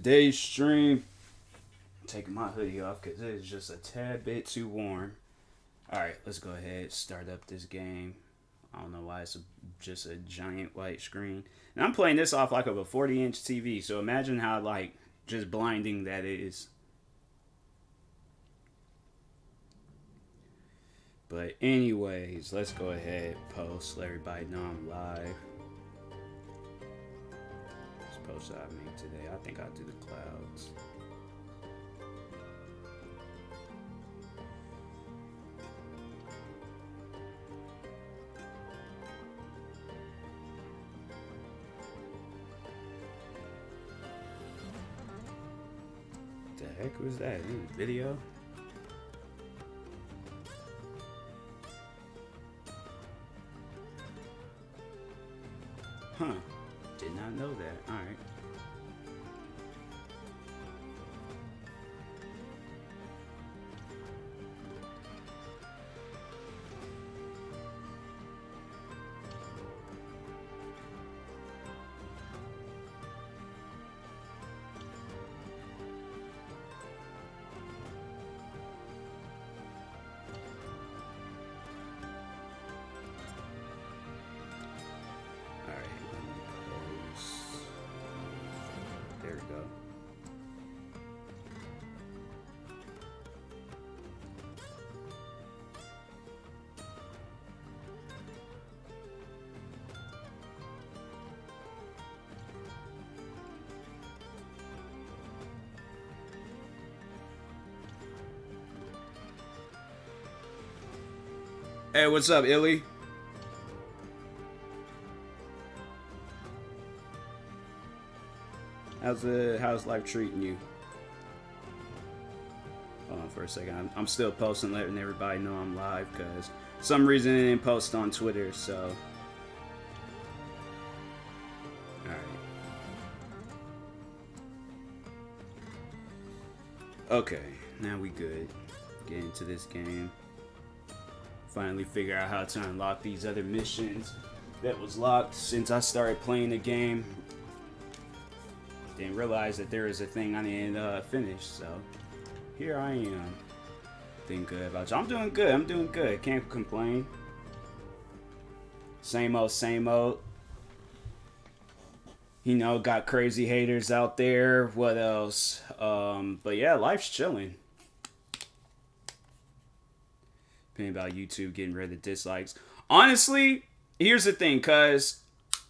Today's stream, taking my hoodie off because it is just a tad bit too warm. Alright, let's go ahead start up this game. I don't know why just a giant white screen. And I'm playing this off like of a 40-inch TV, so imagine how like just blinding that is. But anyways, let's go ahead post. Let everybody know I'm live. This post that I made today. I think I'll do the clouds. The heck was that? Video? Huh. Did not know that. Alright. There we go. Hey, what's up, Illy? How's life treating you? Hold on for a second. I'm still posting, letting everybody know I'm live because some reason I didn't post on Twitter. So, all right. Okay, now we good. Get into this game. Finally figure out how to unlock these other missions that was locked since I started playing the game. Didn't realize that there is a thing I need to finish, so here I am. Doing good about you. I'm doing good. I'm doing good. Can't complain. Same old, same old. You know, got crazy haters out there. What else? But yeah, life's chilling. Opinion about YouTube getting rid of dislikes. Honestly, here's the thing, cause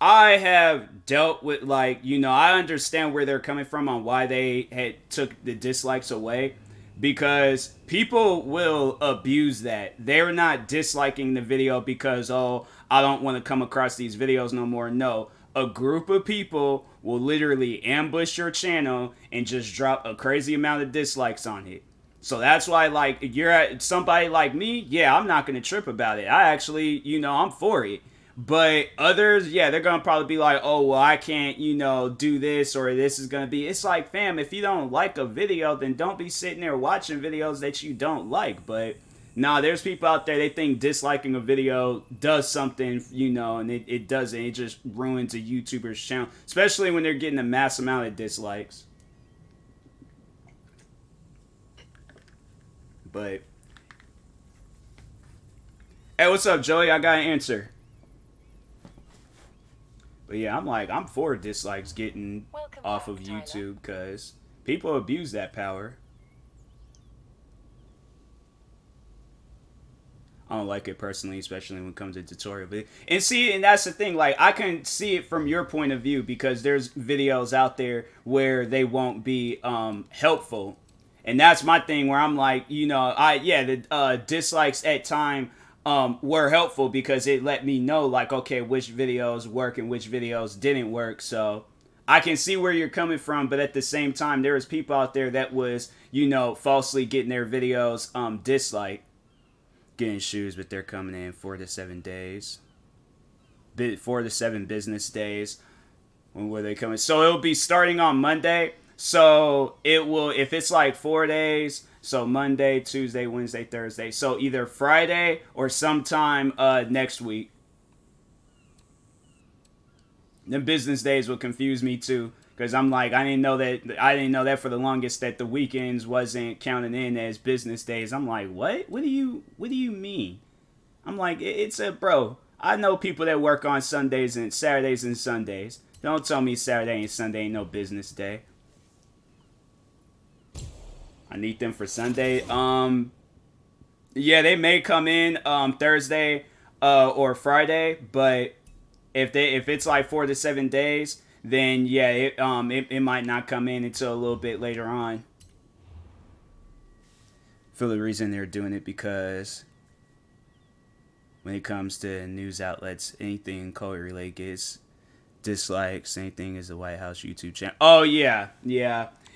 I have dealt with, like, you know, I understand where they're coming from on why they had took the dislikes away, because people will abuse that. They're not disliking the video because, oh, I don't want to come across these videos no more. No, a group of people will literally ambush your channel and just drop a crazy amount of dislikes on it. So that's why, like, if you're at somebody like me, yeah, I'm not going to trip about it. I actually, you know, I'm for it. But others, yeah, they're going to probably be like, oh, well, I can't, you know, do this, or this is going to be. It's like, fam, if you don't like a video, then don't be sitting there watching videos that you don't like. But nah, there's people out there, they think disliking a video does something, you know, and it doesn't. It just ruins a YouTuber's channel, especially when they're getting a mass amount of dislikes. But, hey, what's up, Joey? I got an answer. But yeah, I'm for dislikes getting off of YouTube because people abuse that power. I don't like it personally, especially when it comes to tutorial. And see, and that's the thing. Like, I can see it from your point of view because there's videos out there where they won't be helpful. And that's my thing where I'm like, you know, the dislikes at time were helpful because it let me know, like, okay, which videos work and which videos didn't work. So I can see where you're coming from, but at the same time, there was people out there that was, you know, falsely getting their videos disliked. Getting shoes, but they're coming in 4 to 7 days. 4 to 7 business days. When were they coming? So it'll be starting on Monday. So it will, if it's like 4 days, so Monday, Tuesday, Wednesday, Thursday. So either Friday or sometime next week. The business days will confuse me too, Because I'm like, I didn't know that for the longest that the weekends wasn't counted in as business days. I'm like, what? What do you mean? I'm like, it's a bro. I know people that work on Sundays and Saturdays and Sundays. Don't tell me Saturday and Sunday ain't no business day. I need them for Sunday. Yeah, they may come in Thursday or Friday, but if it's like 4 to 7 days, then yeah, it might not come in until a little bit later on. For the reason they're doing it, because when it comes to news outlets, anything COVID related gets dislikes. Same thing as the White House YouTube channel. Oh yeah.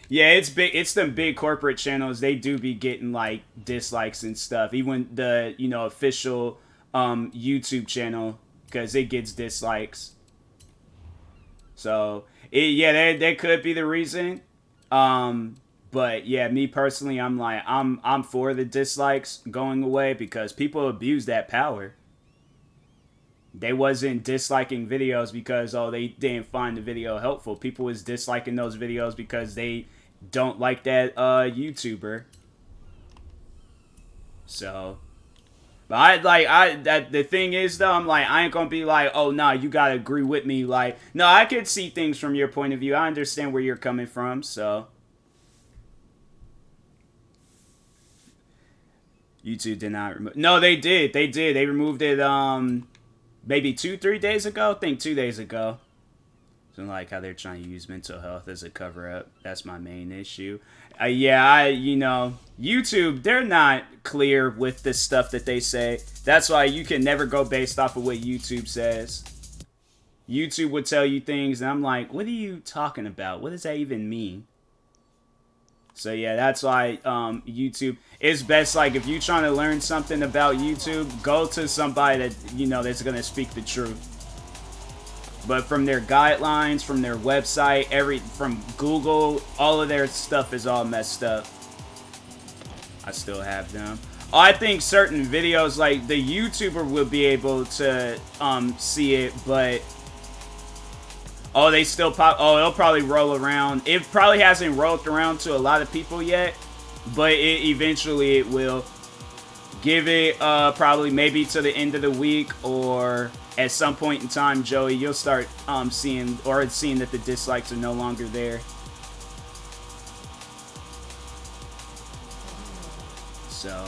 It's big. It's them big corporate channels. They do be getting like dislikes and stuff. Even the official YouTube channel, because it gets dislikes. So that could be the reason. But yeah, me personally, I'm like, I'm for the dislikes going away, because people abuse that power. They wasn't disliking videos because they didn't find the video helpful. People was disliking those videos because they don't like that YouTuber. So, but the thing is though, I'm like, I ain't gonna be like, oh nah, you gotta agree with me. Like, no, I could see things from your point of view. I understand where you're coming from. So, YouTube did not remove. No, they did. They removed it. Maybe 2-3 days ago. I think 2 days ago. So like how they're trying to use mental health as a cover up. That's my main issue. YouTube, they're not clear with the stuff that they say. That's why you can never go based off of what YouTube says. YouTube would tell you things, and I'm like, what are you talking about? What does that even mean? So yeah, that's why YouTube is best. Like, if you're trying to learn something about YouTube, go to somebody that that's gonna speak the truth. But from their guidelines, from their website, from Google, all of their stuff is all messed up. I still have them. I think certain videos, like the YouTuber will be able to see it, but they still pop. It'll probably roll around. It probably hasn't rolled around to a lot of people yet, but eventually it will. Give it probably maybe to the end of the week, or at some point in time, Joey, you'll start seeing that the dislikes are no longer there. So,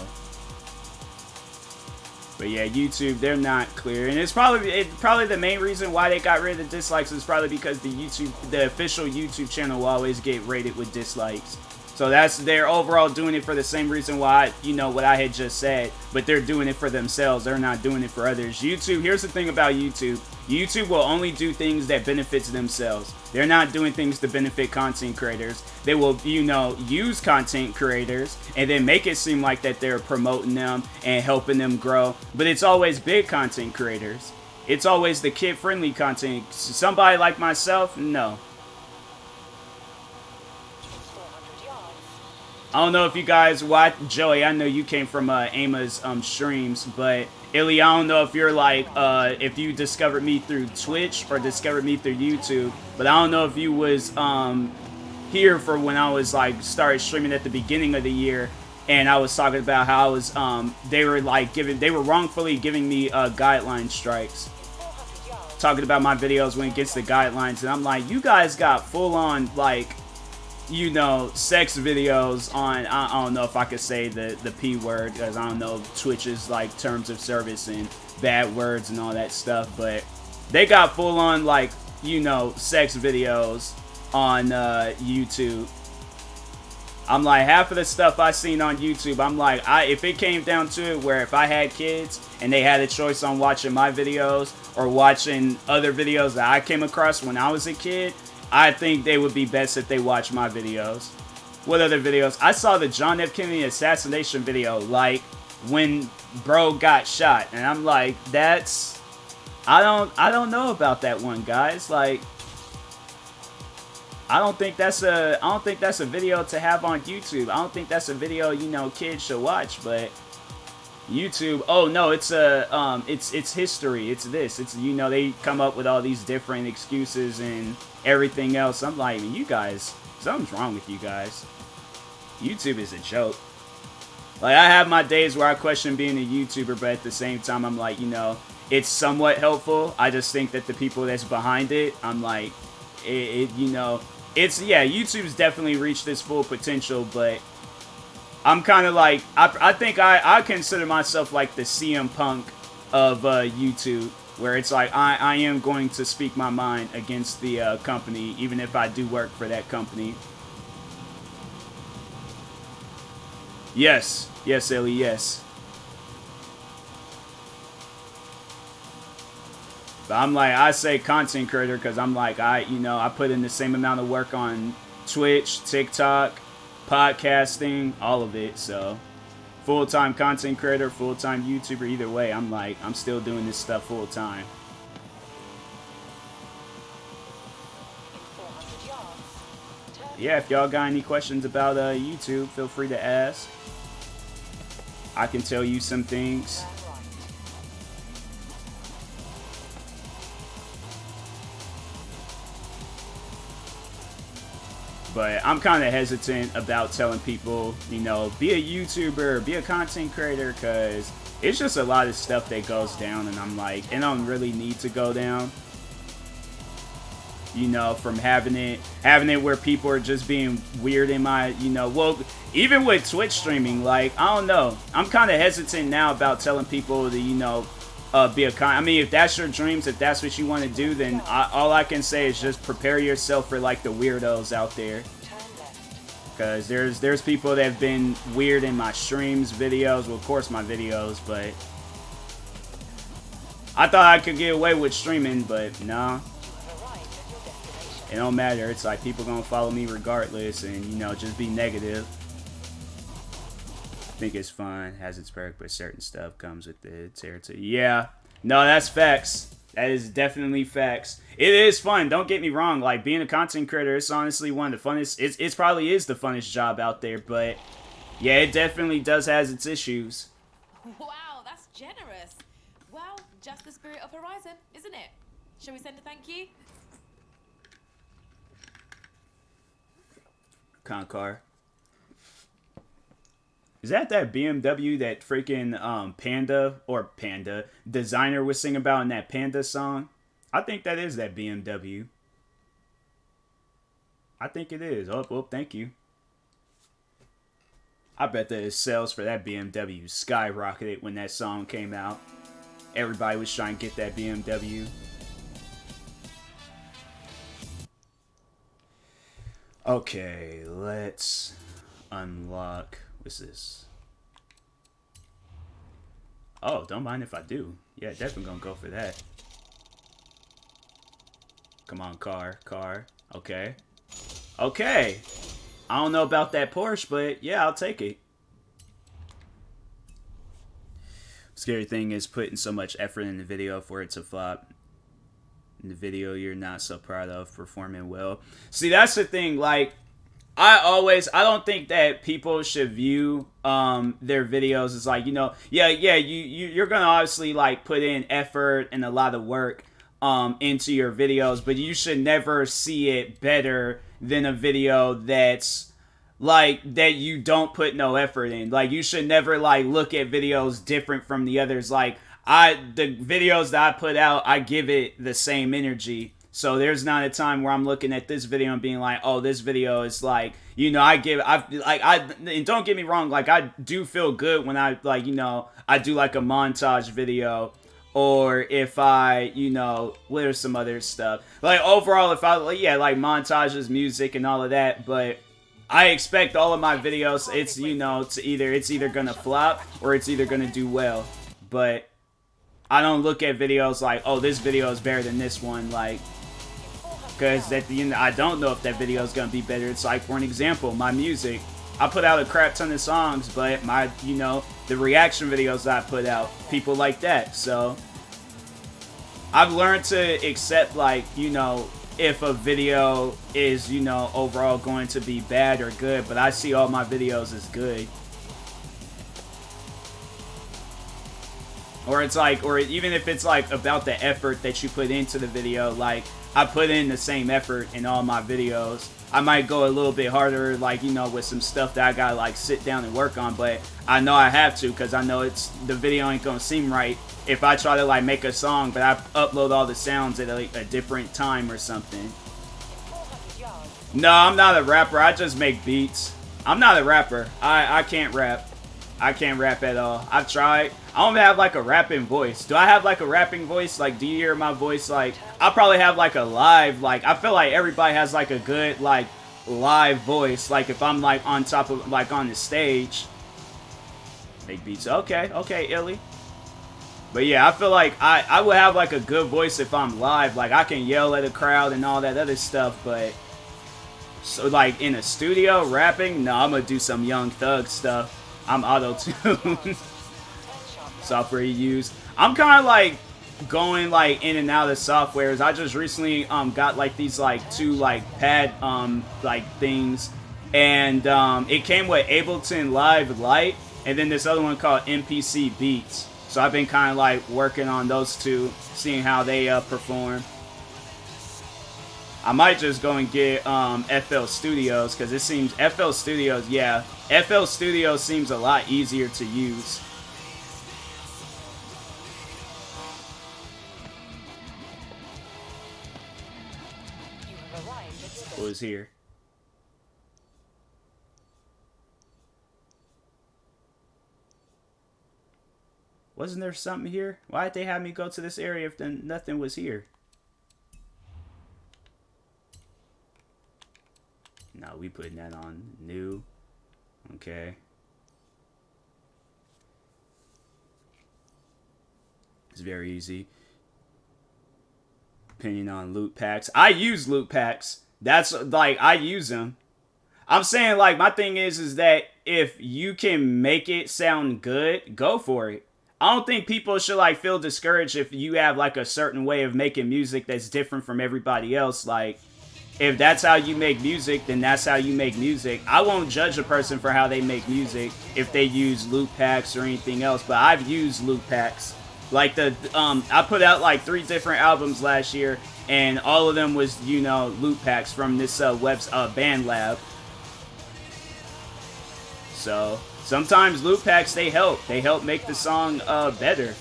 but yeah, YouTube, they're not clear, and it's probably the main reason why they got rid of the dislikes is probably because the official YouTube channel will always get rated with dislikes. So they're overall doing it for the same reason why, what I had just said, but they're doing it for themselves. They're not doing it for others. YouTube, here's the thing about YouTube. YouTube will only do things that benefits themselves. They're not doing things to benefit content creators. They will, use content creators and then make it seem like that they're promoting them and helping them grow. But it's always big content creators. It's always the kid-friendly content. Somebody like myself, no. I don't know if you guys watch, Joey, I know you came from Ama's streams, but Illy, I don't know if you're like, if you discovered me through Twitch or discovered me through YouTube, but I don't know if you was here for when I was like started streaming at the beginning of the year, and I was talking about how I was, they were wrongfully giving me guideline strikes. Talking about my videos went against the guidelines, and I'm like, you guys got full on like, sex videos on, I don't know if I could say the P word, because I don't know Twitch's like terms of service and bad words and all that stuff, but they got full on like, sex videos on YouTube. I'm like, half of the stuff I seen on YouTube, I'm like, if it came down to it where if I had kids and they had a choice on watching my videos or watching other videos that I came across when I was a kid, I think they would be best if they watch my videos. What other videos? I saw the John F. Kennedy assassination video, like when bro got shot, and I'm like, I don't know about that one, guys. Like, I don't think that's a video to have on YouTube. I don't think that's a video kids should watch, but YouTube. Oh no, it's a it's history. It's this. It's they come up with all these different excuses and everything else. I'm like, you guys, something's wrong with you guys. YouTube is a joke. Like, I have my days where I question being a YouTuber, but at the same time, I'm like, it's somewhat helpful. I just think that the people that's behind it, I'm like, it's, yeah, YouTube's definitely reached its full potential, but I'm kind of like, I think I consider myself like the CM Punk of YouTube, where it's like, I am going to speak my mind against the company, even if I do work for that company. Yes. Yes, Ellie, yes. But I'm like, I say content creator because I'm like, I put in the same amount of work on Twitch, TikTok, podcasting, all of it. So, full-time content creator, full-time YouTuber, either way, I'm like, I'm still doing this stuff full-time. Yeah, if y'all got any questions about YouTube, feel free to ask. I can tell you some things. But I'm kind of hesitant about telling people, be a YouTuber, be a content creator, because it's just a lot of stuff that goes down, and I'm like, it don't really need to go down. From having it where people are just being weird in my, well, even with Twitch streaming, like, I don't know. I'm kind of hesitant now about telling people to, be a I mean, if that's your dreams, if that's what you want to do, then all I can say is just prepare yourself for, like, the weirdos out there. Because there's people that have been weird in my streams, videos, well, of course my videos, but I thought I could get away with streaming, but no. It don't matter. It's like people gonna follow me regardless, and just be negative. I think it's fun, has its perk, but certain stuff comes with the territory. Yeah, no, that's facts. That is definitely facts. It is fun. Don't get me wrong. Like, being a content creator, it's honestly one of the funnest. It probably is the funnest job out there, but yeah, it definitely does has its issues. Wow, that's generous. Well, just the spirit of Horizon, isn't it? Shall we send a thank you? Car. Is that BMW that freaking Panda designer was singing about in that Panda song? I think that is that BMW. I think it is. Oh, well, thank you. I bet that his sales for that BMW skyrocketed when that song came out. Everybody was trying to get that BMW. Okay, let's unlock. What's this? Oh, don't mind if I do. Yeah, definitely gonna go for that. Come on, car. Okay. Okay. I don't know about that Porsche, but yeah, I'll take it. Scary thing is putting so much effort in the video for it to flop. In the video you're not so proud of performing well. See, that's the thing. Like, I don't think that people should view their videos as like, you're gonna obviously like put in effort and a lot of work into your videos, but you should never see it better than a video that's like that you don't put no effort in. Like, you should never like look at videos different from the others. Like, the videos that I put out, I give it the same energy. So there's not a time where I'm looking at this video and being like, oh, this video is like, and don't get me wrong, like, I do feel good when I like, I do like a montage video, or if I, what are some other stuff? Like, overall, if I, like montages, music, and all of that, but I expect all of my videos, it's, it's either gonna flop or it's either gonna do well. But I don't look at videos like, oh, this video is better than this one, like, because at the end, I don't know if that video is going to be better. It's like, for an example, my music. I put out a crap ton of songs, but my, the reaction videos that I put out, people like that. So I've learned to accept, like, if a video is, overall going to be bad or good, but I see all my videos as good. Or it's like, or even if it's like about the effort that you put into the video, like I put in the same effort in all my videos. I might go a little bit harder, like, you know, with some stuff that I gotta like sit down and work on, but I know I have to, because I know the video ain't gonna seem right if I try to like make a song, but I upload all the sounds at like a different time or something. No, I'm not a rapper. I just make beats. I'm not a rapper. I can't rap. I can't rap at all. I've tried. I don't have like a rapping voice. Do I have like a rapping voice? Like, do you hear my voice? Like, I probably have like a live, like, I feel like everybody has like a good like live voice. Like if I'm like on top of, like on the stage. Make beats. Okay, okay, Illy. But yeah, I feel like I would have like a good voice if I'm live. Like I can yell at a crowd and all that other stuff, but so like in a studio rapping, no, I'm gonna do some Young Thug stuff. I'm auto-tuned. Software you use. I'm kind of like going like in and out of softwares. I just recently got like these like 2 like pad like things, and it came with Ableton Live Lite, and then this other one called MPC Beats. So I've been kind of like working on those 2, seeing how they perform. I might just go and get FL Studios, because it seems FL Studios, yeah, FL Studios seems a lot easier to use. What was here? Wasn't there something here? Why did they have me go to this area if then nothing was here? No, we putting that on new. Okay. It's very easy. Opinion on loot packs. I use loot packs. That's like, I use them. I'm saying like, my thing is that if you can make it sound good, go for it. I don't think people should like feel discouraged if you have like a certain way of making music that's different from everybody else. Like, if that's how you make music, then that's how you make music. I won't judge a person for how they make music if they use loop packs or anything else, but I've used loop packs. Like I put out like 3 different albums last year, and all of them was, you know, loop packs from this Band Lab. So sometimes loop packs, they help make the song better.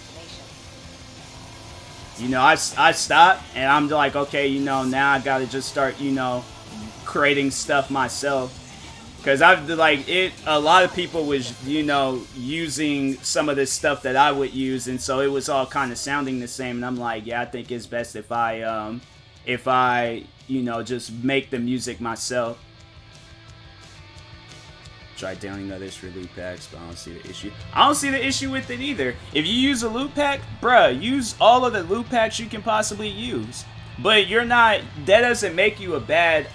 You know, I stopped and I'm like, okay, you know, now I gotta just start, you know, creating stuff myself. Because I've like a lot of people was, you know, using some of this stuff that I would use, and so it was all kind of sounding the same. And I'm like, yeah, I think it's best if I, you know, just make the music myself. Try downloading others for loop packs, but I don't see the issue. I don't see the issue with it either. If you use a loop pack, bruh, use all of the loop packs you can possibly use. But you're not, that doesn't make you a bad,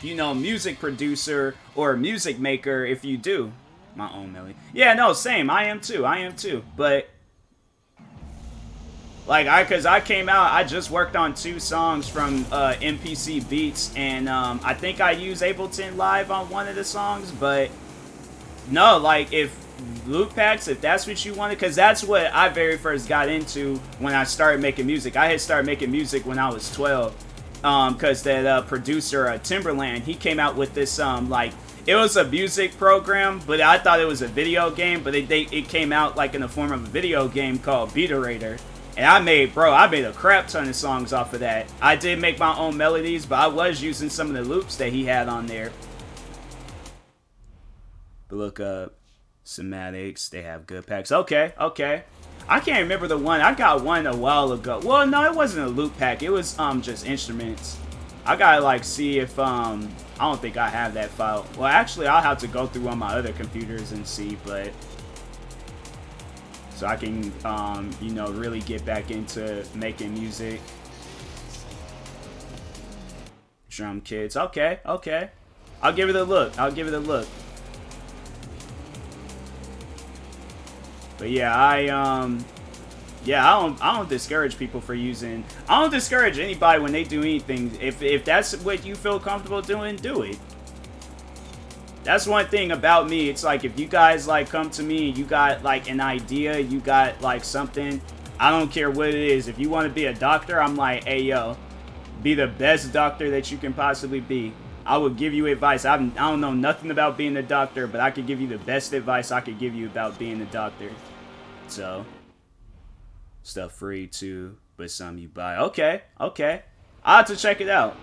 you know, music producer or music maker if you do. My own melody. Yeah, no, same. I am too. But, like, cause I came out, I just worked on 2 songs from MPC Beats, and I think I use Ableton Live on one of the songs, but no, like, if loop packs, if that's what you wanted, because that's what I very first got into when I started making music. I had started making music when I was 12, because that producer Timberland, he came out with this like, it was a music program, but I thought it was a video game, but it came out like in the form of a video game called Beaterator. And I made a crap ton of songs off of that. I did make my own melodies, but I was using some of the loops that he had on there. But look up Somatics, they have good packs. Okay. I can't remember the one. I got one a while ago. Well, no, it wasn't a loop pack. It was just instruments. I gotta like see if I don't think I have that file. Well, actually, I'll have to go through on my other computers and see, but so I can you know, really get back into making music. Drum kits. Okay. I'll give it a look. But yeah, I don't discourage people for using. I don't discourage anybody when they do anything. If that's what you feel comfortable doing, do it. That's one thing about me. It's like if you guys like come to me and you got like an idea, you got like something, I don't care what it is. If you want to be a doctor, I'm like, hey yo, be the best doctor that you can possibly be. I will give you advice. I don't know nothing about being a doctor, but I could give you the best advice I could give you about being a doctor. So, stuff free too, but some you buy. Okay, okay. I'll have to check it out.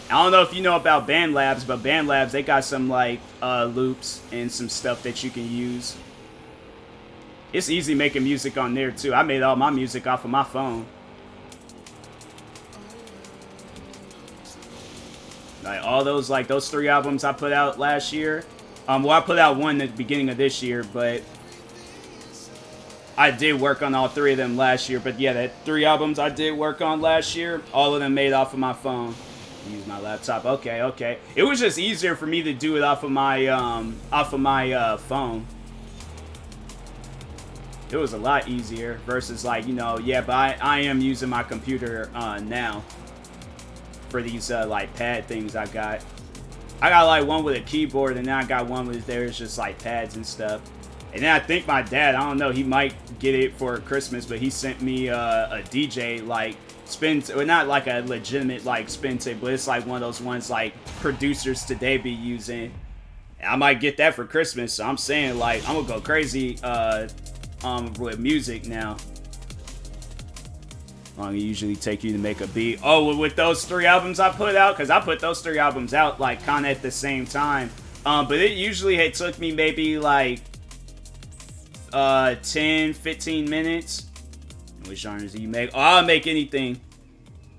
I don't know if you know about Band Labs, but Band Labs, they got some like loops and some stuff that you can use. It's easy making music on there too. I made all my music off of my phone. Like all those, like those 3 albums I put out last year. Well, I put out one at the beginning of this year, but I did work on all 3 of them last year. But yeah, that 3 albums I did work on last year, all of them made off of my phone. Use my laptop. Okay, okay. It was just easier for me to do it off of my phone. It was a lot easier versus like, you know, yeah, but I am using my computer now for these like pad things I got. I got like one with a keyboard, and then I got one with there's just like pads and stuff. And then I think my dad, I don't know, he might get it for Christmas, but he sent me a DJ like spin, or not like a legitimate like spin tape, but it's like one of those ones like producers today be using. I might get that for Christmas, so I'm saying like I'm gonna go crazy with music now. How long it usually take you to make a beat? Oh, with those 3 albums I put out, because I put those 3 albums out like kind of at the same time. But it usually took me maybe like 10-15 minutes. Which genres do you make? Oh, I'll make anything.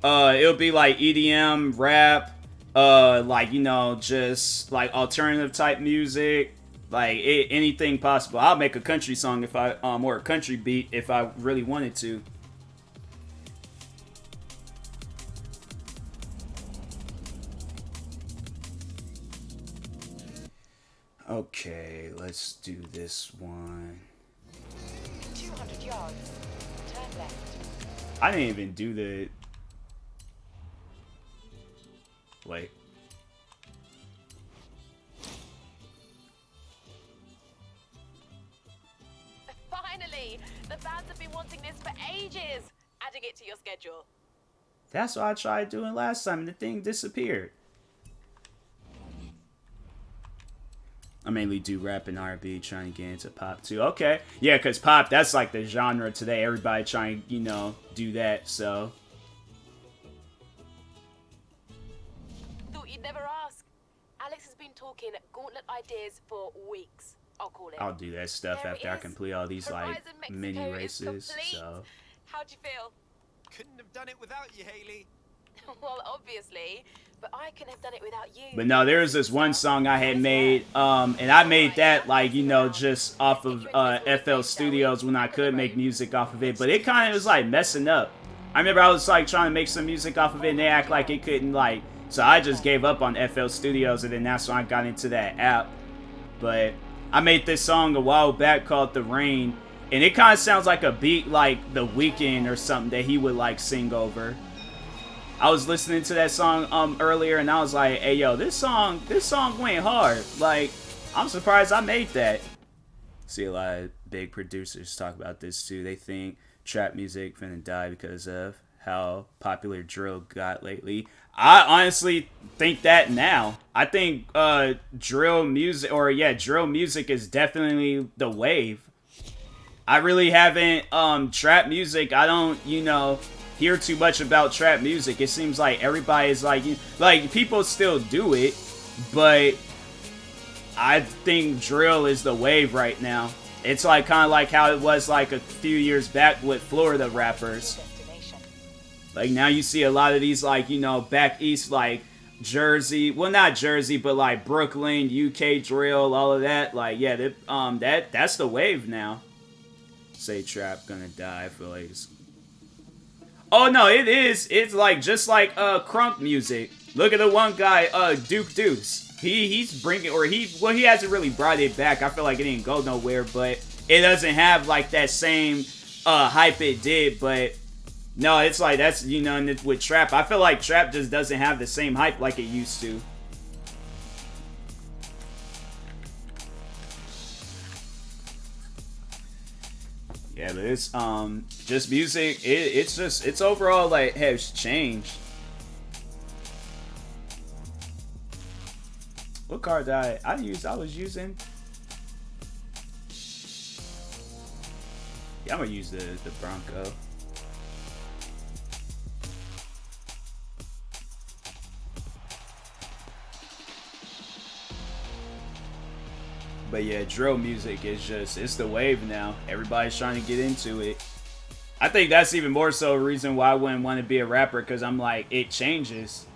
It'll be like EDM, rap, like, you know, just like alternative type music, like anything possible. I'll make a country song if I or a country beat if I really wanted to. Okay, let's do this one. 200 yards. Turn left. I didn't even do the... Wait. Finally! The fans have been wanting this for ages! Adding it to your schedule. That's what I tried doing last time and the thing disappeared. I mainly do rap and R&B, trying to get into pop too. Okay. Yeah, because pop, that's like the genre today. Everybody trying to, you know, do that, so. Thought you'd never ask. Alex has been talking gauntlet ideas for weeks, I'll call it. I'll do that stuff There after it I is. complete all these, Horizon like, Mexico mini is races, complete. so. How'd you feel? Couldn't have done it without you, Haley. Well, obviously, but I couldn't have done it without you. But no, there was this one song I had made, and I made that, like, you know, just off of FL Studios when I could make music off of it. But it kind of was, like, messing up. I remember I was, like, trying to make some music off of it, and they act like it couldn't, like... So I just gave up on FL Studios, and then that's when I got into that app. But I made this song a while back called The Rain, and it kind of sounds like a beat like The Weeknd or something that he would, like, sing over. I was listening to that song earlier, and I was like, hey, yo, this song went hard. Like, I'm surprised I made that. See a lot of big producers talk about this, too. They think trap music finna die because of how popular drill got lately. I honestly think that now. I think drill music is definitely the wave. I really haven't, trap music, I don't, you know... hear too much about trap music. It seems like everybody's like people still do it, but I think drill is the wave right now. It's like kind of like how it was like a few years back with Florida rappers. Like now you see a lot of these like, you know, back east like Jersey, well not Jersey, but like Brooklyn, UK drill, all of that. Like yeah, that's the wave now. Say trap gonna die, I feel like it's... Oh no, it is. It's like just like crunk music. Look at the one guy, Duke Deuce. He's bringing, or he hasn't really brought it back. I feel like it didn't go nowhere, but it doesn't have like that same hype it did. But No, it's like that's and with trap, I feel like trap just doesn't have the same hype like it used to. Yeah, but it's just music. It's overall like has changed. What card did I was using? Yeah, I'm gonna use the Bronco. But yeah, drill music is it's the wave now. Everybody's trying to get into it. I think that's even more so a reason why I wouldn't want to be a rapper, because I'm like, it changes.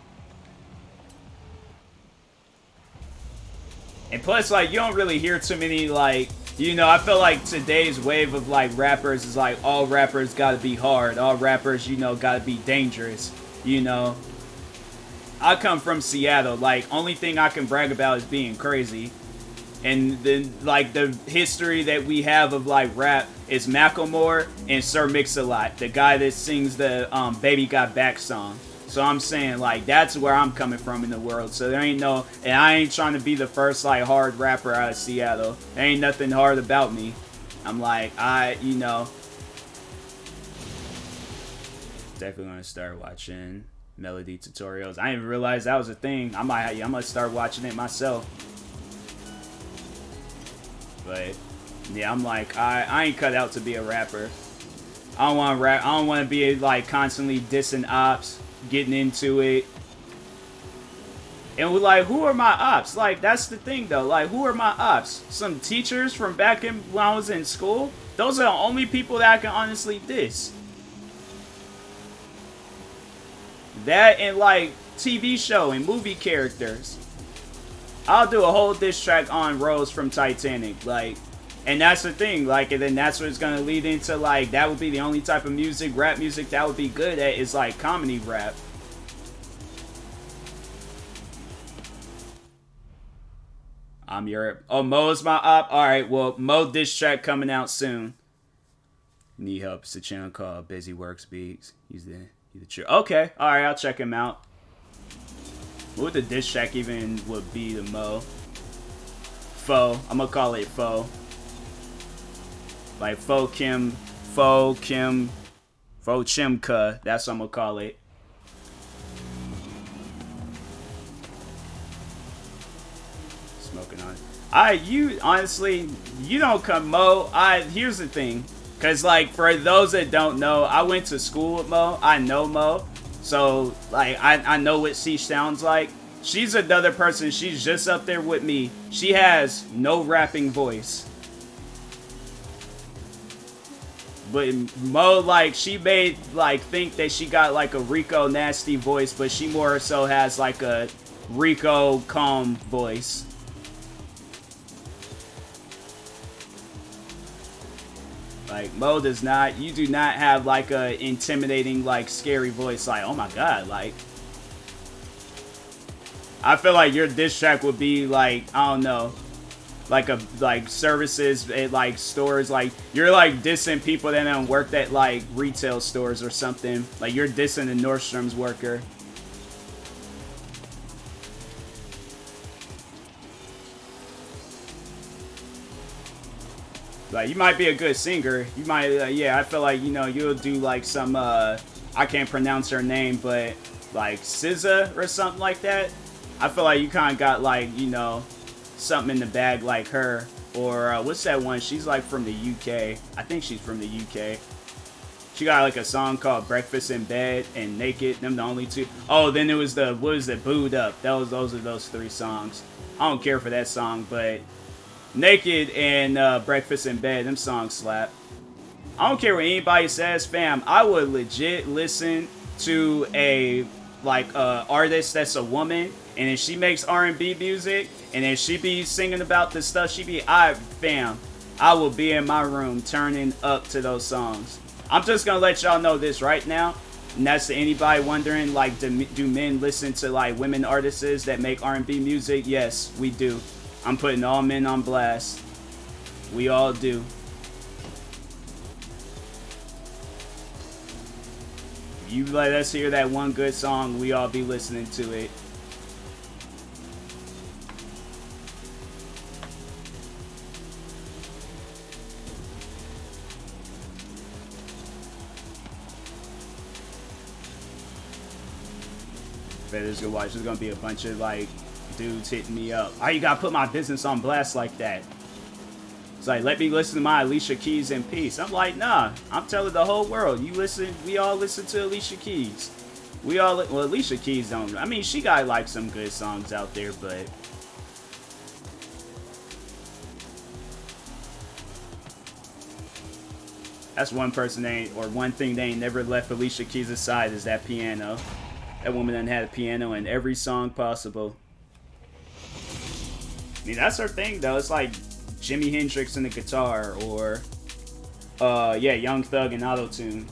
And plus, like, you don't really hear too many, like, I feel like today's wave of, like, rappers is like, all rappers gotta be hard. All rappers, gotta be dangerous. I come from Seattle. Like, only thing I can brag about is being crazy. And then, like, the history that we have of, like, rap is Macklemore and Sir Mix-a-Lot, the guy that sings the Baby Got Back song. So I'm saying, like, that's where I'm coming from in the world. So there ain't no, and I ain't trying to be the first, like, hard rapper out of Seattle. There ain't nothing hard about me. I'm like, definitely gonna start watching melody tutorials. I didn't even realize that was a thing. I might start watching it myself. But yeah, I'm like, I ain't cut out to be a rapper. I don't want to rap. I don't want to be like constantly dissing ops, getting into it. And we're like, who are my ops? Like, that's the thing though. Like, who are my ops? Some teachers from back when I was in school? Those are the only people that I can honestly diss. That and like TV show and movie characters. I'll do a whole diss track on Rose from Titanic, like, and that's the thing, like, and then that's what it's gonna lead into, like, that would be the only type of music, rap music, that would be good at is, like, comedy rap. I'm your, oh, Mo's my op? Alright, well, Mo diss track coming out soon. Need help, it's a channel called Busy Works Beats. He's the true, okay, alright, I'll check him out. What would the diss track even would be to Mo? Fo. I'm gonna call it Fo. Like Fo Chimka. That's what I'm gonna call it. Smoking on it. Honestly, you don't come Mo. Here's the thing. Cause like for those that don't know, I went to school with Mo. I know Mo. So, like, I know what she sounds like. She's another person. She's just up there with me. She has no rapping voice. But Mo, like, she made, like, think that she got, like, a Rico nasty voice, but she more so has, like, a Rico calm voice. Like, Mo does not, you do not have, like, a intimidating, like, scary voice. Like, oh my god, like. I feel like your diss track would be, like, I don't know. Like, services at, like, stores. Like, you're, like, dissing people that don't work at, like, retail stores or something. Like, you're dissing a Nordstrom's worker. Like, you might be a good singer. You might, yeah, I feel like, you'll do, like, some, I can't pronounce her name, but, like, SZA or something like that. I feel like you kind of got, like, something in the bag like her. Or, what's that one? She's, like, from the UK. I think she's from the UK. She got, like, a song called Breakfast in Bed and Naked. Them the only two. Oh, then it was what was it? Booed Up. Those are those three songs. I don't care for that song, but Naked and Breakfast in Bed, them songs slap. I don't care what anybody says, fam. I would legit listen to a artist that's a woman, and if she makes R&B music, and if she be singing about the stuff I will be in my room turning up to those songs. I'm just gonna let y'all know this right now, and that's to anybody wondering, like, do men listen to, like, women artists that make R&B music? Yes, we do. I'm putting all men on blast. We all do. You let us hear that one good song, we all be listening to it. Better go watch. There's gonna be a bunch of like dudes hitting me up. Why you gotta put my business on blast like that? It's like, let me listen to my Alicia Keys in peace. I'm like, nah, I'm telling the whole world. You listen, we all listen to Alicia Keys. We all, well, Alicia Keys don't, I mean, she got like some good songs out there, but that's one person they ain't, or one thing they ain't never left Alicia Keys aside is that piano. That woman done had a piano in every song possible. I mean, that's her thing though. It's like Jimi Hendrix and the guitar, or yeah, Young Thug and auto-tune.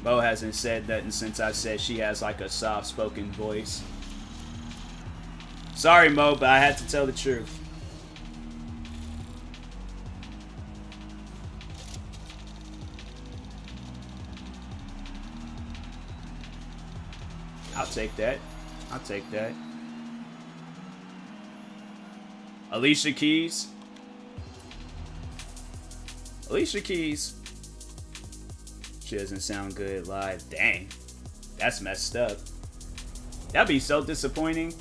Mo hasn't said nothing since I said she has like a soft-spoken voice. Sorry, Mo, but I had to tell the truth. I'll take that. I'll take that. Alicia Keys. Alicia Keys. She doesn't sound good live. Dang. That's messed up. That'd be so disappointing.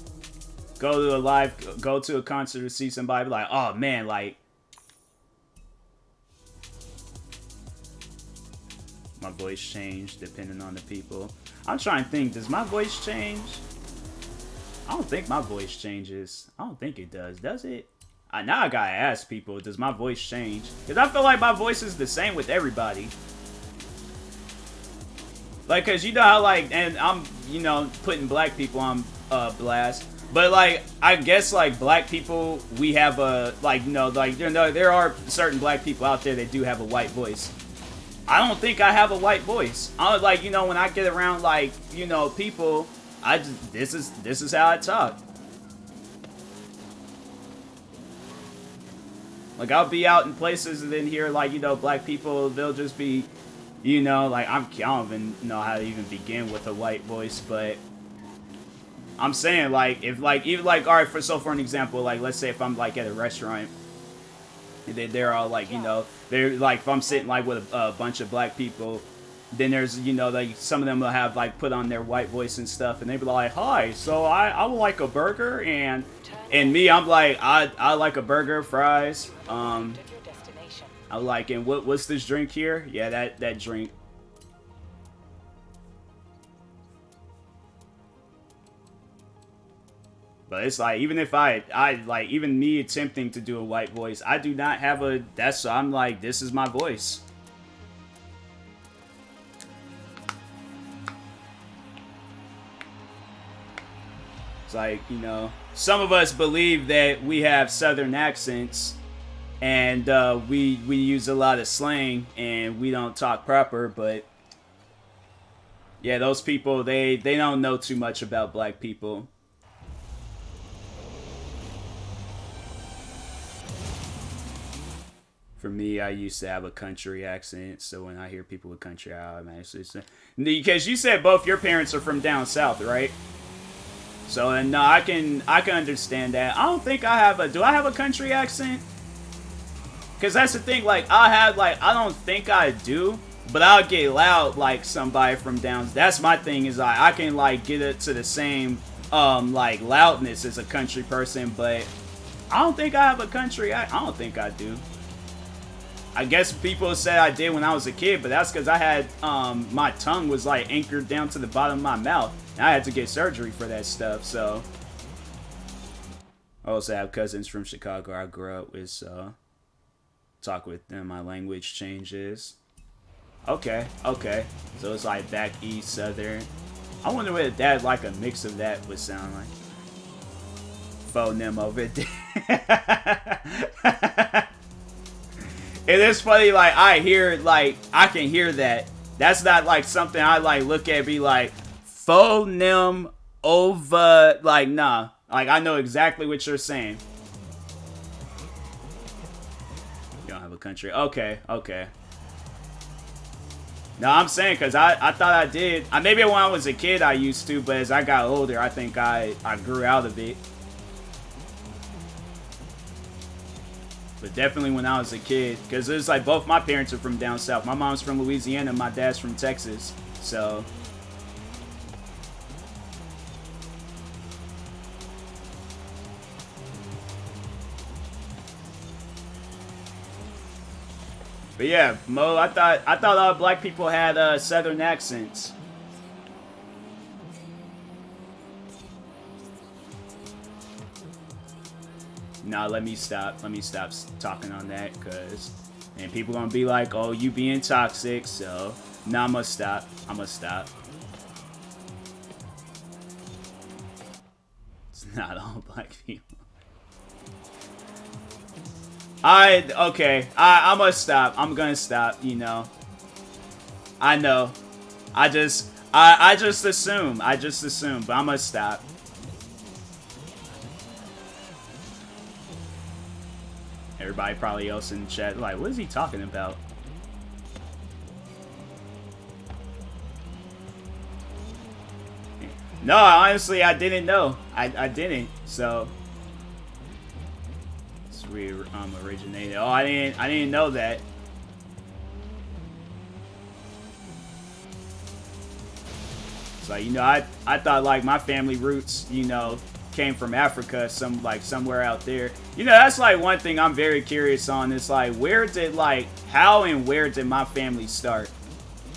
Go to a concert to see somebody, be like, oh man, like, my voice changed depending on the people. I'm trying to think, does my voice change? I don't think my voice changes. I don't think it does it? Now I gotta ask people, does my voice change? Because I feel like my voice is the same with everybody. Like, cause you know how like, and I'm, you know, putting black people on blast. But like, I guess like black people, we have a like, you know, like there are certain black people out there that do have a white voice. I don't think I have a white voice. I like, you know, when I get around like, you know, people, I just this is how I talk. Like I'll be out in places and then hear like, you know, black people, they'll just be, you know, like I don't even know how to even begin with a white voice, but I'm saying, like, if, like, even, like, alright, for an example, like, let's say if I'm, like, at a restaurant, and they're all, like, you know, they're, like, if I'm sitting, like, with a bunch of black people, then there's, you know, like, some of them will have, like, put on their white voice and stuff, and they be like, hi, so I would like a burger, and me, I'm like, I like a burger, fries, I like, and what's this drink here? Yeah, that drink. But it's like, even if I like, even me attempting to do a white voice, I do not have a, I'm like, this is my voice. It's like, you know, some of us believe that we have Southern accents and we use a lot of slang and we don't talk proper, but yeah, those people, they don't know too much about black people. For me, I used to have a country accent, so when I hear people with country, I'm actually saying, because you said both your parents are from down south, right? So, and no, I can understand that. I don't think I have do I have a country accent? Because that's the thing, like, I don't think I do, but I'll get loud like somebody from down. That's my thing, is I can, like, get it to the same, like, loudness as a country person, but I don't think I have a country accent. I don't think I do. I guess people said I did when I was a kid, but that's because I had, my tongue was, like, anchored down to the bottom of my mouth. And I had to get surgery for that stuff, so. I also have cousins from Chicago I grew up with, so. Talk with them, my language changes. Okay. So it's like back east, southern. I wonder what that, like, a mix of that would sound like. Phone them over there. It is funny, like, I can hear that, That's not like something I like look at and be like, phonem over, like, nah. Like, I know exactly what you're saying. You don't have a country. Okay, okay. No, I'm saying because I thought I did. Maybe when I was a kid I used to, but as I got older, I think I grew out of it. But definitely when I was a kid, because it's like both my parents are from down south. My mom's from Louisiana, my dad's from Texas. So but yeah, Mo, I thought all black people had southern accents. Nah, let me stop talking on that, cause and people gonna be like, oh, you being toxic, so nah, I'ma stop. It's not all black people. Okay, I'm gonna stop. I'm gonna stop, you know. I know. I just assume, but I'm gonna stop. Everybody probably else in the chat like, what is he talking about? No, honestly, I didn't know. I didn't. So it's originated. Oh, I didn't know that. It's like, you know, I thought like my family roots, you know, came from Africa, somewhere out there. You know, that's like one thing I'm very curious on. It's like, how and where did my family start?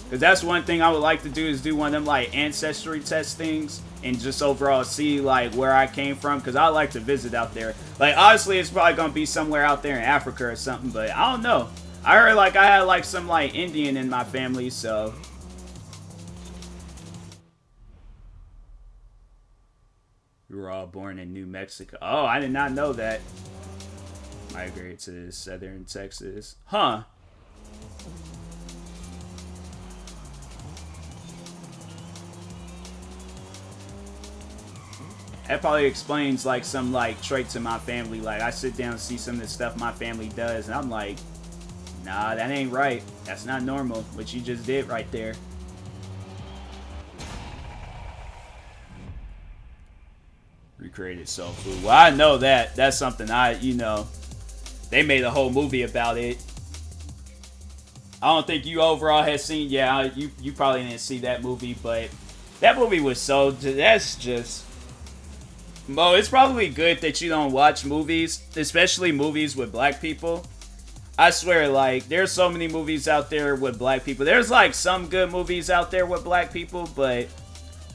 Because that's one thing I would like to do, is do one of them like ancestry test things and just overall see like where I came from, because I like to visit out there. Like, honestly, it's probably gonna be somewhere out there in Africa or something, but I don't know. I heard like I had like some like Indian in my family, so we were all born in New Mexico. Oh, I did not know that. Migrated to southern Texas. Huh. That probably explains like some like traits in my family. Like, I sit down and see some of the stuff my family does, and I'm like, nah, that ain't right. That's not normal. What you just did right there. Recreated soul food. Well, I know that. That's something you know, they made a whole movie about it. I don't think you overall has seen. Yeah, you probably didn't see that movie, but that movie was so. That's just. Mo, it's probably good that you don't watch movies, especially movies with black people. I swear, like, there's so many movies out there with black people. There's like some good movies out there with black people, but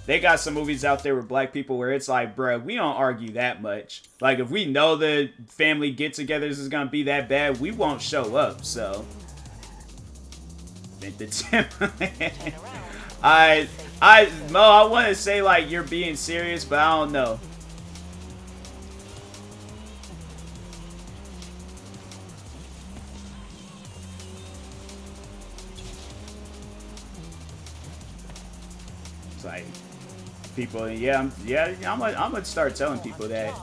they got some movies out there with black people where it's like, bruh, we don't argue that much. Like, if we know the family get-togethers is gonna be that bad, we won't show up, so. Mo, I want to say, like, you're being serious, but I don't know. It's like, people, I'm gonna start telling people that.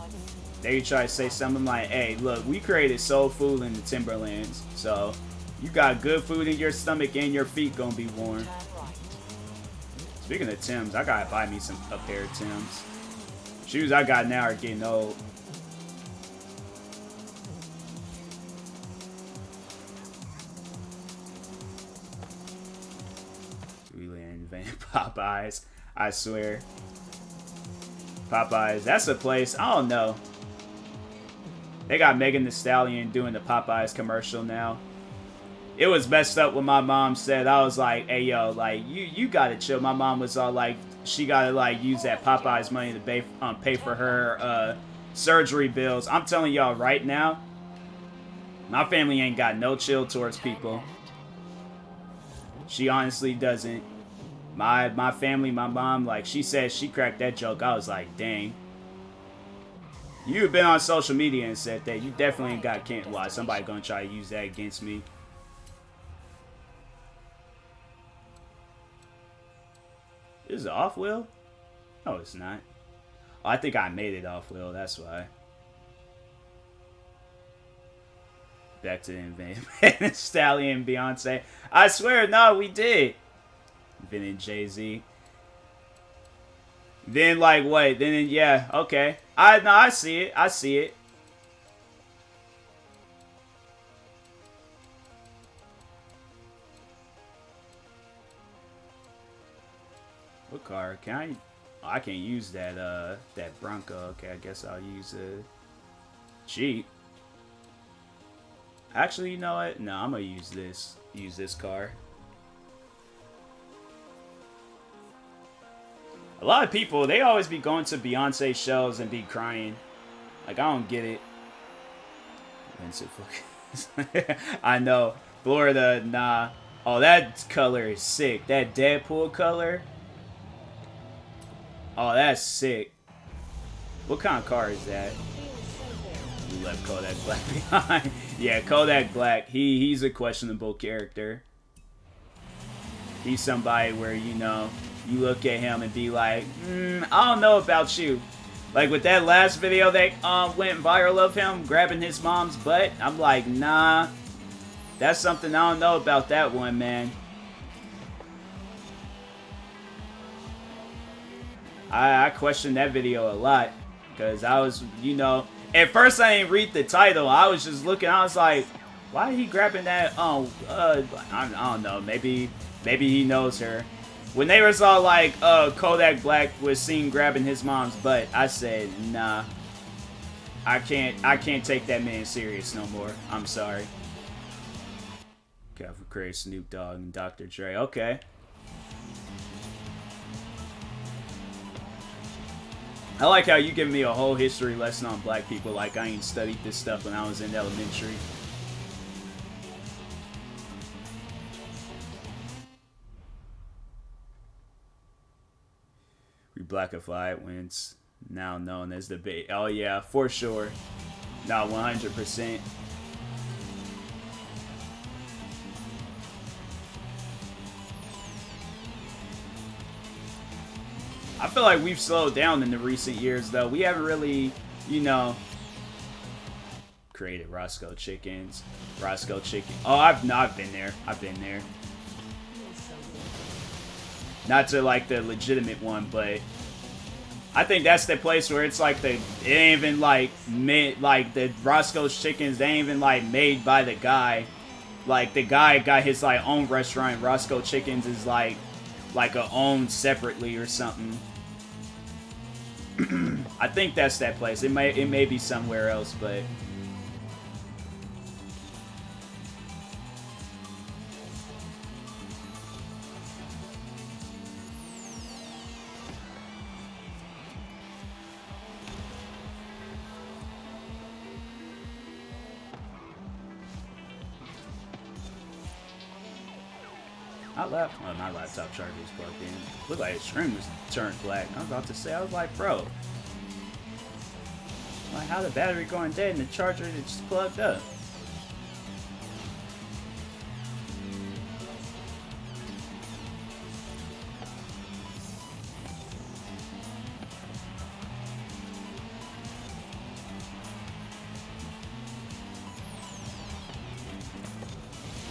They try to say something like, hey, look, we created soul food in the Timberlands, so you got good food in your stomach and your feet gonna be warm. Speaking of Timbs, I gotta buy me a pair of Timbs. Shoes I got now are getting old. We invent Popeyes, I swear. Popeyes, that's a place, I don't know. They got Megan Thee Stallion doing the Popeyes commercial now. It was messed up when my mom said. I was like, hey, yo, like, you gotta chill. My mom was all like, she gotta, like, use that Popeyes money to pay for her surgery bills. I'm telling y'all right now, my family ain't got no chill towards people. She honestly doesn't. My family, my mom, like, she said she cracked that joke. I was like, dang. You've been on social media and said that. You definitely ain't got can't. Why somebody gonna try to use that against me? This is off wheel? No, it's not. Oh, I think I made it off wheel. That's why. Back to the Invented Stallion, Beyonce. I swear, no, we did. Invented Jay-Z. Then, like, what? Then, yeah, okay. I see it. I see it. What car? Can I? Oh, I can't use that, that Bronco. Okay, I guess I'll use a Jeep. Actually, you know what? No, I'm gonna use this. Use this car. A lot of people, they always be going to Beyonce shows and be crying. Like, I don't get it. I know. Florida, nah. Oh, that color is sick. That Deadpool color. Oh, that's sick. What kind of car is that? We left Kodak Black behind. Yeah, Kodak Black. He's a questionable character. He's somebody where, you know, you look at him and be like, I don't know about you. Like with that last video that went viral of him grabbing his mom's butt, I'm like, nah. That's something I don't know about that one, man. I questioned that video a lot. Because I was, you know, at first I didn't read the title. I was just looking, I was like, why is he grabbing that? I don't know. Maybe he knows her. When they was all like, Kodak Black was seen grabbing his mom's butt, I said, nah. I can't take that man serious no more. I'm sorry. Got for Craig, Snoop Dogg, and Dr. Dre. Okay. I like how you give me a whole history lesson on black people like I ain't studied this stuff when I was in elementary. We blackify when it's now known as the bait. Oh yeah, for sure. Not 100%. I feel like we've slowed down in the recent years, though. We haven't really, you know, created Roscoe Chickens. Roscoe Chicken. Oh, I've been there. I've been there. Not to like the legitimate one, but I think that's the place where it's like it ain't even like made, like the Roscoe's Chickens. They ain't even like made by the guy. Like the guy got his like own restaurant. Roscoe Chickens is like a owned separately or something. I think that's that place. It may be somewhere else, but my laptop charger is plugged in. Looked like his screen was turned black. I was about to say, I was like, bro, like how the battery going dead and the charger is just plugged up.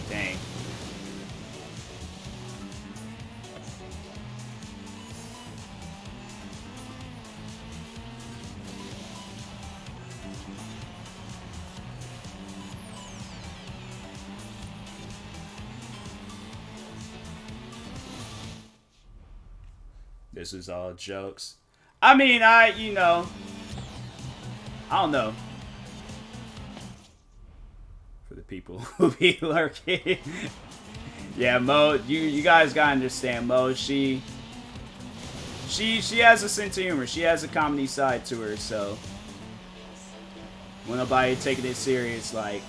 Dang. This is all jokes. I mean, you know, I don't know. For the people who be lurking. Yeah, Mo, you guys gotta understand, Mo, she has a sense of humor. She has a comedy side to her, so when nobody taking it serious, like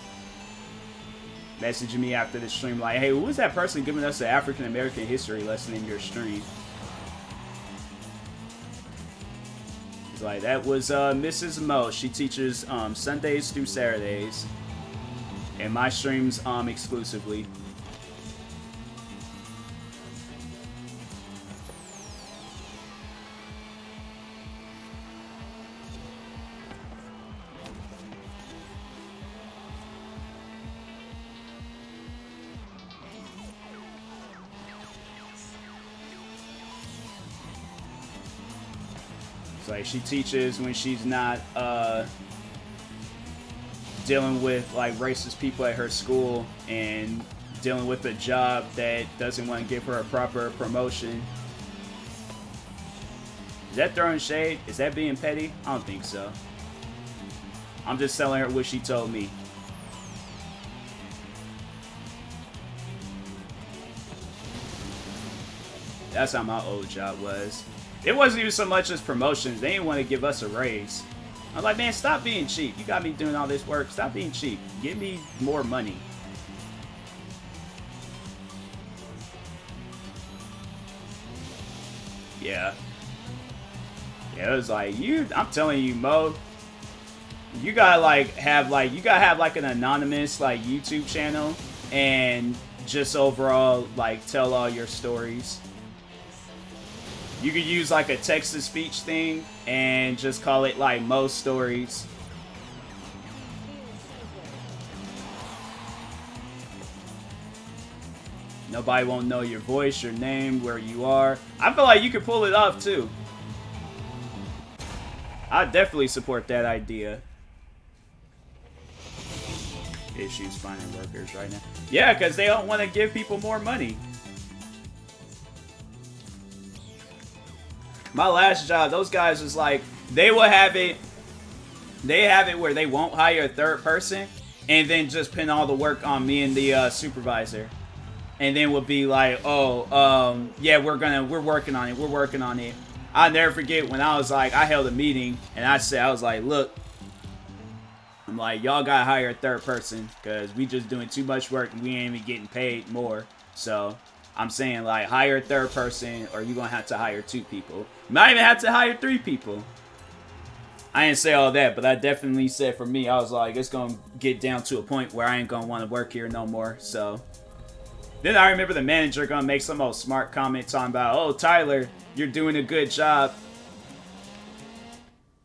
messaging me after the stream like, hey, who was that person giving us an African American history lesson in your stream? It's like, that was Mrs. Mo. She teaches Sundays through Saturdays. And my streams exclusively. It's like she teaches when she's not dealing with like racist people at her school and dealing with a job that doesn't want to give her a proper promotion. Is that throwing shade? Is that being petty? I don't think so. I'm just telling her what she told me. That's how my old job was. It wasn't even so much as promotions. They didn't want to give us a raise. I was like, man, stop being cheap. You got me doing all this work. Stop being cheap. Give me more money. Yeah. Yeah, it was like, I'm telling you, Mo, you gotta have an anonymous like YouTube channel and just overall like tell all your stories. You could use like a text-to-speech thing and just call it like Mo Stories. Nobody won't know your voice, your name, where you are. I feel like you could pull it off too. I definitely support that idea. Issues finding workers right now. Yeah, because they don't want to give people more money. My last job, those guys was like, they have it where they won't hire a third person and then just pin all the work on me and the supervisor. And then would be like, oh, yeah, we're working on it. I'll never forget when I was like, I held a meeting and I was like, look, I'm like, y'all gotta hire a third person because we just doing too much work and we ain't even getting paid more. So I'm saying like hire a third person or you're gonna have to hire 2 people. You might even have to hire 3 people. I didn't say all that, but I definitely said for me, I was like, it's gonna get down to a point where I ain't gonna want to work here no more. So then I remember the manager gonna make some old smart comment talking about, oh, Tyler, you're doing a good job.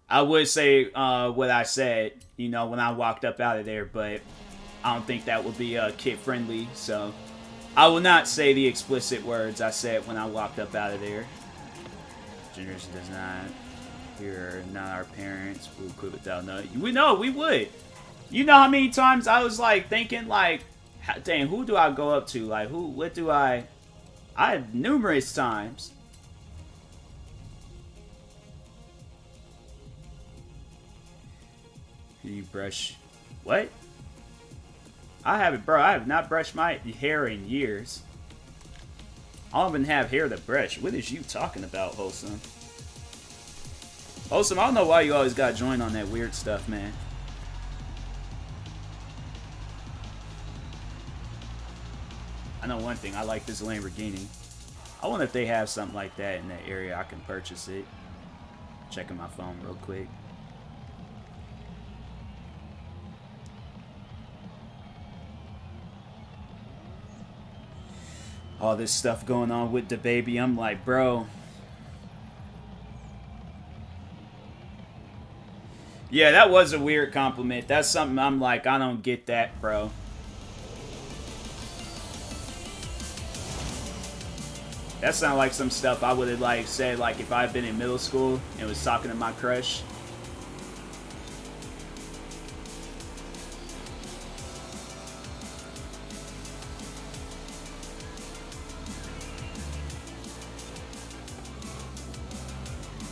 I would say what I said, you know, when I walked up out of there, but I don't think that would be kid friendly. So I will not say the explicit words I said when I walked up out of there. Generation does not hear, not our parents. We would quit without no. We know we would. You know how many times I was like thinking like, dang, who do I go up to? Like what do I had numerous times. You brush what? I haven't, bro. I have not brushed my hair in years. I don't even have hair to brush. What is you talking about, Wholesome? Wholesome, I don't know why you always got joined on that weird stuff, man. I know one thing. I like this Lamborghini. I wonder if they have something like that in that area. I can purchase it. Checking my phone real quick. All this stuff going on with the baby. I'm like, bro. Yeah, that was a weird compliment. That's something I'm like, I don't get that, bro. That sounded like some stuff I would have like said like if I had been in middle school and was talking to my crush.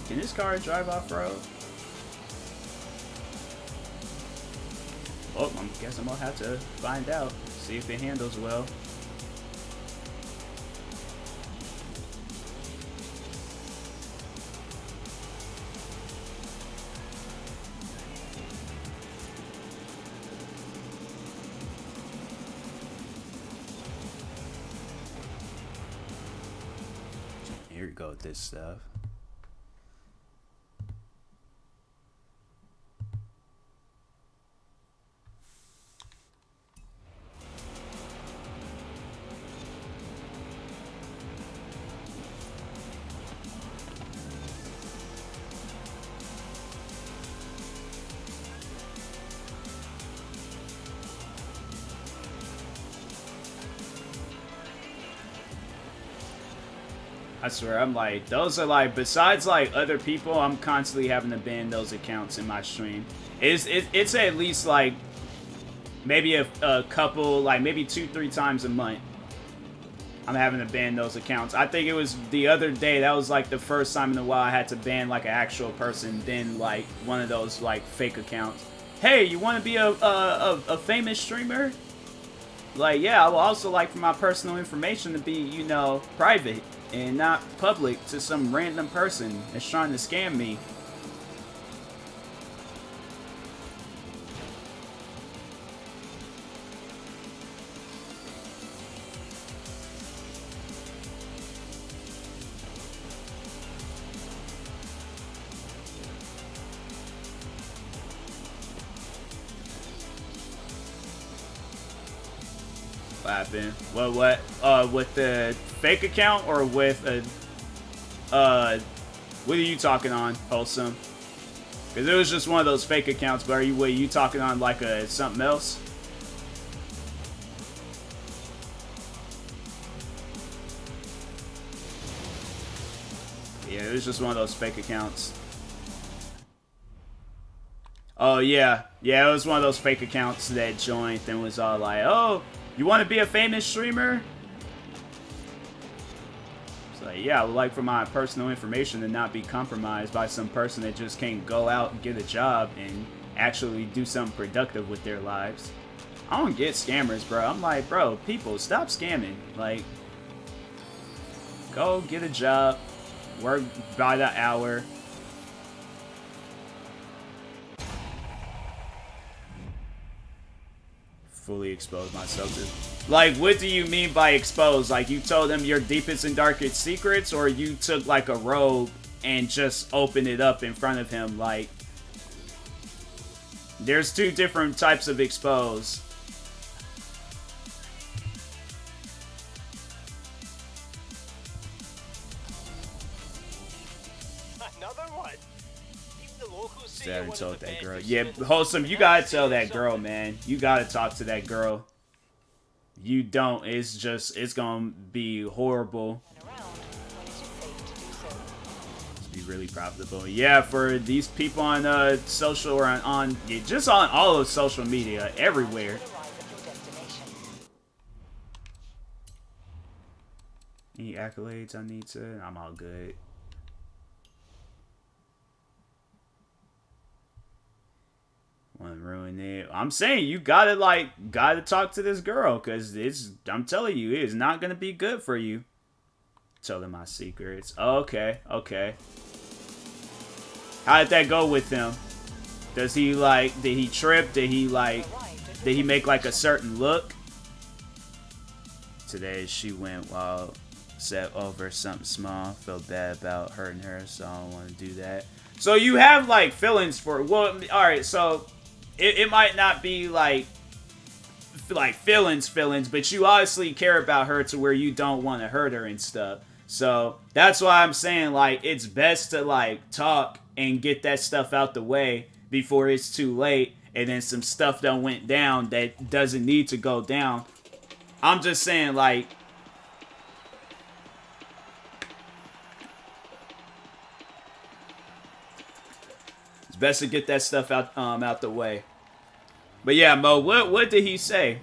Can this car drive off-road? Well, I guess I'm gonna have to find out. See if it handles well. Here we go with this stuff. I I swear, I'm like, those are like, besides like other people, I'm constantly having to ban those accounts in my stream. It's at least like maybe a couple, like maybe 2-3 times a month. I'm having to ban those accounts. I think it was the other day, that was like the first time in a while I had to ban like an actual person, then like one of those like fake accounts. Hey, you want to be a famous streamer? Like, yeah, I would also like for my personal information to be, you know, private and not public to some random person that's trying to scam me. What happened? What? With the fake account or with a, what are you talking on, Wholesome? Because it was just one of those fake accounts, but are you talking on like a something else? Yeah, it was just one of those fake accounts. Oh, yeah. Yeah, it was one of those fake accounts that joined and was all like, oh, you want to be a famous streamer? It's like, yeah, I would like for my personal information to not be compromised by some person that just can't go out and get a job and actually do something productive with their lives. I don't get scammers, bro. I'm like, bro, people, stop scamming. Like, go get a job, work by the hour. Fully expose myself to. Like, what do you mean by expose? Like, you told them your deepest and darkest secrets, or you took like a robe and just opened it up in front of him? Like, there's two different types of expose. Another one. Even the locals say I you're one told of the that best girl. for Yeah, spending Wholesome, you time gotta with tell that something. girl, man. You gotta talk to that girl. You don't. It's just, it's gonna be horrible. It's be really profitable. Yeah, for these people on social or on yeah, just on all of social media, everywhere. Any accolades I need to? I'm all good. Want to ruin it? I'm saying you gotta talk to this girl, cause I'm telling you, it is not gonna be good for you. Telling my secrets. Okay, okay. How did that go with him? Does he like? Did he trip? Did he like? Did he make like a certain look? Today she went wild, set over something small. Felt bad about hurting her, so I don't want to do that. So you have like feelings for, well, all right. So it might not be like feelings, but you obviously care about her to where you don't want to hurt her and stuff. So that's why I'm saying like it's best to like talk and get that stuff out the way before it's too late, and then some stuff done went down that doesn't need to go down. I'm just saying like. Best to get that stuff out the way. But yeah, Mo, what did he say?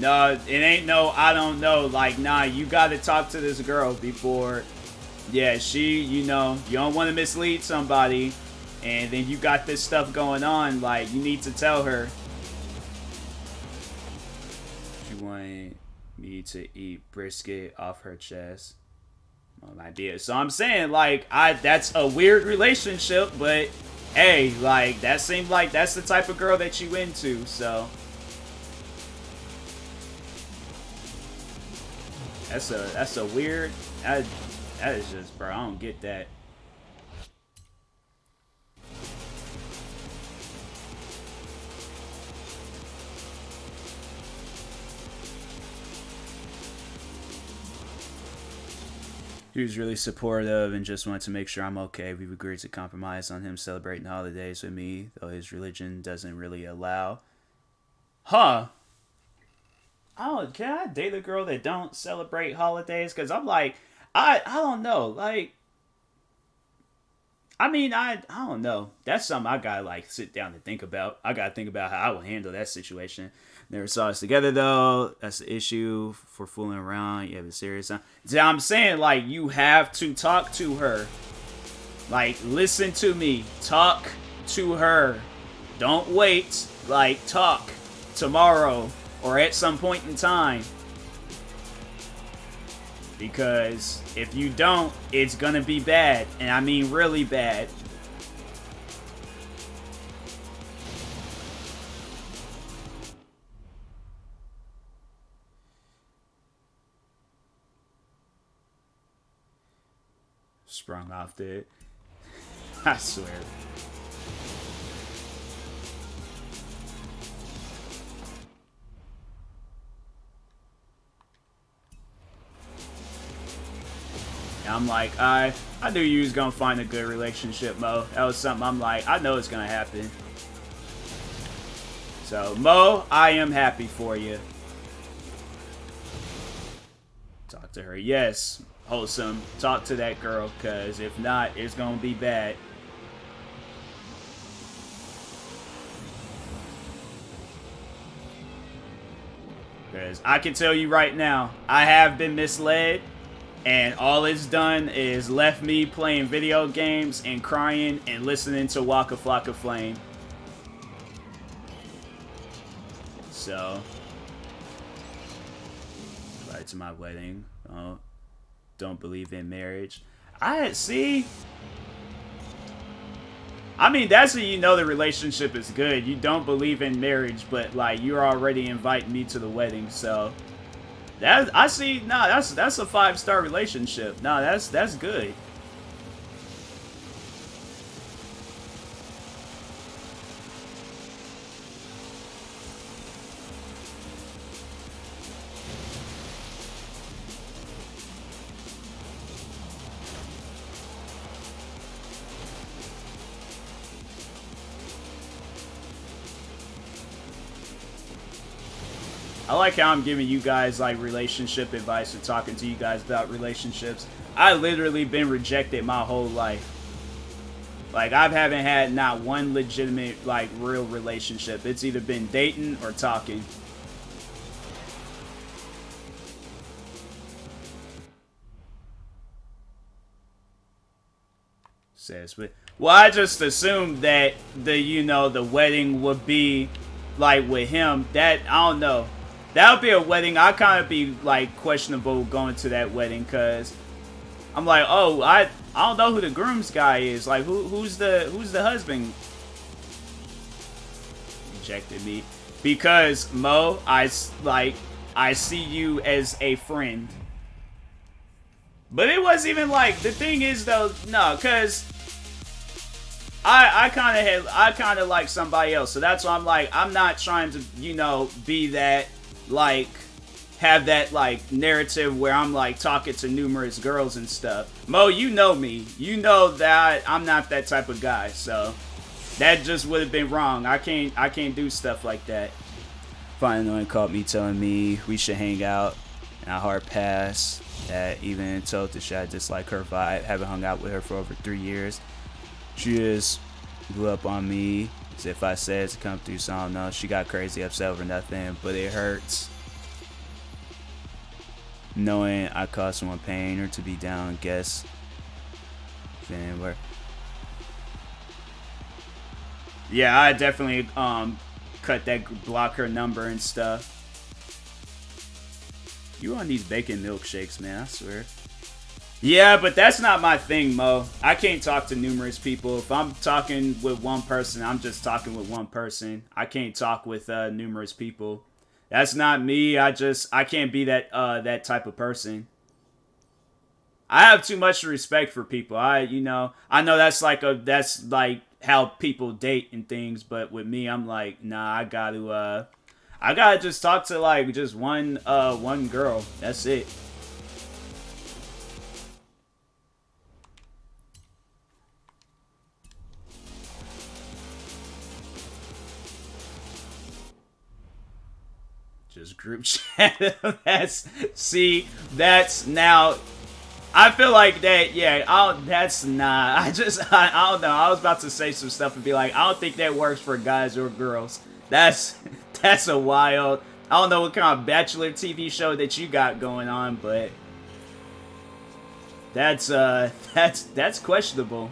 No, it ain't no, I don't know. Like, nah, you gotta talk to this girl before. Yeah, she, you know, you don't want to mislead somebody. And then you got this stuff going on. Like, you need to tell her. She wanted me to eat brisket off her chest. Well, idea. So I'm saying, like, that's a weird relationship, but hey, like, that seemed like that's the type of girl that you into, so. That's a weird that is just, bro, I don't get that. He was really supportive and just wanted to make sure I'm okay. We've agreed to compromise on him celebrating holidays with me, though his religion doesn't really allow. Huh? Can I date a girl that don't celebrate holidays? Because I'm like, I don't know. Like, I mean, I don't know. That's something I gotta like sit down and think about. I gotta think about how I would handle that situation. Never saw us together though. That's the issue for fooling around. You have a serious time. So I'm saying like you have to talk to her. Like listen to me. Talk to her. Don't wait. Like talk tomorrow or at some point in time. Because if you don't, it's gonna be bad. And I mean really bad. Sprung off the... I swear. I'm like, I knew you was gonna find a good relationship, Mo. That was something I'm like, I know it's gonna happen. So, Mo, I am happy for you. Talk to her. Yes, Wholesome. Talk to that girl, because if not, it's gonna be bad. Because I can tell you right now, I have been misled. And all it's done is left me playing video games and crying and listening to Waka Flocka Flame. So, right to my wedding. Oh, don't believe in marriage. See. I mean, that's when you know the relationship is good. You don't believe in marriage, but like you're already inviting me to the wedding, so. I see. Nah, that's a 5-star relationship. Nah, that's good. I like how I'm giving you guys like relationship advice and talking to you guys about relationships. I literally been rejected my whole life. Like I haven't had not one legitimate like real relationship. It's either been dating or talking. Says, well, I just assumed that the wedding would be like with him. That I don't know. That would be a wedding. I kind of be like questionable going to that wedding because I'm like, oh, I don't know who the groom's guy is. Like, who's the husband? Rejected me because Mo, I see you as a friend. But it wasn't even like the thing is though, no, because I kind of like somebody else, so that's why I'm like I'm not trying to be that. Like have that like narrative where I'm like talking to numerous girls and stuff. Mo, you know me. You know that I'm not that type of guy. So that just would have been wrong. I can't do stuff like that. Finally called me telling me we should hang out, and I hard pass that. Even told Tasha I dislike her vibe. Haven't hung out with her for over 3 years. She just blew up on me as if I said to come through, so I don't know. She got crazy upset over nothing, but it hurts knowing I caused someone pain or to be down. Guess anywhere. Yeah, I definitely block her number and stuff. You on these bacon milkshakes, man? I swear. Yeah, but that's not my thing, Mo. I can't talk to numerous people. If I'm talking with one person, I'm just talking with one person. I can't talk with numerous people. That's not me. I can't be that type of person. I have too much respect for people. I know that's like how people date and things, but with me, I'm like, nah, I gotta just talk to like just one girl. That's it. Just group chat. That's now. I feel like that. Yeah, that's not. I don't know. I was about to say some stuff and be like, I don't think that works for guys or girls. That's a wild. I don't know what kind of Bachelor TV show that you got going on, but that's questionable.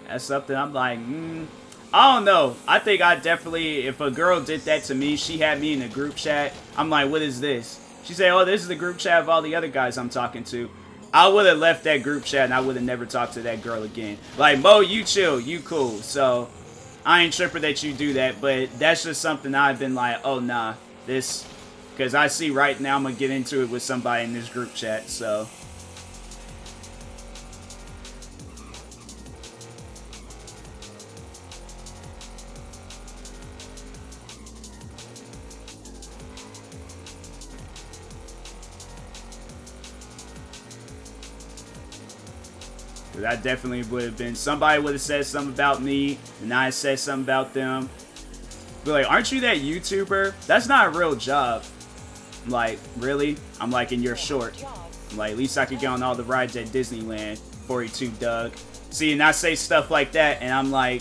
That's something I'm like, I don't know. I think I definitely, if a girl did that to me, she had me in a group chat, I'm like, what is this? She said, oh, this is the group chat of all the other guys I'm talking to. I would have left that group chat and I would have never talked to that girl again. Like, Mo, you chill, you cool. So, I ain't tripping that you do that, but that's just something I've been like, oh, nah, this, because I see right now I'm going to get into it with somebody in this group chat, so. I definitely would have been, somebody would have said something about me, and I said something about them. But like, aren't you that YouTuber? That's not a real job. I'm like, really? I'm like, and you're short. I'm like, at least I could get on all the rides at Disneyland. 42 Doug. See, and I say stuff like that, and I'm like,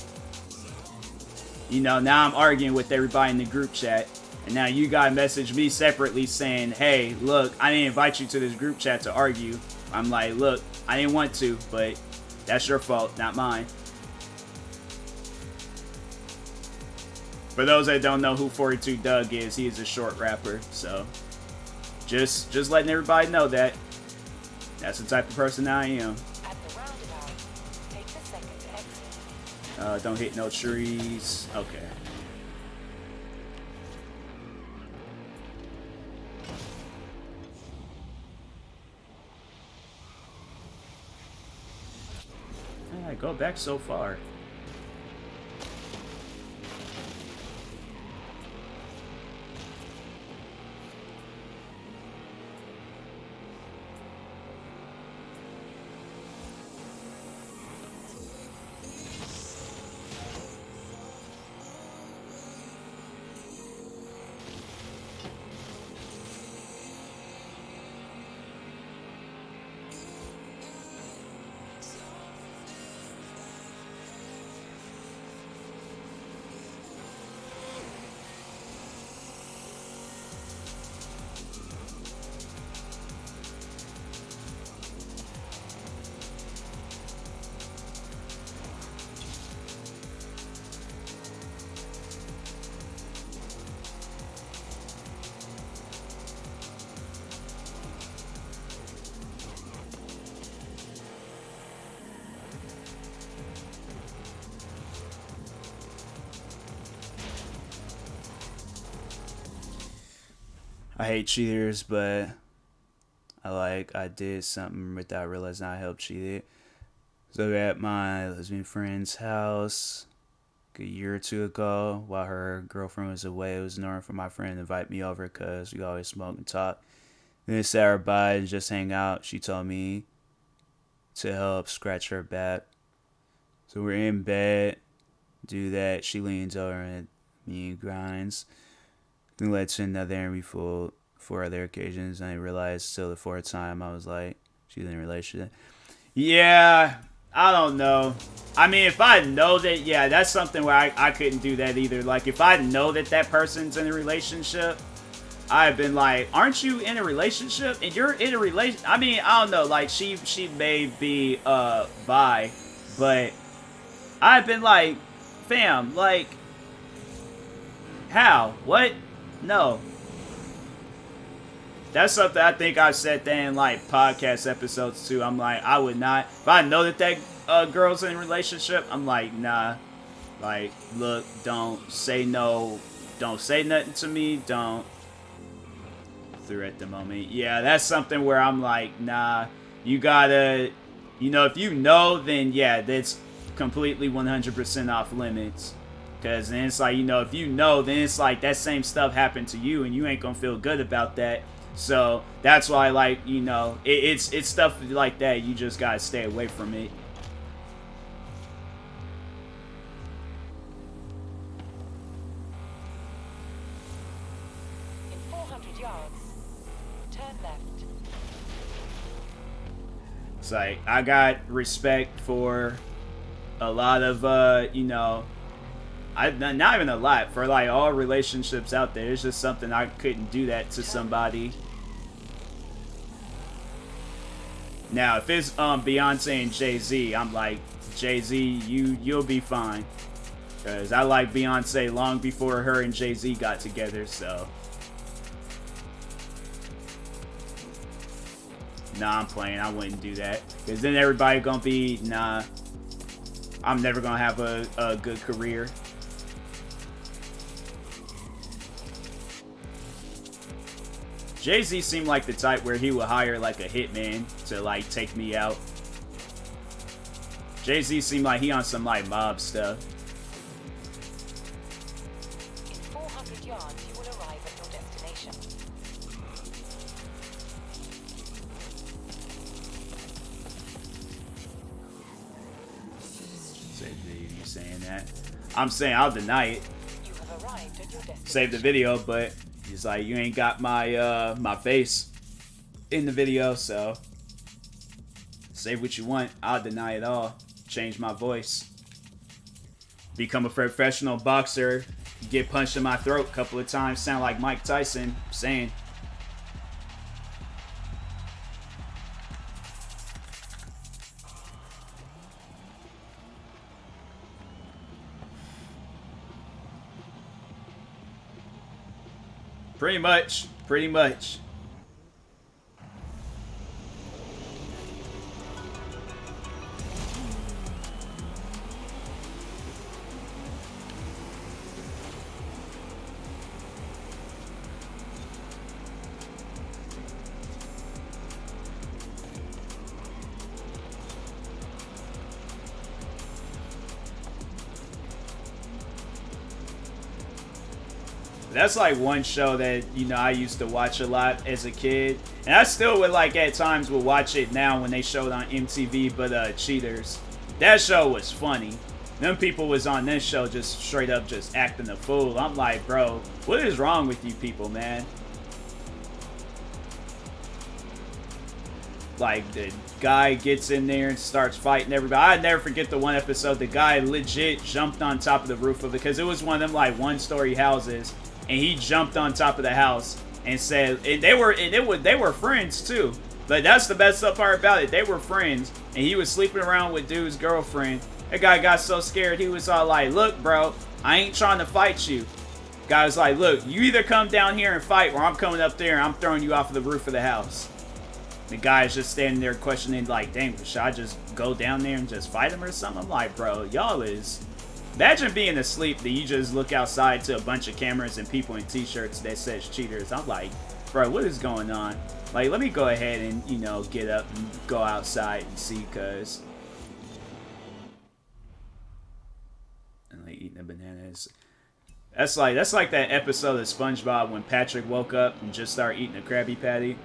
now I'm arguing with everybody in the group chat. And now you gotta message me separately saying, hey, look, I didn't invite you to this group chat to argue. I'm like, look, I didn't want to, but that's your fault, not mine. For those that don't know who 42 Doug is, he is a short rapper, so just letting everybody know that that's the type of person I am. At the roundabout, take the second exit. Don't hit no trees. Okay. I go back so far. I hate cheaters, but I did something without realizing I helped cheat it. So at my lesbian friend's house a year or two ago, while her girlfriend was away, it was normal for my friend to invite me over because we always smoke and talk. Then I sat her by and just hang out. She told me to help scratch her back. So we're in bed, do that. She leans over and me grinds. Then led to another interview for 4 other occasions, and I realized still the 4th time I was like, she's in a relationship. Yeah, I don't know. I mean, if I know that, yeah, that's something where I couldn't do that either. Like, if I know that that person's in a relationship, I've been like, aren't you in a relationship? And you're in a relationship? I mean, I don't know. Like, she may be bi, but I've been like, fam, like, how? What? No. That's something I think I've said that in like podcast episodes too. I'm like, I would not. If I know that girls in a relationship, I'm like, nah. Like, look, don't say no. Don't say nothing to me. Don't. Through at the moment. Yeah, that's something where I'm like, nah. You gotta, you know, if you know, then yeah, that's completely 100% off limits. Because then it's like, you know, if you know, then it's like that same stuff happened to you and you ain't gonna feel good about that. So that's why, like, you know, it's stuff like that. You just gotta stay away from it. In 400 yards, turn left. It's like, I got respect for a lot of, you know, not even a lot, for like all relationships out there. It's just something I couldn't do that to somebody. Now, if it's Beyonce and Jay-Z, I'm like, Jay-Z, you'll be fine. Because I like Beyonce long before her and Jay-Z got together, so. Nah, I'm playing. I wouldn't do that. Because then everybody gonna be, nah, I'm never gonna have a good career. Jay-Z seemed like the type where he would hire like a hitman to like take me out. Jay-Z seemed like he on some like mob stuff. In 400 yards, you will arrive at your destination. You saying that? I'm saying I'll deny it. You have arrived at your destination. Save the video, but it's like you ain't got my my face in the video, so say what you want. I'll deny it all. Change my voice. Become a professional boxer. Get punched in my throat a couple of times. Sound like Mike Tyson. Saying. Pretty much. Pretty much. That's like one show that, you know, I used to watch a lot as a kid. And I still would like at times would watch it now when they showed on MTV, but Cheaters. That show was funny. Them people was on this show just straight up just acting a fool. I'm like, bro, what is wrong with you people, man? Like, the guy gets in there and starts fighting everybody. I'd never forget the one episode. The guy legit jumped on top of the roof of it because it was one of them like one-story houses. And he jumped on top of the house and said, and they were friends too. But that's the best part about it. They were friends, and he was sleeping around with dude's girlfriend. That guy got so scared, he was all like, "Look, bro, I ain't trying to fight you." Guy was like, "Look, you either come down here and fight, or I'm coming up there and I'm throwing you off of the roof of the house." The guy is just standing there questioning, like, "Dang, should I just go down there and just fight him or something?" I'm like, bro, y'all is. Imagine being asleep that you just look outside to a bunch of cameras and people in t-shirts that says cheaters. I'm like, bro, what is going on? Like, let me go ahead and, you know, get up and go outside and see, cause and like eating the bananas. That's like that episode of SpongeBob when Patrick woke up and just started eating a Krabby Patty.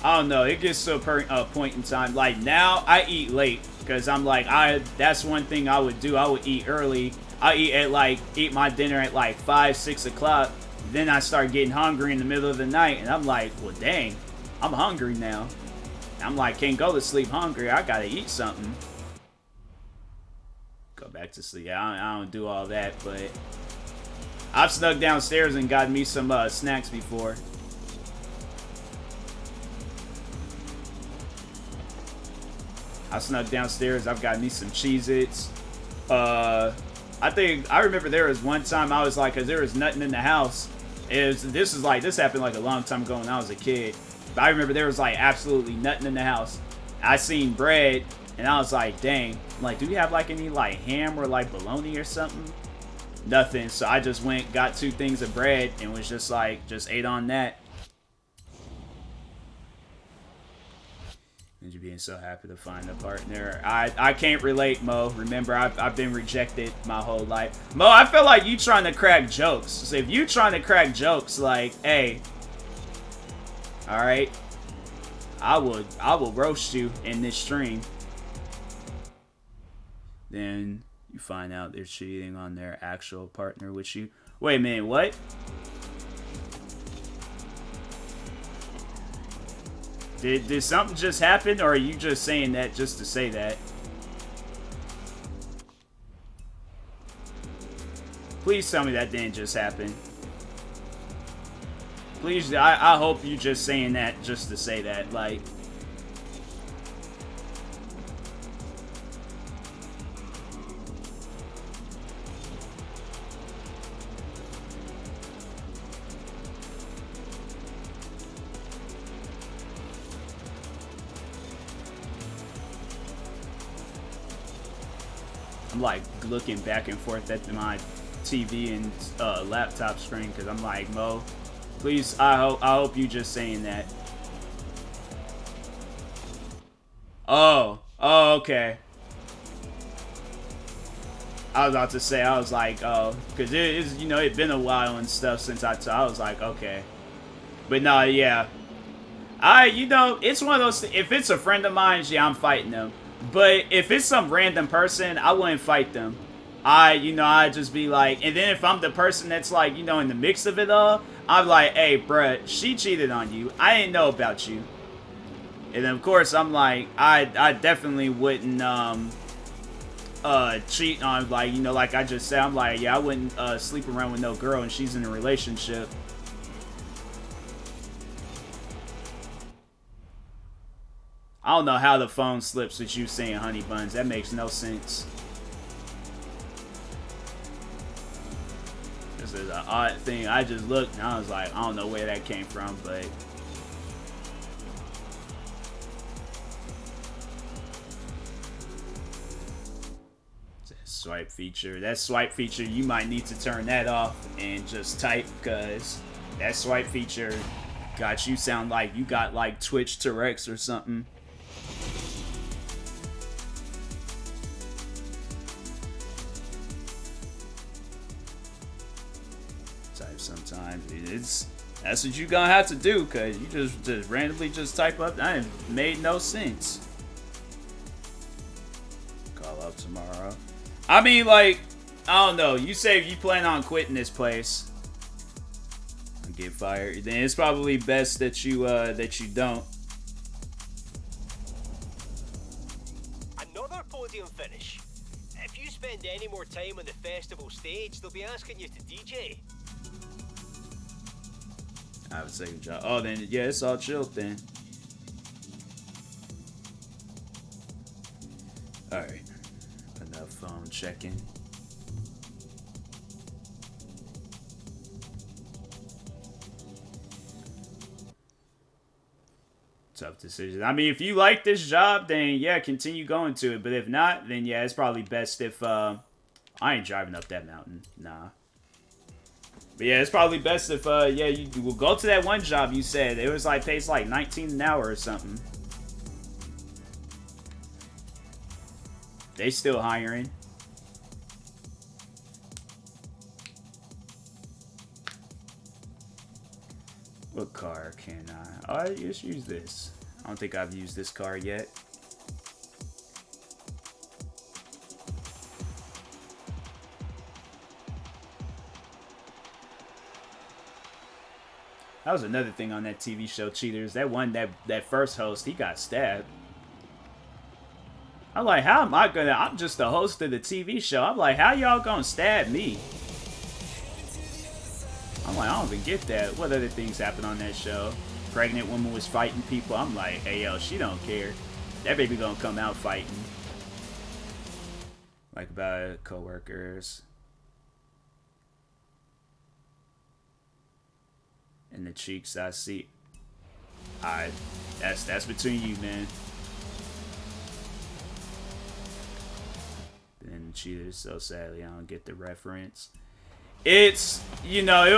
I don't know. It gets to a point in time. Like now, I eat late because I'm like, that's one thing I would do. I would eat early. I eat my dinner at like 5, 6 o'clock. Then I start getting hungry in the middle of the night, and I'm like, well, dang, I'm hungry now. I'm like, can't go to sleep hungry. I gotta eat something. Go back to sleep. I don't do all that, but I've snuck downstairs and got me some snacks before. I snuck downstairs. I've got me some Cheez-Its. I remember there was one time I was like, cause there was nothing in the house. This happened like a long time ago when I was a kid. But I remember there was like absolutely nothing in the house. I seen bread and I was like, dang, like, do we have like any like ham or like bologna or something? Nothing. So I just went, got 2 things of bread and was just ate on that. And you being so happy to find a partner. I can't relate, Mo. Remember, I've been rejected my whole life. Mo, I feel like you trying to crack jokes. So if you trying to crack jokes, like, hey, all right, I will roast you in this stream. Then you find out they're cheating on their actual partner with you. Wait a minute, what? Did something just happen, or are you just saying that just to say that? Please tell me that didn't just happen. Please, I hope you just saying that just to say that, like. I'm like looking back and forth at my TV and laptop screen because I'm like, Mo, please, I hope you just saying that. Oh, okay. I was about to say, I was like, oh, because it's, you know, it's been a while and stuff since I was like, okay. But no, yeah. You know, it's one of those, if it's a friend of mine, yeah, I'm fighting them. But if it's some random person, I wouldn't fight them. I'd just be like, and then if I'm the person that's like, you know, in the mix of it all, I'm like, hey, bruh, she cheated on you. I didn't know about you. And then, of course, I'm like, I definitely wouldn't, cheat on, like, you know, like I just said, I'm like, yeah, I wouldn't, sleep around with no girl and she's in a relationship. I don't know how the phone slips with you saying honey buns. That makes no sense. This is an odd thing. I just looked and I was like, I don't know where that came from, but... That swipe feature. That swipe feature, you might need to turn that off and just type, because that swipe feature got you sound like you got like Twitch Tourette's or something. Sometimes that's what you gonna have to do, cause you just randomly just type up. That made no sense. Call up tomorrow. I mean, like, I don't know. You say if you plan on quitting this place and get fired, then it's probably best that you don't. Another podium finish. If you spend any more time on the festival stage, they'll be asking you to DJ. I have a second job. Oh, then, yeah, it's all chill then. Alright. Enough phone checking. Tough decision. I mean, if you like this job, then, yeah, continue going to it. But if not, then, yeah, it's probably best if, I ain't driving up that mountain. Nah. But yeah, it's probably best if, yeah, you will go to that one job you said. It was like, pays like 19 an hour or something. They still hiring. What car can I? Oh, I just use this. I don't think I've used this car yet. That was another thing on that TV show, Cheaters. That one, that first host, he got stabbed. I'm like, how am I gonna... I'm just the host of the TV show. I'm like, how y'all gonna stab me? I'm like, I don't even get that. What other things happened on that show? Pregnant woman was fighting people. I'm like, hey, yo, she don't care. That baby gonna come out fighting. Like about coworkers. And the cheeks I see. That's between you, man. And the cheaters, so sadly I don't get the reference. It's, you know, it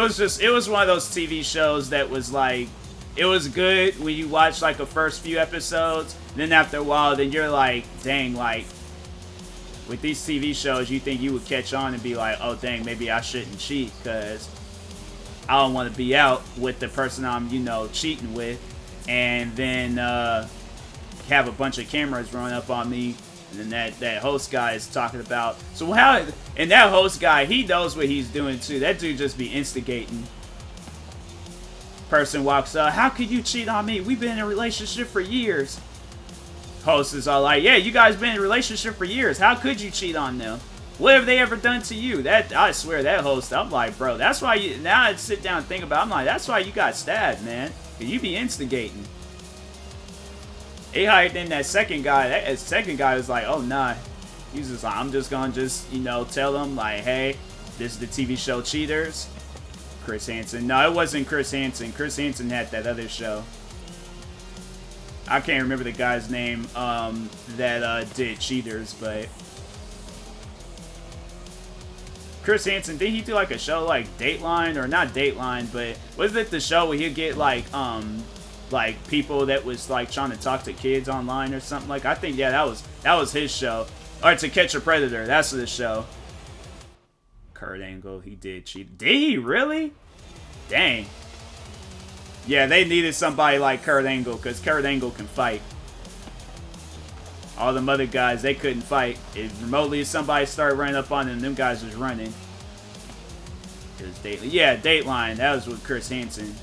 was one of those TV shows that was like, it was good when you watch like the first few episodes. Then after a while, then you're like, dang, like, with these TV shows, you think you would catch on and be like, oh dang, maybe I shouldn't cheat because I don't want to be out with the person I'm, you know, cheating with, and then have a bunch of cameras run up on me, and then that host guy is talking about, so how, and that host guy, he knows what he's doing too. That dude just be instigating. Person walks up, how could you cheat on me? We've been in a relationship for years. Host is all like, yeah, you guys been in a relationship for years. How could you cheat on them? What have they ever done to you? That, I swear, that host, I'm like, bro, that's why you, now I sit down and think about it, I'm like, that's why you got stabbed, man. You be instigating. He hired in that second guy. That second guy was like, oh, nah. He's just like, I'm just gonna you know, tell them, like, hey, this is the TV show Cheaters. Chris Hansen. No, it wasn't Chris Hansen. Chris Hansen had that other show. I can't remember the guy's name that did Cheaters, but Chris Hansen, did he do like a show like Dateline, or not Dateline, but was it the show where he'd get like people that was like trying to talk to kids online or something? Like, I think, yeah, that was his show. Or To Catch a Predator, that's the show. Kurt Angle, he did cheat. Did he really? Dang. Yeah, they needed somebody like Kurt Angle, because Kurt Angle can fight. All them other guys, they couldn't fight. If remotely somebody started running up on them guys was running. It was Dateline. Yeah, Dateline. That was with Chris Hansen.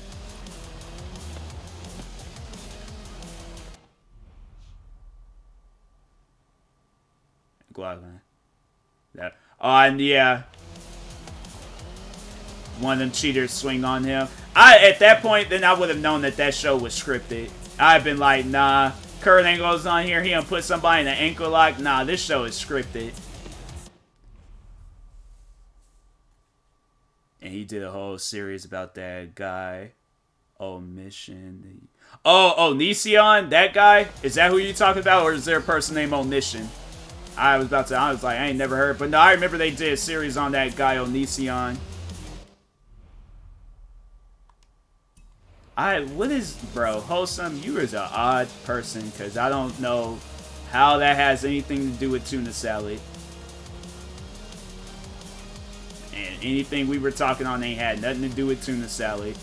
Guadalajara. That. Oh, and yeah. One of them cheaters swing on him. At that point, then I would have known that show was scripted. I'd been like, nah. Kurt Angle's on here. He gonna put somebody in an ankle lock. Nah, this show is scripted. And he did a whole series about that guy. Omission. Oh, Nision? That guy? Is that who you talking about? Or is there a person named Omission? I was like, I ain't never heard. But no, I remember they did a series on that guy, Onision. Bro, Wholesome, you is an odd person, because I don't know how that has anything to do with tuna salad. And anything we were talking on ain't had nothing to do with tuna salad.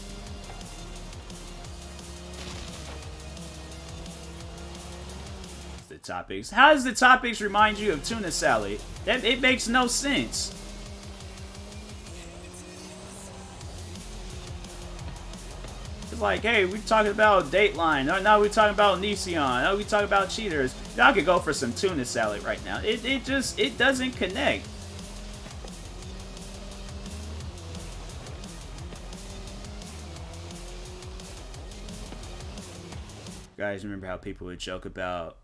The topics. How does the topics remind you of tuna salad? It makes no sense. Like, hey, we're talking about Dateline. Oh, now we're talking about Nision. Oh, we're talking about Cheaters. Y'all could go for some tuna salad right now. It doesn't connect. Guys, remember how people would joke about...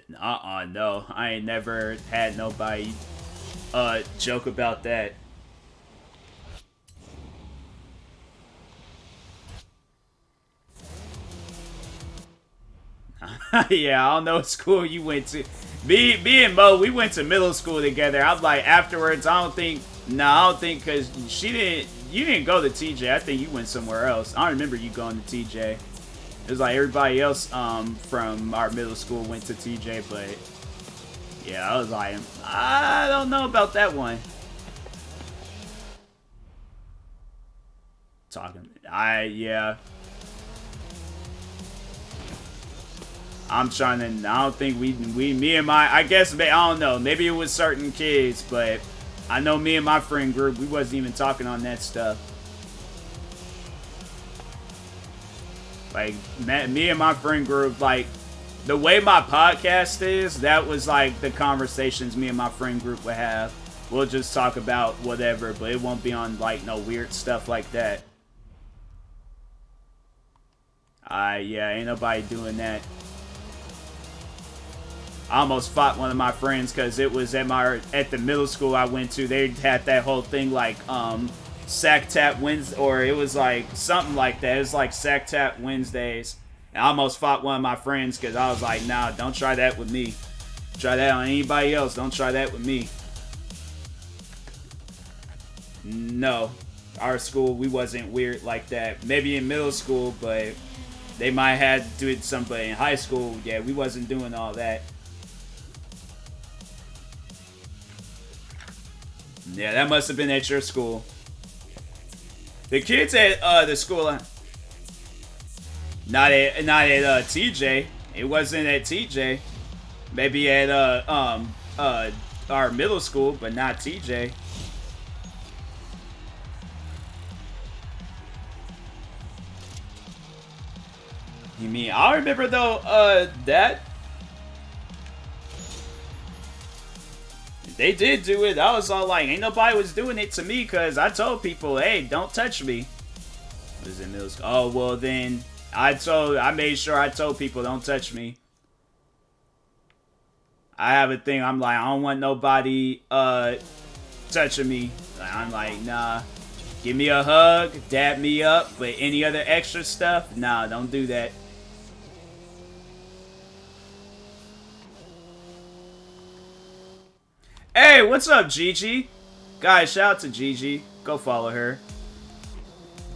no. I ain't never had nobody joke about that. Yeah, I don't know what school you went to. Me and Mo, we went to middle school together. I'm like, afterwards, I don't think, because you didn't go to TJ. I think you went somewhere else. I don't remember you going to TJ. It was like everybody else from our middle school went to TJ, but yeah, I was like, I don't know about that one. Yeah. I'm trying to, I don't think me and my, I guess, I don't know, maybe it was certain kids, but I know me and my friend group, we wasn't even talking on that stuff. Like, me and my friend group, like, the way my podcast is, that was like the conversations me and my friend group would have. We'll just talk about whatever, but it won't be on like no weird stuff like that. Yeah, ain't nobody doing that. I almost fought one of my friends because it was at the middle school I went to. They had that whole thing like Sack Tap Wednesday, or it was like something like that. It was like Sack Tap Wednesdays. And I almost fought one of my friends because I was like, nah, don't try that with me. Try that on anybody else. Don't try that with me. No. Our school, we wasn't weird like that. Maybe in middle school, but they might have to do it somebody in high school. Yeah, we wasn't doing all that. Yeah, that must have been at your school. The kids at the school, not at TJ. It wasn't at TJ. Maybe at our middle school, but not TJ. You mean I remember though that they did do it. I was all like, ain't nobody was doing it to me because I told people, hey, don't touch me. It was in middle school. Oh well, then I made sure I told people don't touch me. I have a thing. I'm like, I don't want nobody touching me. I'm like, nah. Give me a hug, dab me up, but any other extra stuff, nah, don't do that. Hey, what's up, Gigi? Guys, shout out to Gigi. Go follow her.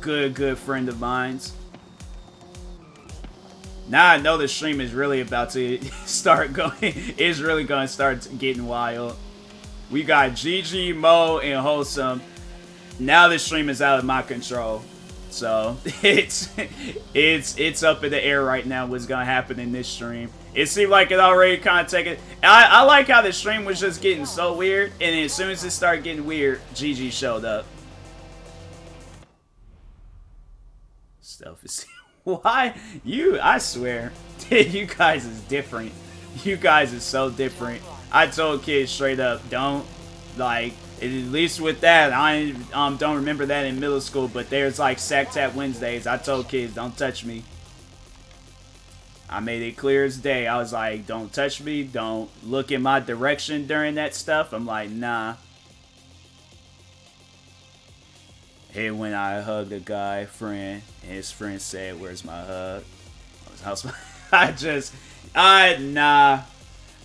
Good friend of mine's. Now I know the stream is really about to start going. It's really going to start getting wild. We got Gigi, Mo, and Wholesome. Now the stream is out of my control. So it's up in the air right now what's going to happen in this stream. It seemed like it already kind of taken. I like how the stream was just getting so weird, and as soon as it started getting weird, Gigi showed up. Stuff is why you? I swear, you guys is different. You guys is so different. I told kids straight up, don't like. At least with that, I don't remember that in middle school, but there's like Sack Tap Wednesdays. I told kids, don't touch me. I made it clear as day. I was like, don't touch me. Don't look in my direction during that stuff. I'm like, nah. Hey, when I hugged a guy friend, and his friend said, where's my hug? Nah.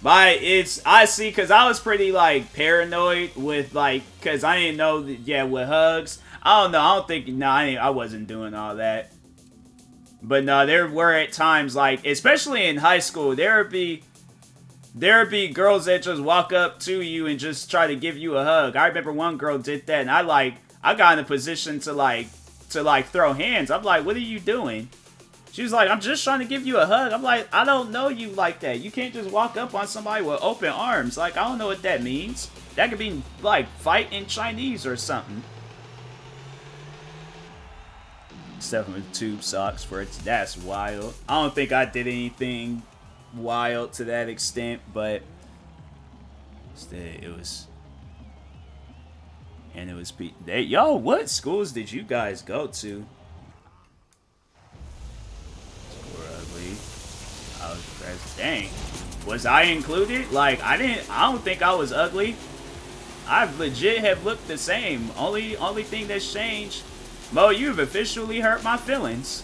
I see, because I was pretty, like, paranoid with, like, because I didn't know that, yeah, with hugs. I don't know. I don't think, I wasn't doing all that. But no, there were at times, like, especially in high school, there would be girls that just walk up to you and just try to give you a hug. I remember one girl did that, and I got in a position to throw hands. I'm like, what are you doing? She was like, I'm just trying to give you a hug. I'm like, I don't know you like that. You can't just walk up on somebody with open arms. Like, I don't know what that means. That could be, like, fight in Chinese or something. Stuffing with tube socks for it. That's wild. I don't think I did anything wild to that extent, but it was. And it was. Yo, what schools did you guys go to? Dang. Was I included? Like, I don't think I was ugly. I legit have looked the same. Only thing that's changed. Mo, you've officially hurt my feelings.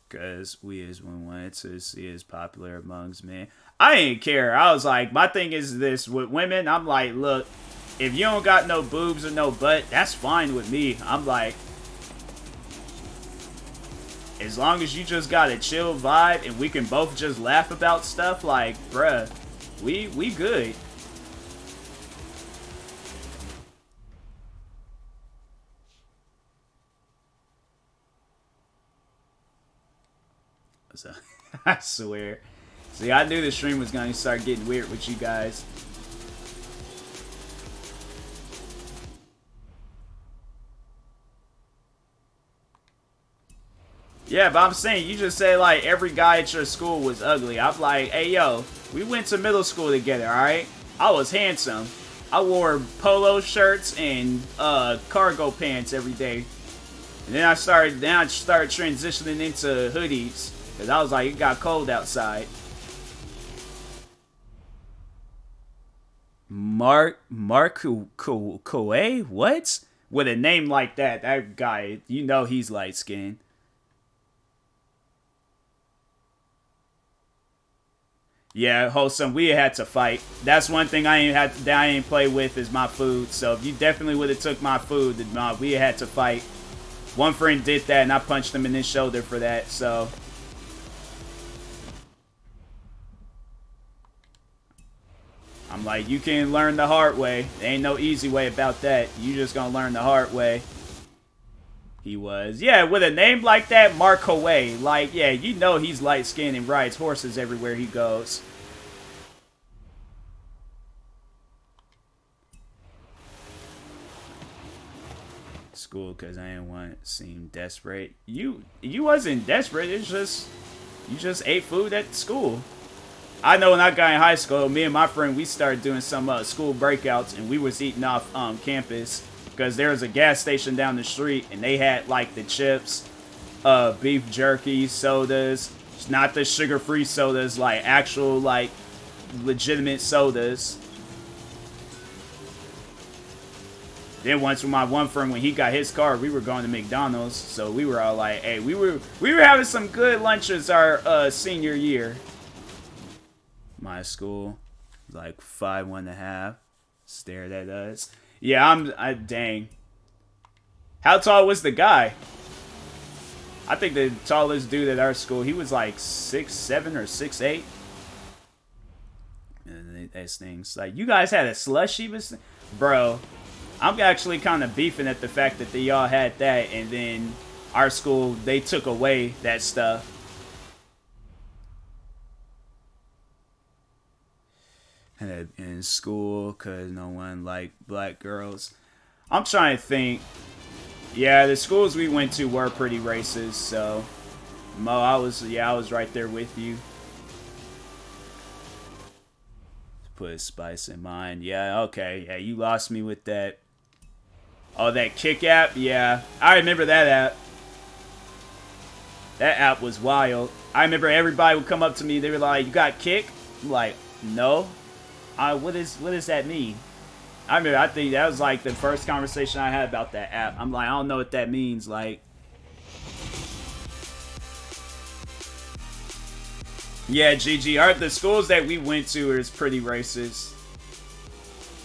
Cause we is one wanted to see as popular amongst men. I didn't care. I was like, my thing is this with women, I'm like, look, if you don't got no boobs or no butt, that's fine with me. I'm like, as long as you just got a chill vibe and we can both just laugh about stuff, like, bruh, we good. So, I swear. See, I knew the stream was going to start getting weird with you guys. Yeah, but I'm saying, you just say, like, every guy at your school was ugly. I'm like, hey, yo, we went to middle school together, alright? I was handsome. I wore polo shirts and cargo pants every day. And then I started transitioning into hoodies because I was like, it got cold outside. Mark Koe? What? With a name like that, that guy, you know he's light skinned. Yeah, Wholesome, we had to fight. That's one thing I ain't play with is my food. So if you definitely would have took my food, then we had to fight. One friend did that, and I punched him in his shoulder for that. So I'm like, you can learn the hard way. There ain't no easy way about that. You just gonna learn the hard way. He was. Yeah, with a name like that, Mark Away. Like, yeah, you know he's light-skinned and rides horses everywhere he goes. School, because I didn't want to seem desperate. You wasn't desperate. It's just, you just ate food at school. I know when I got in high school, me and my friend, we started doing some school breakouts, and we was eating off campus. Because there was a gas station down the street, and they had, like, the chips, beef jerky, sodas. Not the sugar-free sodas, like, actual, like, legitimate sodas. Then once with my one friend, when he got his car, we were going to McDonald's. So we were all like, hey, we were having some good lunches our senior year. My school, like 5'1.5", stared at us. Yeah, dang. How tall was the guy? I think the tallest dude at our school, he was like 6'7" or 6'8". And that's things like, you guys had a slushie? Bro, I'm actually kind of beefing at the fact that y'all had that, and then our school, they took away that stuff. In school, because no one liked black girls. I'm trying to think. Yeah, the schools we went to were pretty racist, so Mo, I was right there with you. Put a spice in mine. Yeah, okay. Yeah, you lost me with that. Oh, that Kick app? Yeah, I remember that app. That app was wild. I remember everybody would come up to me, they were like, you got Kick? I'm like, no. What does that mean? I think that was like the first conversation I had about that app. I'm like, I don't know what that means. Like, yeah, GG. The schools that we went to is pretty racist.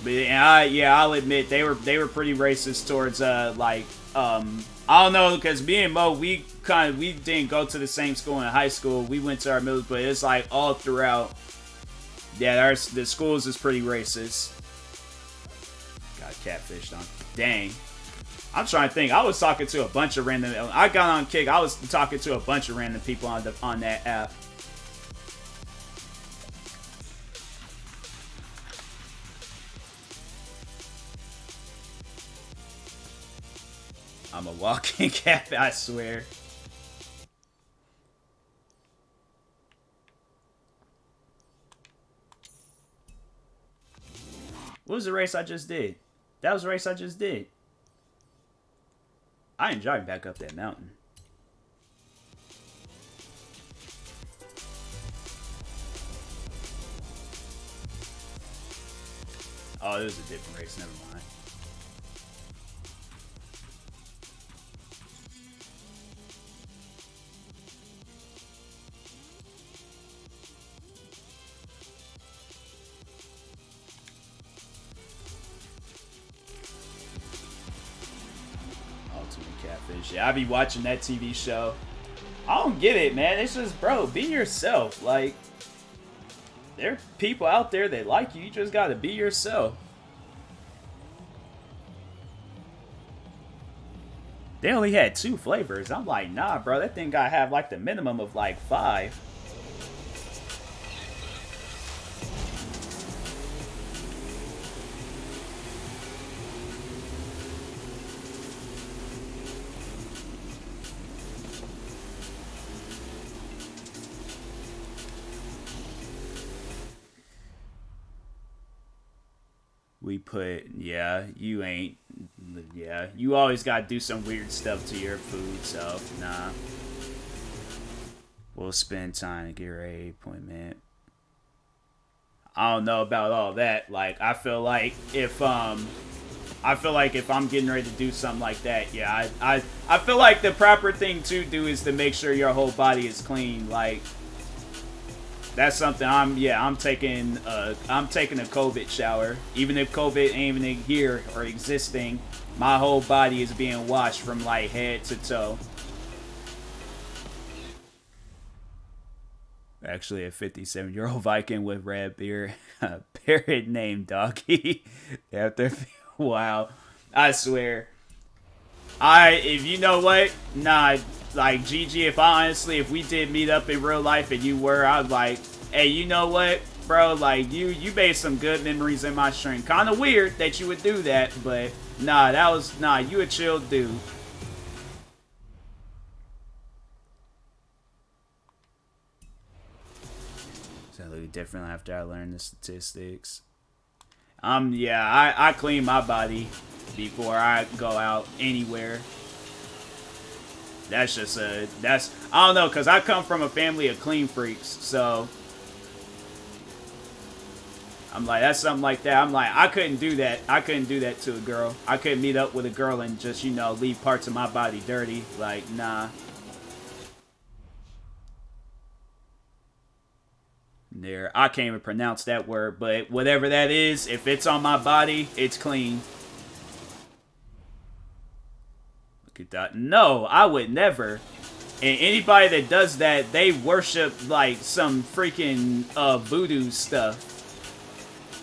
But I'll admit they were pretty racist towards I don't know, because me and Mo, we didn't go to the same school in high school. We went to our middle, but it's like all throughout. Yeah, the schools is pretty racist. Got catfished on. Dang. I'm trying to think. I was talking to a bunch of random. I got on Kick. I was talking to a bunch of random people on that app. I'm a walking cat, I swear. What was the race I just did? That was the race I just did. I ain't driving back up that mountain. Oh, it was a different race. Never mind. Catfish. Yeah, I be watching that TV show. I don't get it, man. It's just, bro, be yourself. Like, there are people out there that like you. You just gotta be yourself. They only had 2 flavors. I'm like, nah, bro. That thing gotta have like the minimum of like 5. We put, yeah, you ain't, yeah, you always gotta do some weird stuff to your food, so, nah. We'll spend time to get ready, appointment. I don't know about all that. Like, I feel like if I'm getting ready to do something like that, yeah, I feel like the proper thing to do is to make sure your whole body is clean. Like, that's something I'm taking a COVID shower. Even if COVID ain't even here or existing, my whole body is being washed from like head to toe. Actually, a 57-year-old Viking with red beard, a parrot named Doggy. After, wow, I swear. If you know what, nah, like GG. If we did meet up in real life and you were, I'd like, hey, you know what, bro? Like you made some good memories in my stream. Kind of weird that you would do that, but nah, you a chill dude. Different after I learned the statistics. Yeah, I clean my body before I go out anywhere. That's just I don't know, cause I come from a family of clean freaks, so I'm like, that's something like that. I'm like, I couldn't do that. I couldn't do that to a girl. I couldn't meet up with a girl and just, you know, leave parts of my body dirty. Like, nah. There, I can't even pronounce that word, but whatever that is, if it's on my body, it's clean. Look at that. No, I would never. And anybody that does that, they worship like some freaking voodoo stuff.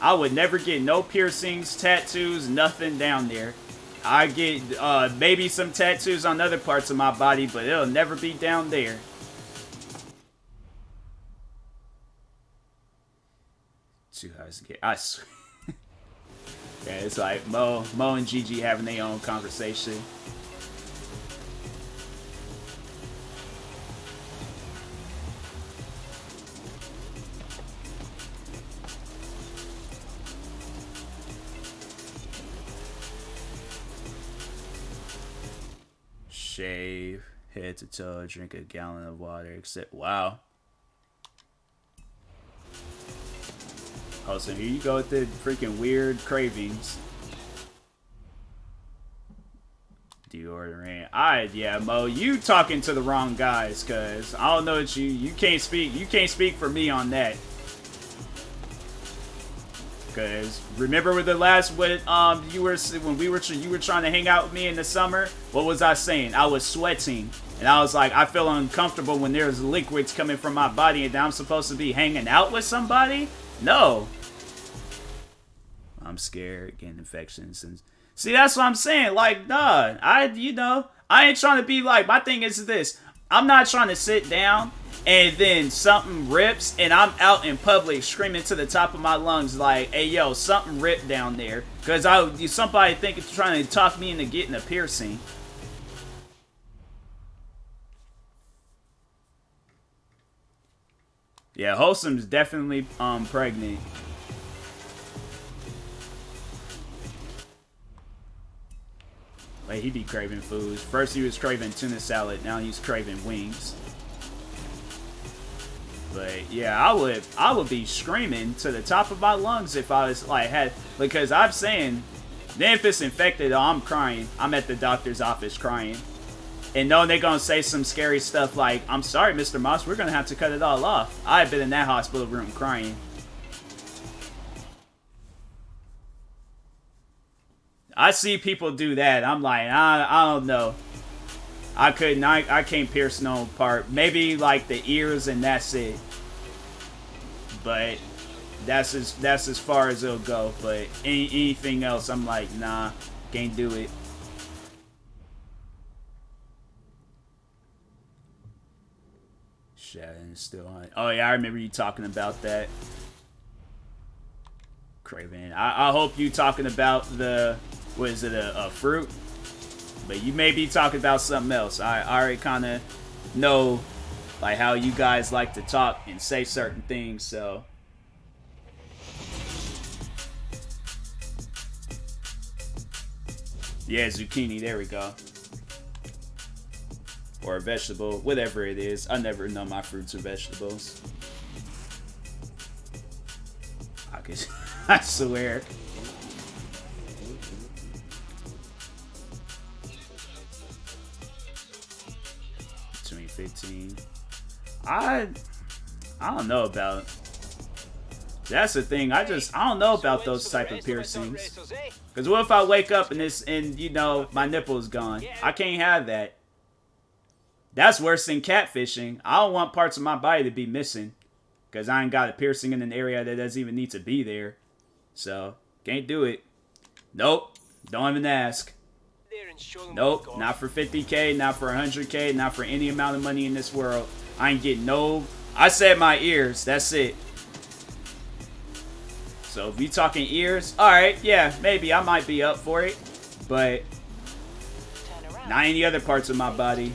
I would never get no piercings, tattoos, nothing down there. I get maybe some tattoos on other parts of my body, but it'll never be down there. Too hard to get. I swear. Yeah, it's like Mo and Gigi having their own conversation. Shave head to toe, drink a gallon of water, except wow. Wholesome, here you go with the freaking weird cravings. Deodorant. Yeah, Mo, you talking to the wrong guys, cause I don't know that you can't speak for me on that. Cause remember with the last when you were trying to hang out with me in the summer, what was I saying? I was sweating. And I was like, I feel uncomfortable when there's liquids coming from my body and I'm supposed to be hanging out with somebody? No. I'm scared getting infections and see, that's what I'm saying. Like, nah, I ain't trying to be like, my thing is this. I'm not trying to sit down and then something rips and I'm out in public screaming to the top of my lungs like, hey yo, something ripped down there. Cause somebody think it's trying to talk me into getting a piercing. Yeah, Wholesome's definitely pregnant. Like, he be craving foods. First he was craving tuna salad, now he's craving wings. But yeah, I would be screaming to the top of my lungs if I was like because I'm saying, then if it's infected, I'm crying. I'm at the doctor's office crying. And knowing they're going to say some scary stuff like, I'm sorry, Mr. Moss, we're going to have to cut it all off. I've been in that hospital room crying. I see people do that. I'm like, I don't know. I can't pierce no part. Maybe like the ears and that's it. But that's as far as it'll go. But anything else, I'm like, nah, can't do it. Shadow's still on. Oh yeah, I remember you talking about that. Craven. I hope you talking about the, what is it, a fruit? But you may be talking about something else. I already kind of know like how you guys like to talk and say certain things, so. Yeah, zucchini. There we go. Or a vegetable, whatever it is. I never know my fruits or vegetables. I swear. Between 15. I don't know about. That's the thing. I don't know about those type of piercings. Cause what if I wake up and you know my nipple is gone? I can't have that. That's worse than catfishing. I don't want parts of my body to be missing. Cause I ain't got a piercing in an area that doesn't even need to be there. So can't do it. Nope. Don't even ask. Nope. Not for 50K. Not for 100K. Not for any amount of money in this world. I ain't getting no. I said my ears. That's it. So if you talking ears, alright, yeah, maybe I might be up for it. But not any other parts of my body.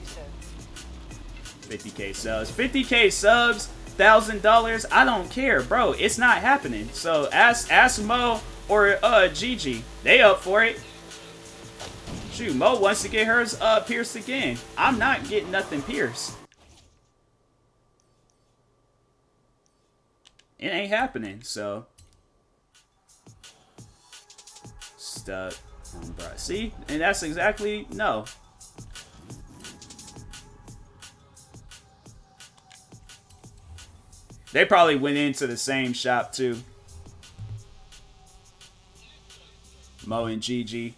50K subs. 50K subs, $1,000, I don't care, bro. It's not happening. So ask Mo or Gigi. They up for it. Shoot, Mo wants to get hers pierced again. I'm not getting nothing pierced. It ain't happening, so. Stuck on brush. See? And that's exactly no. They probably went into the same shop too. Mo and Gigi.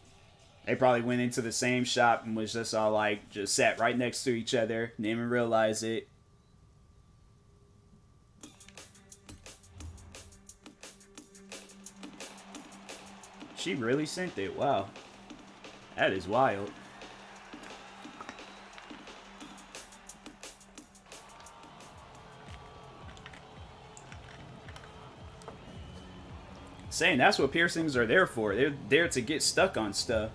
They probably went into the same shop and was just all like, just sat right next to each other. Didn't even realize it. She really sent it. Wow. That is wild. Saying that's what piercings are there for. They're there to get stuck on stuff.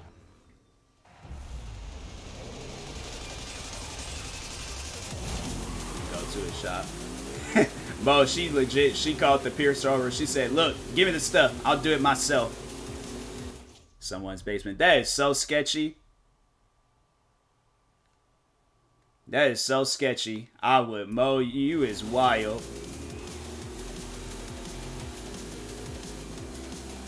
Go to a shop. Bo, she legit, she called the piercer over. She said, look, give me the stuff. I'll do it myself. Someone's basement. That is so sketchy. That is so sketchy. I would mow you is wild.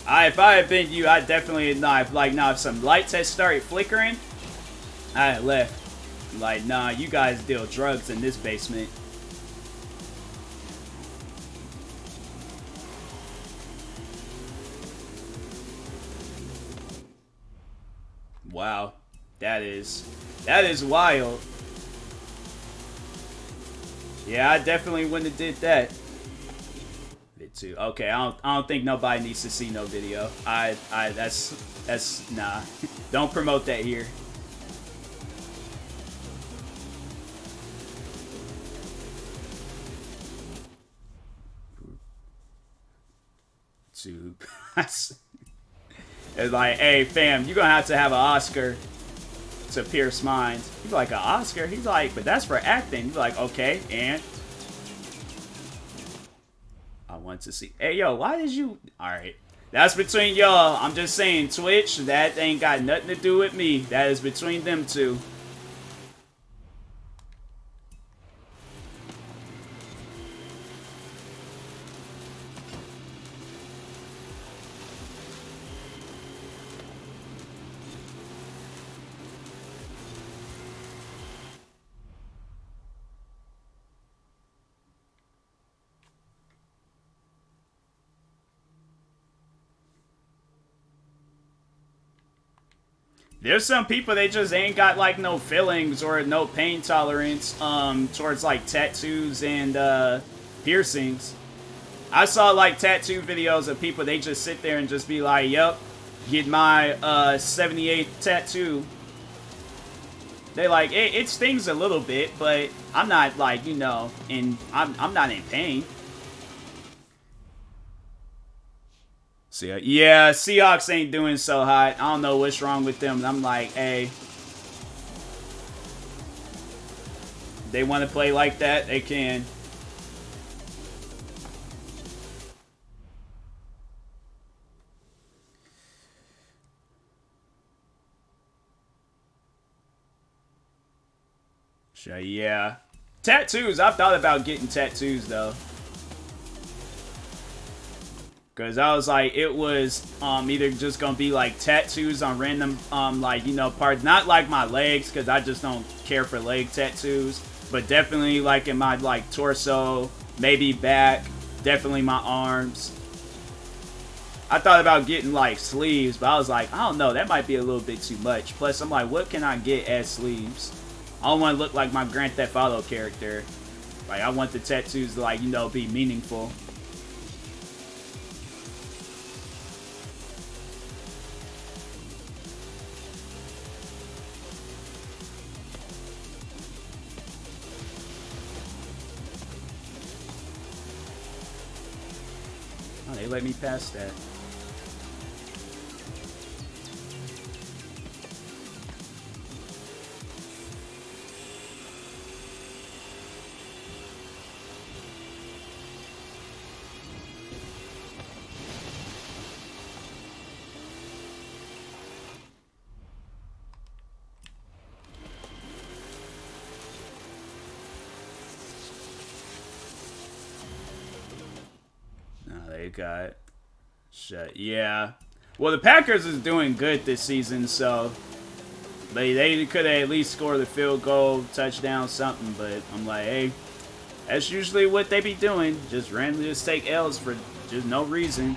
If I had been you, I definitely not. Like, now if some lights had started flickering, I had left. Like, nah, you guys deal drugs in this basement. Wow, that is wild. Yeah, I definitely wouldn't have did that. Bit too. Okay, I don't think nobody needs to see no video. That's nah. Don't promote that here. Tube. It's like, hey, fam, you're going to have an Oscar to pierce minds. He's like, an Oscar? He's like, but that's for acting. He's like, okay, and? I want to see. Hey, yo, why did you? All right. That's between y'all. I'm just saying, Twitch, that ain't got nothing to do with me. That is between them two. There's some people, they just ain't got like no feelings or no pain tolerance towards like tattoos and piercings. I saw like tattoo videos of people, they just sit there and just be like, yep, get my 78th tattoo. They like, it stings a little bit, but I'm not like, you know, I'm not in pain. Yeah, Seahawks ain't doing so hot. I don't know what's wrong with them. I'm like, hey. They want to play like that, they can. Yeah. Tattoos. I've thought about getting tattoos, though. Because I was like, it was either just going to be like tattoos on random, like, you know, parts. Not like my legs, because I just don't care for leg tattoos. But definitely like in my, like, torso, maybe back, definitely my arms. I thought about getting, like, sleeves, but I was like, I don't know, that might be a little bit too much. Plus, I'm like, what can I get as sleeves? I don't want to look like my Grand Theft Auto character. Like, I want the tattoos to, like, you know, be meaningful. Oh, they let me pass that. They got shut. Yeah. Well, the Packers is doing good this season, so they could have at least scored the field goal, touchdown, something. But I'm like, hey, that's usually what they be doing. Just randomly just take L's for just no reason.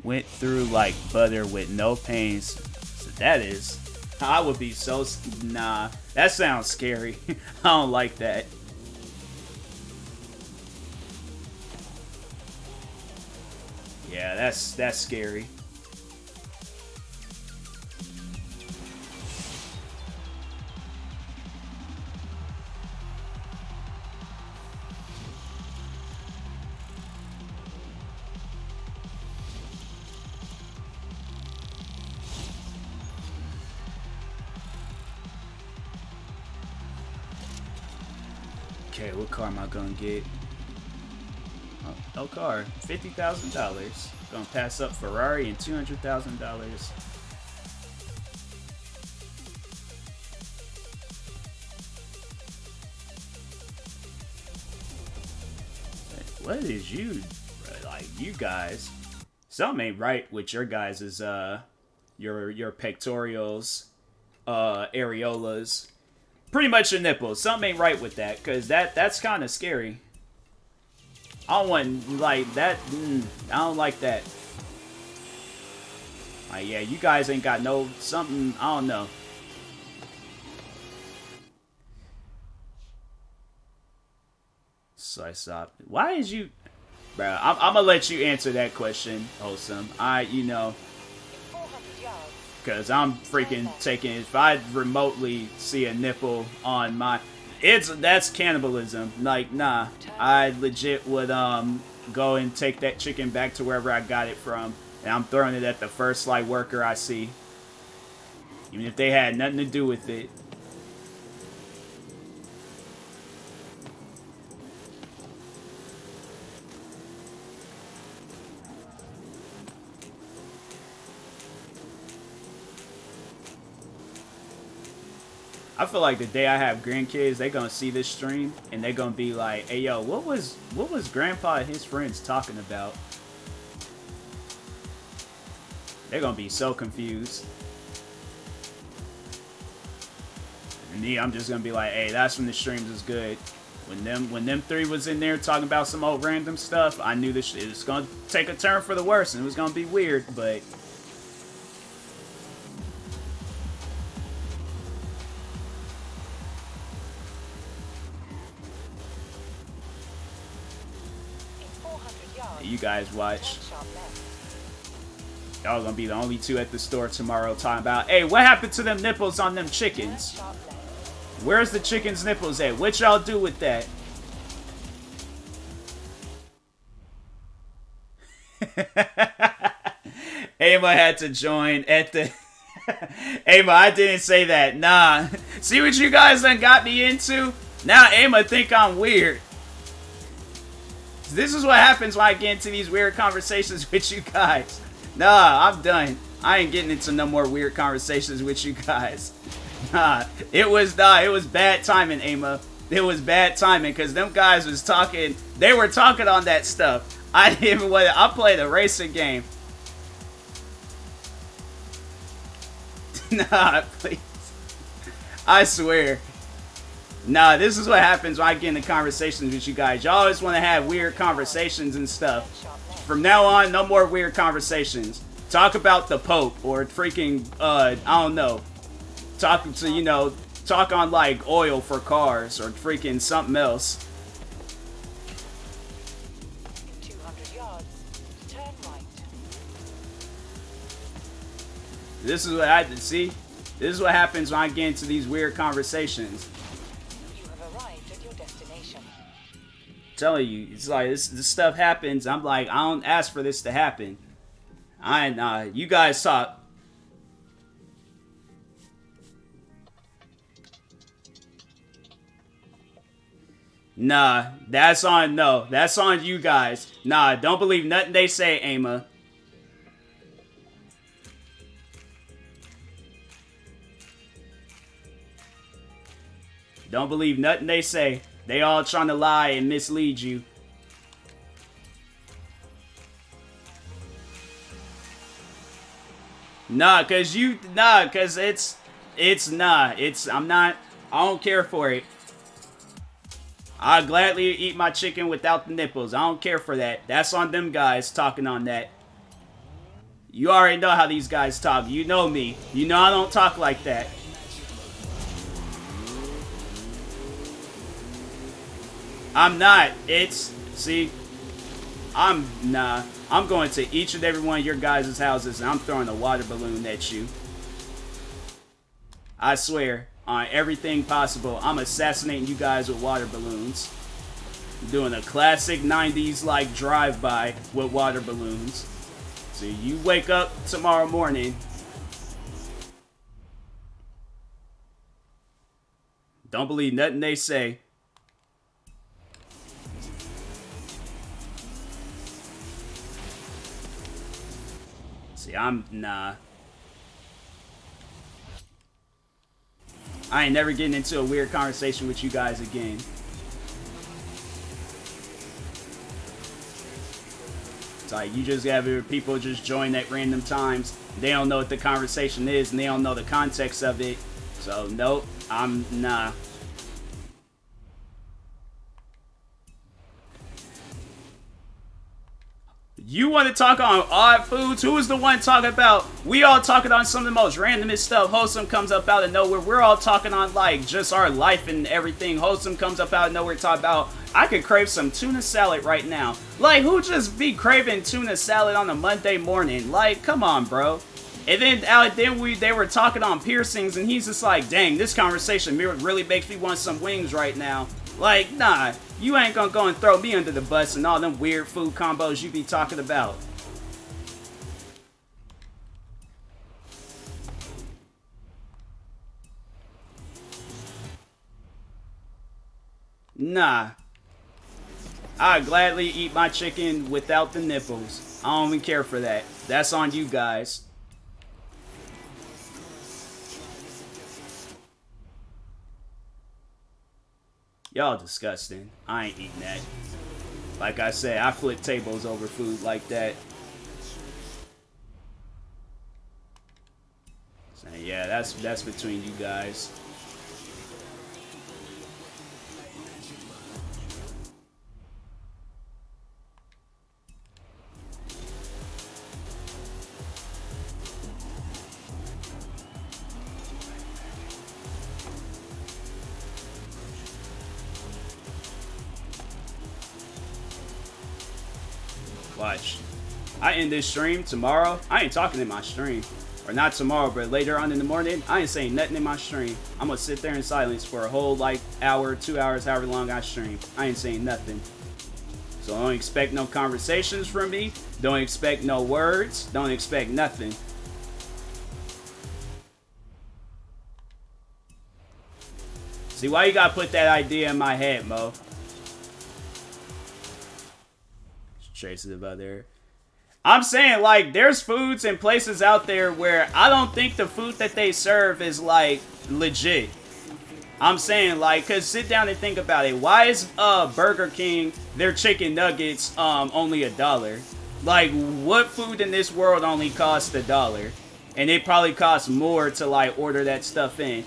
Went through like butter with no pains. So that is, I would be so, nah. That sounds scary. I don't like that. Yeah, that's scary. Okay, what car am I gonna get? Oh, no car. $50,000. Gonna pass up Ferrari and $200,000. What is you? Like, you guys. Something ain't right with your guys' your pectorials, areolas. Pretty much your nipples. Something ain't right with that, because that's kind of scary. I don't want, like, that, I don't like that. Like, yeah, you guys ain't got no, something, I don't know. Slice up. Why is you, bro, I'm gonna let you answer that question, Wholesome. You know, because I'm freaking taking, if I remotely see a nipple on my, that's cannibalism. Like, nah, I legit would go and take that chicken back to wherever I got it from, and I'm throwing it at the first light worker I see, even if they had nothing to do with it. I feel like the day I have grandkids, they gonna see this stream and they gonna be like, "Hey, yo, what was Grandpa and his friends talking about?" They're gonna be so confused. And me, I'm just gonna be like, "Hey, that's when the streams was good. When them three was in there talking about some old random stuff, I knew this it was gonna take a turn for the worse and it was gonna be weird, but." You guys watch. Y'all gonna be the only two at the store tomorrow talking about, hey, what happened to them nipples on them chickens? Where's the chicken's nipples at? What y'all do with that? Ava had to join at the... Ava, I didn't say that. Nah. See what you guys done got me into? Now Ava think I'm weird. This is what happens when I get into these weird conversations with you guys. Nah, I'm done. I ain't getting into no more weird conversations with you guys. It was bad timing, Ama. It was bad timing because them guys was talking. They were talking on that stuff. I didn't even want to. I played a racing game. Nah, please. I swear. Nah, this is what happens when I get into conversations with you guys. Y'all always want to have weird conversations and stuff. From now on, no more weird conversations. Talk about the Pope or freaking, I don't know. Talk to, talk on like oil for cars or freaking something else. 200 yards. Turn right. This is what I see. This is what happens when I get into these weird conversations. You have arrived at your destination. I'm telling you, it's like this stuff happens. I'm like, I don't ask for this to happen. You guys talk. Nah, that's on you guys. Nah, don't believe nothing they say, Ama. Don't believe nothing they say. They all trying to lie and mislead you. I don't care for it. I'd gladly eat my chicken without the nipples. I don't care for that. That's on them guys talking on that. You already know how these guys talk. You know me. You know I don't talk like that. I'm not. I'm going to each and every one of your guys' houses and I'm throwing a water balloon at you. I swear, on everything possible, I'm assassinating you guys with water balloons. Doing a classic 90s like drive-by with water balloons. So you wake up tomorrow morning. Don't believe nothing they say. See, nah. I ain't never getting into a weird conversation with you guys again. It's like you just have people just join at random times. They don't know what the conversation is and they don't know the context of it. So, nope, nah. You want to talk on odd foods? Who is the one talking about? We all talking on some of the most randomest stuff. Wholesome comes up out of nowhere. We're all talking on like just our life and everything. Wholesome comes up out of nowhere talking about I could crave some tuna salad right now. Like who just be craving tuna salad on a Monday morning? Like come on, bro. And then they were talking on piercings and he's just like, dang, this conversation really makes me want some wings right now. Like, nah, you ain't gonna go and throw me under the bus and all them weird food combos you be talking about. Nah. I'd gladly eat my chicken without the nipples. I don't even care for that. That's on you guys. Y'all disgusting. I ain't eating that. Like I said, I flip tables over food like that. So yeah, that's between you guys. Watch. I end this stream tomorrow. I ain't talking in my stream. Or not tomorrow, but later on in the morning, I ain't saying nothing in my stream. I'm gonna sit there in silence for a whole like hour, 2 hours, however long I stream. I ain't saying nothing. So don't expect no conversations from me. Don't expect no words. Don't expect nothing. See, why you gotta put that idea in my head, Mo? Traces about there. I'm saying, like, there's foods and places out there where I don't think the food that they serve is, like, legit. I'm saying, like, cause sit down and think about it. Why is Burger King, their chicken nuggets only $1? Like, what food in this world only costs $1? And it probably costs more to, like, order that stuff in.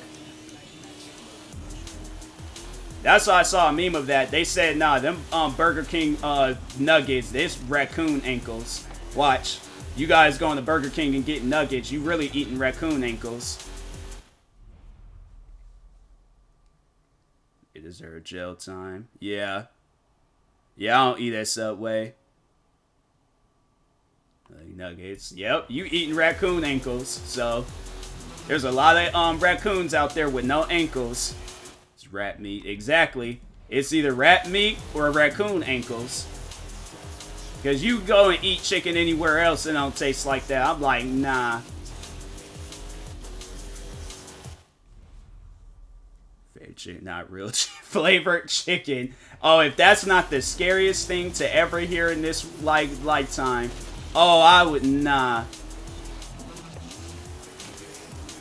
That's why I saw a meme of that. They said, nah, them Burger King nuggets, it's raccoon ankles. Watch. You guys going to Burger King and getting nuggets, you really eating raccoon ankles. It is her jail time. Yeah. Yeah, I don't eat at Subway. Like nuggets. Yep, you eating raccoon ankles. So, there's a lot of raccoons out there with no ankles. It's rat meat. Exactly. It's either rat meat or raccoon ankles. Because you go and eat chicken anywhere else and it don't taste like that. I'm like, nah. Favorite chicken, not real flavored chicken. Oh, if that's not the scariest thing to ever hear in this lifetime. Oh, I would, nah.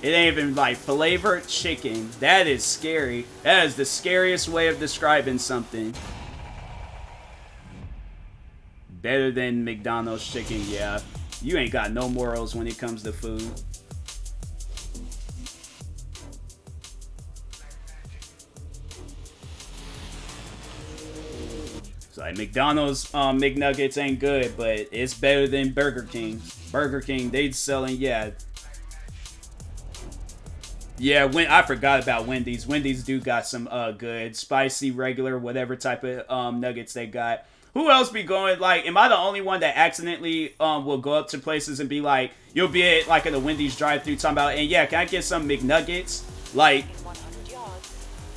It ain't even like flavored chicken. That is scary. That is the scariest way of describing something. Better than McDonald's chicken, yeah. You ain't got no morals when it comes to food. It's like McDonald's McNuggets ain't good, but it's better than Burger King. Burger King, they selling, yeah. Yeah, I forgot about Wendy's. Wendy's do got some good spicy, regular, whatever type of nuggets they got. Who else be going, like, am I the only one that accidentally will go up to places and be like, you'll be at, like, at a Wendy's drive-thru talking about, and yeah, can I get some McNuggets? Like,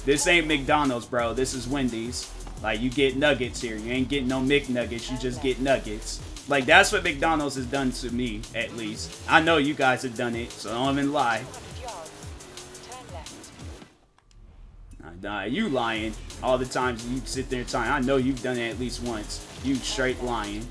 this ain't McDonald's, bro. This is Wendy's. Like, you get nuggets here. You ain't getting no McNuggets. You just get nuggets. Like, that's what McDonald's has done to me, at least. I know you guys have done it, so don't even lie. Nah, you lying. All the times you sit there and talk, I know you've done it at least once. You straight lying.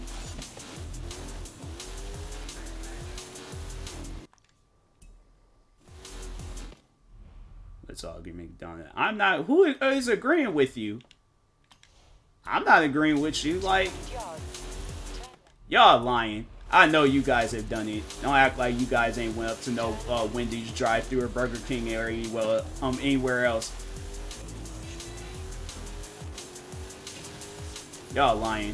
Let's all get McDonald's. I'm not. Who is agreeing with you? I'm not agreeing with you. Like, y'all lying. I know you guys have done it. Don't act like you guys ain't went up to no Wendy's drive-thru or Burger King area, well, anywhere else. Y'all lying.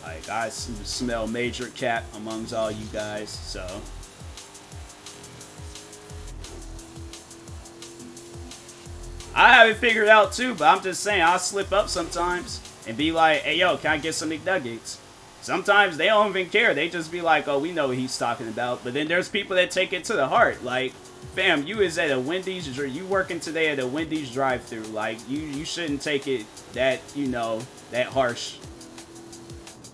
Like, I smell major cap amongst all you guys, so. I haven't figured out too, but I'm just saying, I'll slip up sometimes and be like, hey, yo, can I get some McNuggets? Sometimes they don't even care. They just be like, oh, we know what he's talking about. But then there's people that take it to the heart. Like, fam, you is at a Wendy's, or you working today at a Wendy's drive-thru. Like, you shouldn't take it that, you know, that harsh.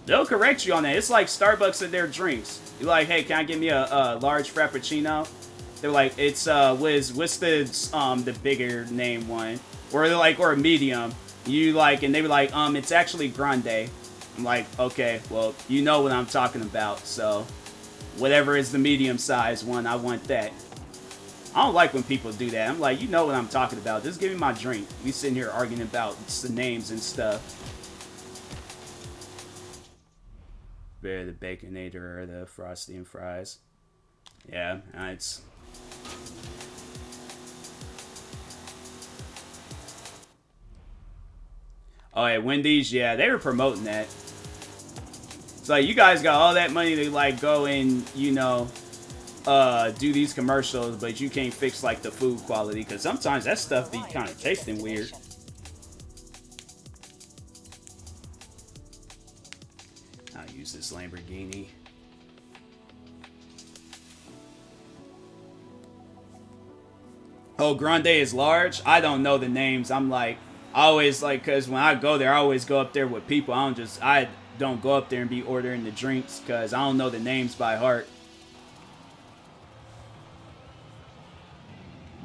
They'll correct you on that. It's like Starbucks and their drinks. You're like, hey, can I get me a large Frappuccino? They're like, it's, what's the bigger name one? Or they're like, or a medium. You like, and they were like, it's actually grande. I'm like, okay, well, you know what I'm talking about. So, whatever is the medium size one, I want that. I don't like when people do that. I'm like, you know what I'm talking about. Just give me my drink. We sitting here arguing about the names and stuff. Better the Baconator or the Frosty and Fries. Yeah, it's... Oh, yeah, Wendy's, yeah, they were promoting that. It's like, you guys got all that money to, like, go and, you know, do these commercials, but you can't fix, like, the food quality, because sometimes that stuff be kind of tasting weird. I'll use this Lamborghini. Oh, Grande is large? I don't know the names. I'm like, I always like, because when I go there, I always go up there with people. I don't go up there and be ordering the drinks because I don't know the names by heart.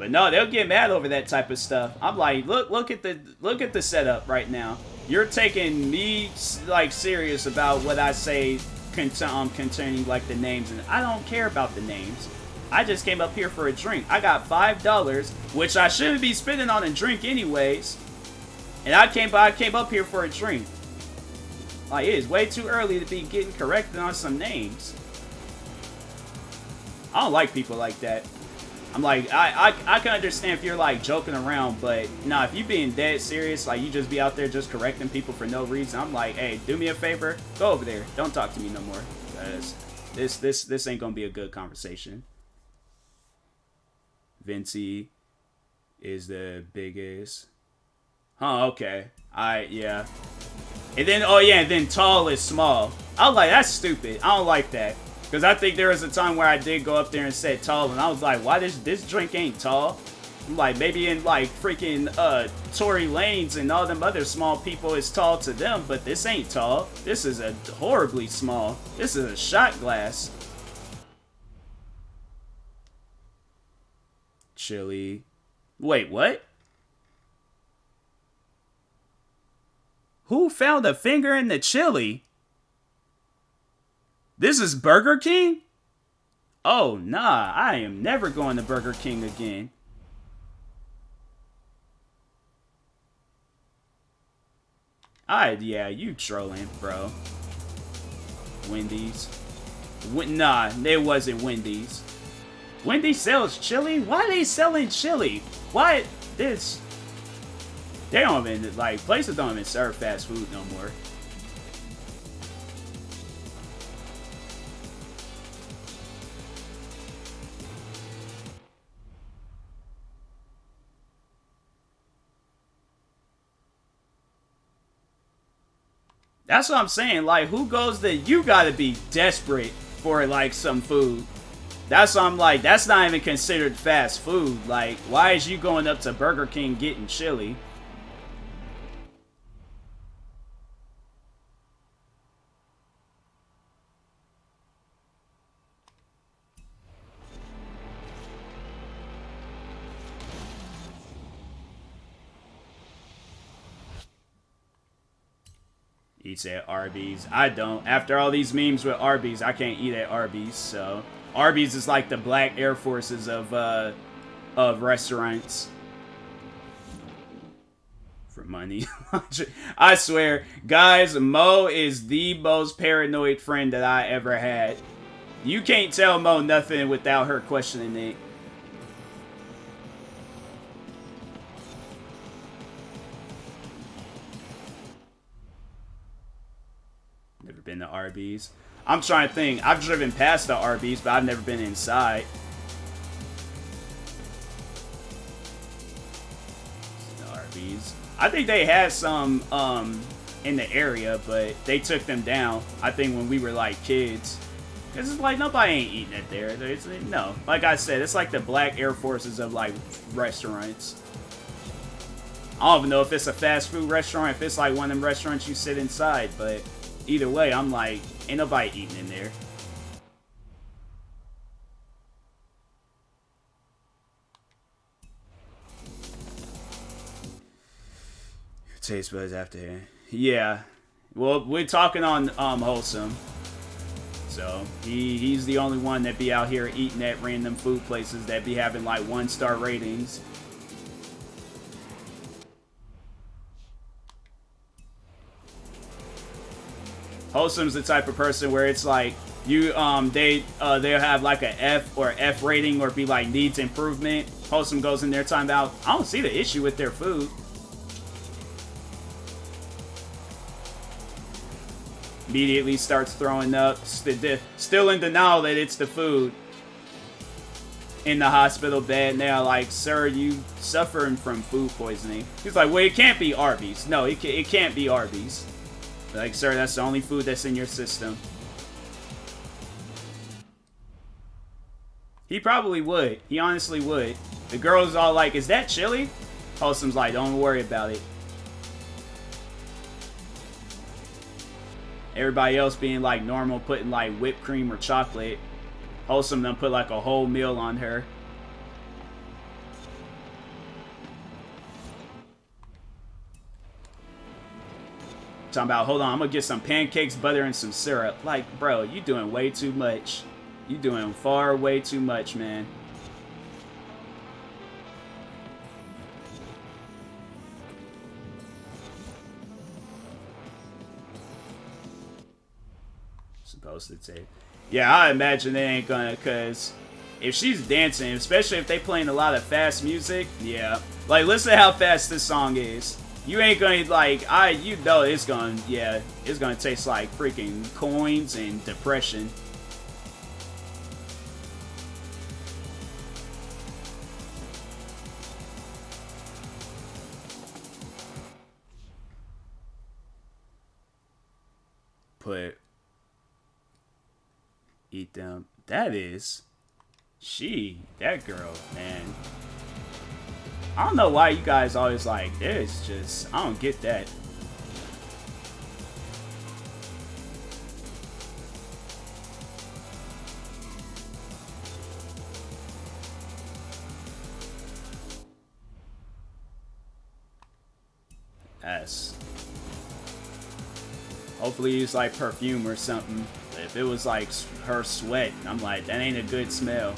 But no, they'll get mad over that type of stuff. I'm like, look at the setup right now. You're taking me like serious about what I say concerning like the names, and I don't care about the names. I just came up here for a drink. I got $5, which I shouldn't be spending on a drink anyways. And I came up here for a drink. Like, it is way too early to be getting corrected on some names. I don't like people like that. I'm like, I can understand if you're like joking around, but nah, if you being dead serious, like you just be out there just correcting people for no reason, I'm like, hey, do me a favor, go over there. Don't talk to me no more. Cause this ain't gonna be a good conversation. Vinci is the biggest. Huh, okay. Yeah. And then, oh yeah, and then tall is small. I was like, that's stupid. I don't like that. Because I think there was a time where I did go up there and said tall, and I was like, why this drink ain't tall? I'm like, maybe in like freaking Tory Lanez and all them other small people is tall to them, but this ain't tall. This is a horribly small. This is a shot glass. Chili. Wait, what? Who found a finger in the chili? This is Burger King? Oh, nah, I am never going to Burger King again. Yeah, you trolling, bro. Wendy's. Nah, it wasn't Wendy's. Wendy's sells chili? Why are they selling chili? Why this? They don't even, like, places don't even serve fast food no more. That's what I'm saying. Like, who goes to... You gotta be desperate for, like, some food. That's what I'm like. That's not even considered fast food. Like, why is you going up to Burger King getting chili? Eats at Arby's. I don't. After all these memes with Arby's, I can't eat at Arby's. So Arby's is like the Black Air Forces of restaurants. For money. I swear, guys, Mo is the most paranoid friend that I ever had. You can't tell Mo nothing without her questioning it. Been to Arby's. I'm trying to think. I've driven past the Arby's, but I've never been inside. The Arby's. I think they had some in the area, but they took them down. I think when we were like kids. Cause it's like nobody ain't eating it there. No, like I said, it's like the Black Air Forces of like restaurants. I don't even know if it's a fast food restaurant, if it's like one of them restaurants you sit inside, but either way, I'm like, ain't nobody eating in there. Taste buds after. Yeah. Well, we're talking on Wholesome. So, he's the only one that be out here eating at random food places that be having like 1-star ratings. Wholesome's the type of person where it's like you they'll have like a F or F rating or be like needs improvement. Wholesome goes in there talking about, I don't see the issue with their food. Immediately starts throwing up, still in denial that it's the food. In the hospital bed now, like, sir, you suffering from food poisoning. He's like, well, it can't be Arby's. No, it can't be Arby's. Like, sir, that's the only food that's in your system. He probably would. He honestly would. The girl's all like, is that chili? Wholesome's like, don't worry about it. Everybody else being like normal, putting like whipped cream or chocolate. Wholesome done put like a whole meal on her. Talking about, hold on, I'm gonna get some pancakes, butter, and some syrup. Like, bro, you doing way too much. You doing far way too much, man. Supposed to take. Yeah, I imagine they ain't gonna, cause if she's dancing, especially if they playing a lot of fast music, yeah. Like, listen to how fast this song is. You ain't gonna, like, you know it's gonna, yeah, it's gonna taste like freaking coins and depression. Eat them. That is, that girl, man. I don't know why you guys always like this. Just, I don't get that. Yes. Hopefully it's like perfume or something. If it was like her sweat, I'm like, that ain't a good smell.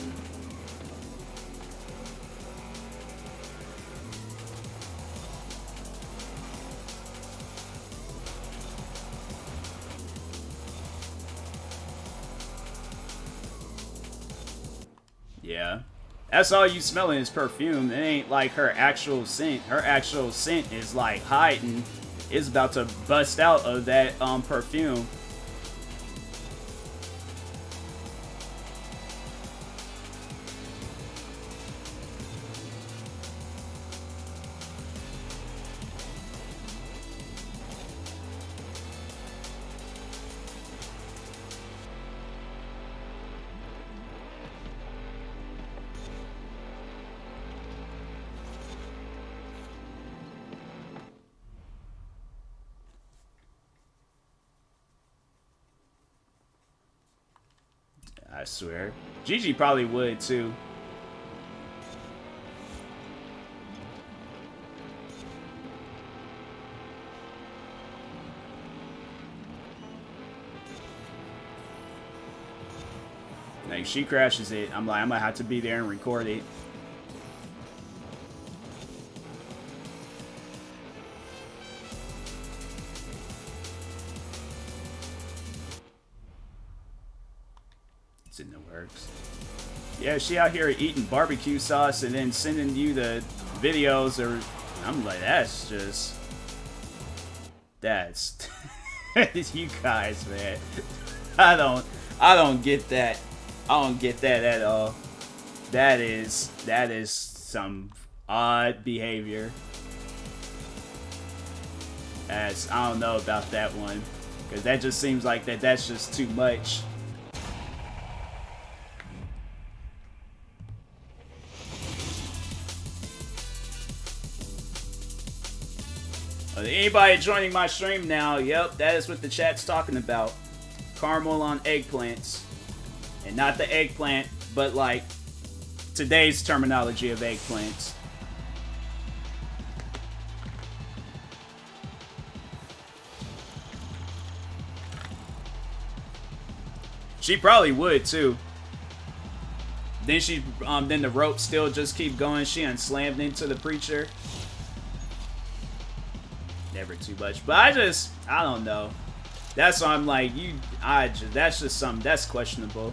Yeah. That's all you smelling is perfume. It ain't like her actual scent. Her actual scent is like hiding. It's about to bust out of that perfume. I swear. Gigi probably would too. Like, she crashes it, I'm like, I'm gonna have to be there and record it. It's in the works. Yeah, she out here eating barbecue sauce and then sending you the videos, or I'm like, that's just, that's you guys, man. I don't get that. I don't get that at all. That is some odd behavior. As I don't know about that one, because that just seems like that's just too much. Anybody joining my stream now? Yep, that is what the chat's talking about. Caramel on eggplants. And not the eggplant, but like today's terminology of eggplants. She probably would too. Then then the rope still just keep going. She unslammed into the preacher. Never too much, but I don't know. That's why I'm like, that's just something that's questionable.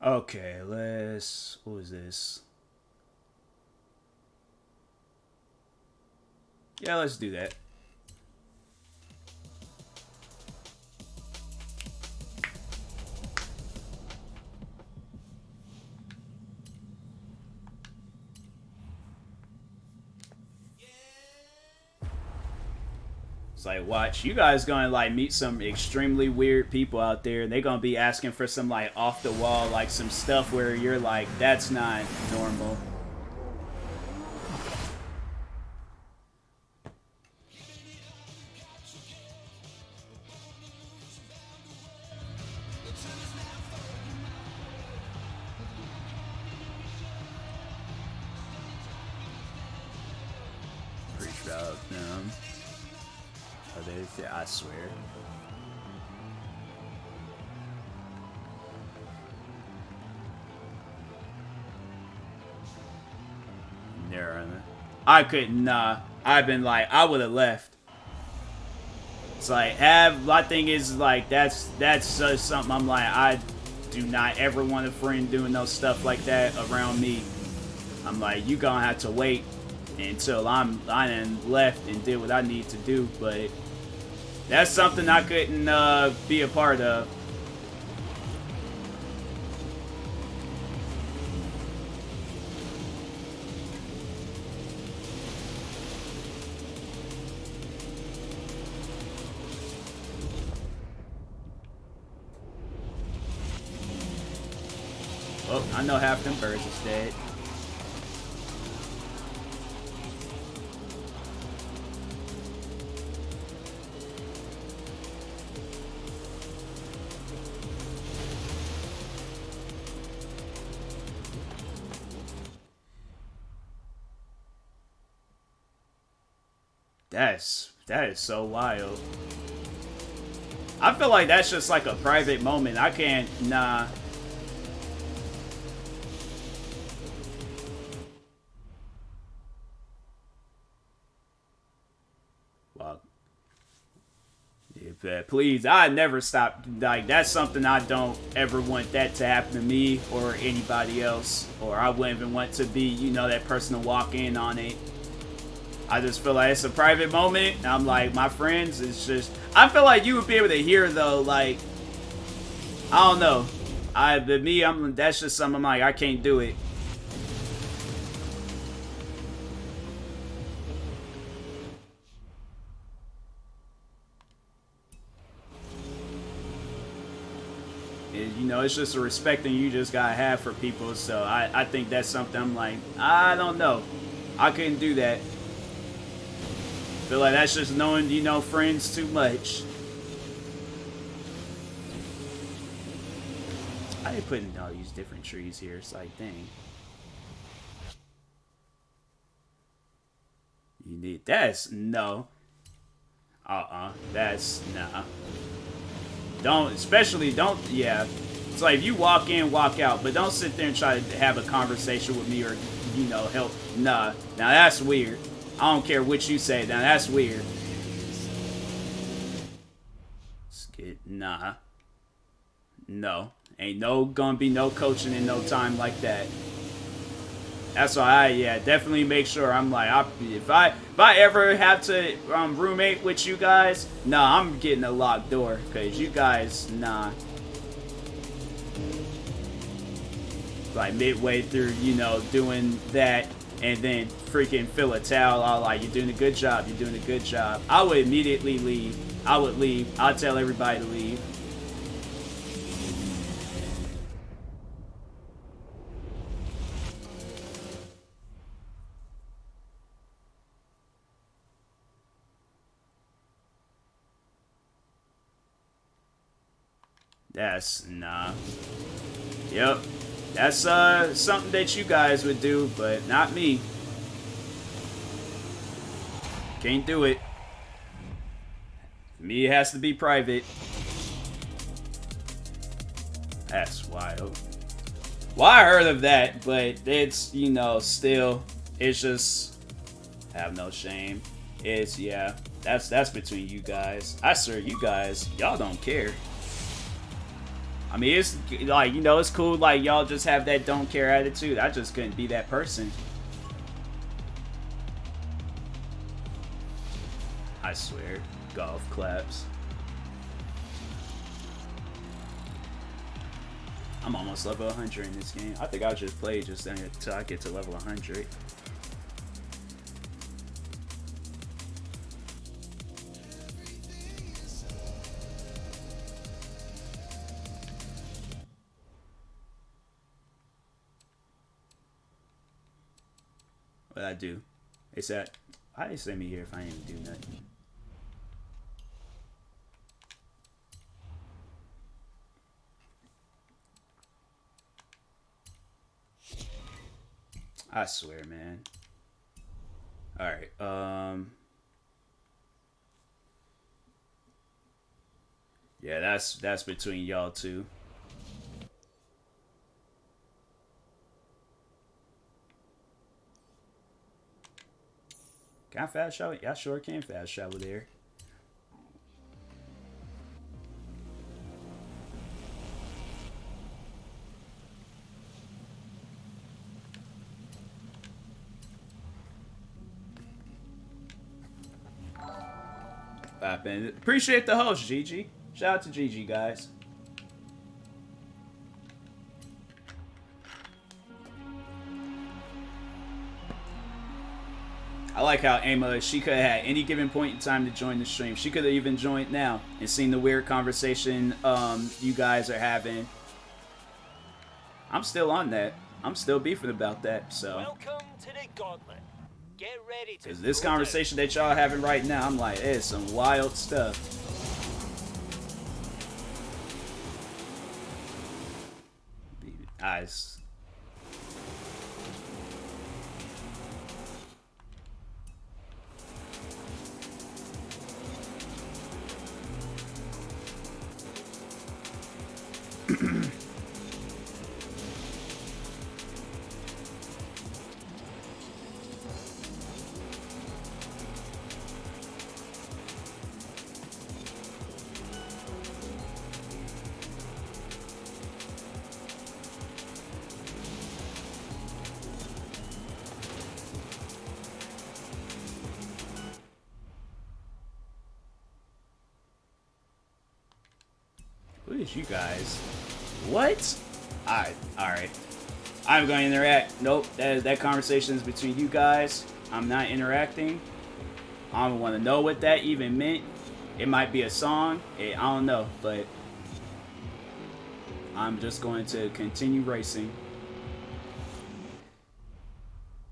Okay, what was this? Yeah, let's do that. It's like, watch, you guys gonna like meet some extremely weird people out there. They gonna be asking for some like off the wall, like some stuff where you're like, that's not normal. Drop them. Are they? I swear. I couldn't. Nah. I've been like, I would have left. It's like, my thing is like, that's just something I'm like, I do not ever want a friend doing no stuff like that around me. I'm like, you gonna have to wait until I done left and did what I need to do, but that's something I couldn't be a part of. Oh, I know half them birds is dead. That is so wild. I feel like that's just like a private moment. I can't, nah. Well, yeah, please, I never stop. Like, that's something I don't ever want that to happen to me or anybody else. Or I wouldn't even want to be, you know, that person to walk in on it. I just feel like it's a private moment. I'm like, my friends, it's just, I feel like you would be able to hear though, like, I don't know. But me, that's just something I'm like, I can't do it. You know, it's just a respect that you just gotta have for people. So I think that's something I'm like, I don't know. I couldn't do that. Feel like that's just knowing, you know, friends too much. I ain't putting all these different trees here. It's like, dang. You need, that's, no. That's, nah. Don't, especially, don't, yeah. It's like, if you walk in, walk out, but don't sit there and try to have a conversation with me or, you know, help. Nah. Now that's weird. I don't care what you say. Now that's weird. Nah. No. Gonna be no coaching in no time like that. That's why yeah, definitely make sure I'm like, if I ever have to roommate with you guys, nah, I'm getting a locked door, cause you guys, nah. Like midway through, you know, doing that, and then freaking fill a towel, I'll like, you're doing a good job, you're doing a good job. I would immediately leave. I would leave. I'd tell everybody to leave. That's, nah. Yep. That's something that you guys would do, but not me. Can't do it. For me, it has to be private. That's wild. Well, I heard of that, but it's, you know, still, it's just, have no shame. It's, yeah, that's between you guys. I swear, you guys, y'all don't care. I mean, it's like, you know, it's cool, like, y'all just have that don't care attitude. I just couldn't be that person. I swear. Golf claps. I'm almost level 100 in this game. I think I'll just play just until I get to level 100. What I do? It's that. Why they send me here if I ain't even do nothing? I swear, man. Alright, Yeah, that's between y'all two. Can I fast travel? Yeah, I sure can fast travel there. Appreciate the host, Gigi. Shout out to Gigi, guys. I like how Emma, she could have had any given point in time to join the stream. She could have even joined now and seen the weird conversation you guys are having. I'm still on that. I'm still beefing about that, so. Welcome to the gauntlet. Get ready to. Because this conversation that y'all having right now, I'm like, it's some wild stuff. Eyes. Who is you guys? What? Alright. I'm going to interact. Nope, that conversation is between you guys. I'm not interacting. I don't want to know what that even meant. It might be a song. I don't know, but I'm just going to continue racing.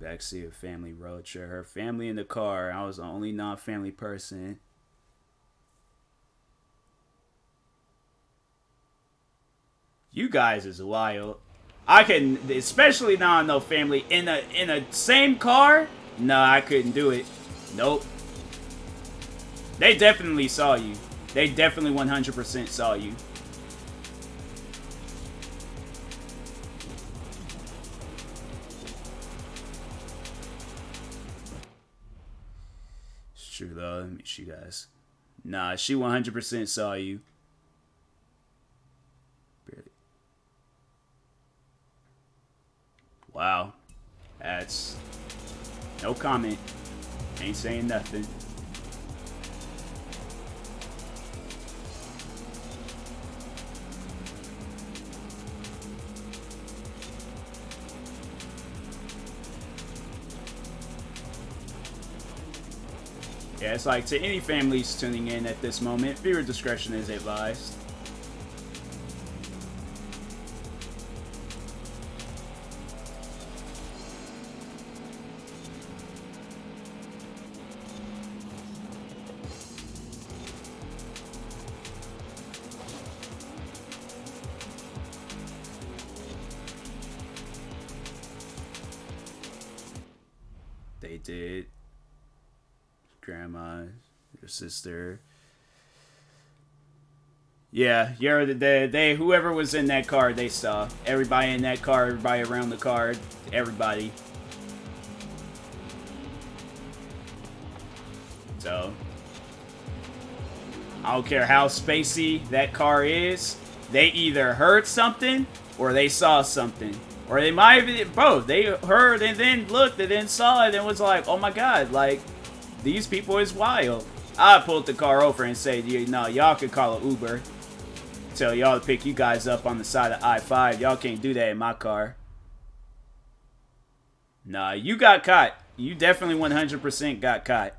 Backseat of family road trip. Her family in the car. I was the only non-family person. You guys is wild. I can, especially now I know family in a same car. No, I couldn't do it. Nope. They definitely saw you. They definitely 100% saw you. It's true though. Let me see, guys. Nah, she 100% saw you. Wow. That's no comment. Ain't saying nothing. Yeah, it's like to any families tuning in at this moment, viewer discretion is advised. They did. Grandma, your sister. Yeah, they whoever was in that car, they saw. Everybody in that car, everybody around the car, everybody. So, I don't care how spacey that car is, they either heard something or they saw something. Or they might have both. They heard and then looked and then saw it and was like, oh my god, like, these people is wild. I pulled the car over and said, no, y'all could call an Uber. Tell y'all to pick you guys up on the side of I-5. Y'all can't do that in my car. Nah, you got caught. You definitely 100% got caught.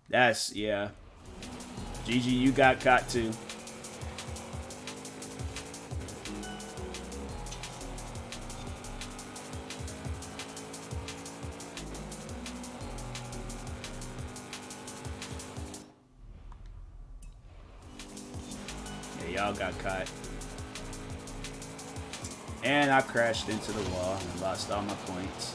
That's, yeah. Gigi, you got caught too. Y'all got caught. And I crashed into the wall and lost all my points.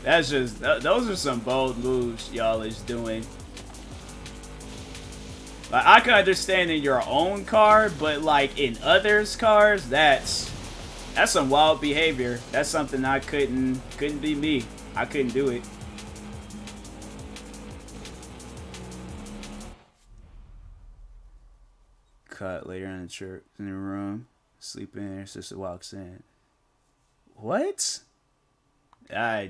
That's just, those are some bold moves y'all is doing. Like, I can understand in your own car, but like in others' cars, that's some wild behavior. That's something I couldn't be me. I couldn't do it. Cut later in the church in the room, sleeping there. Sister walks in. What? Yeah.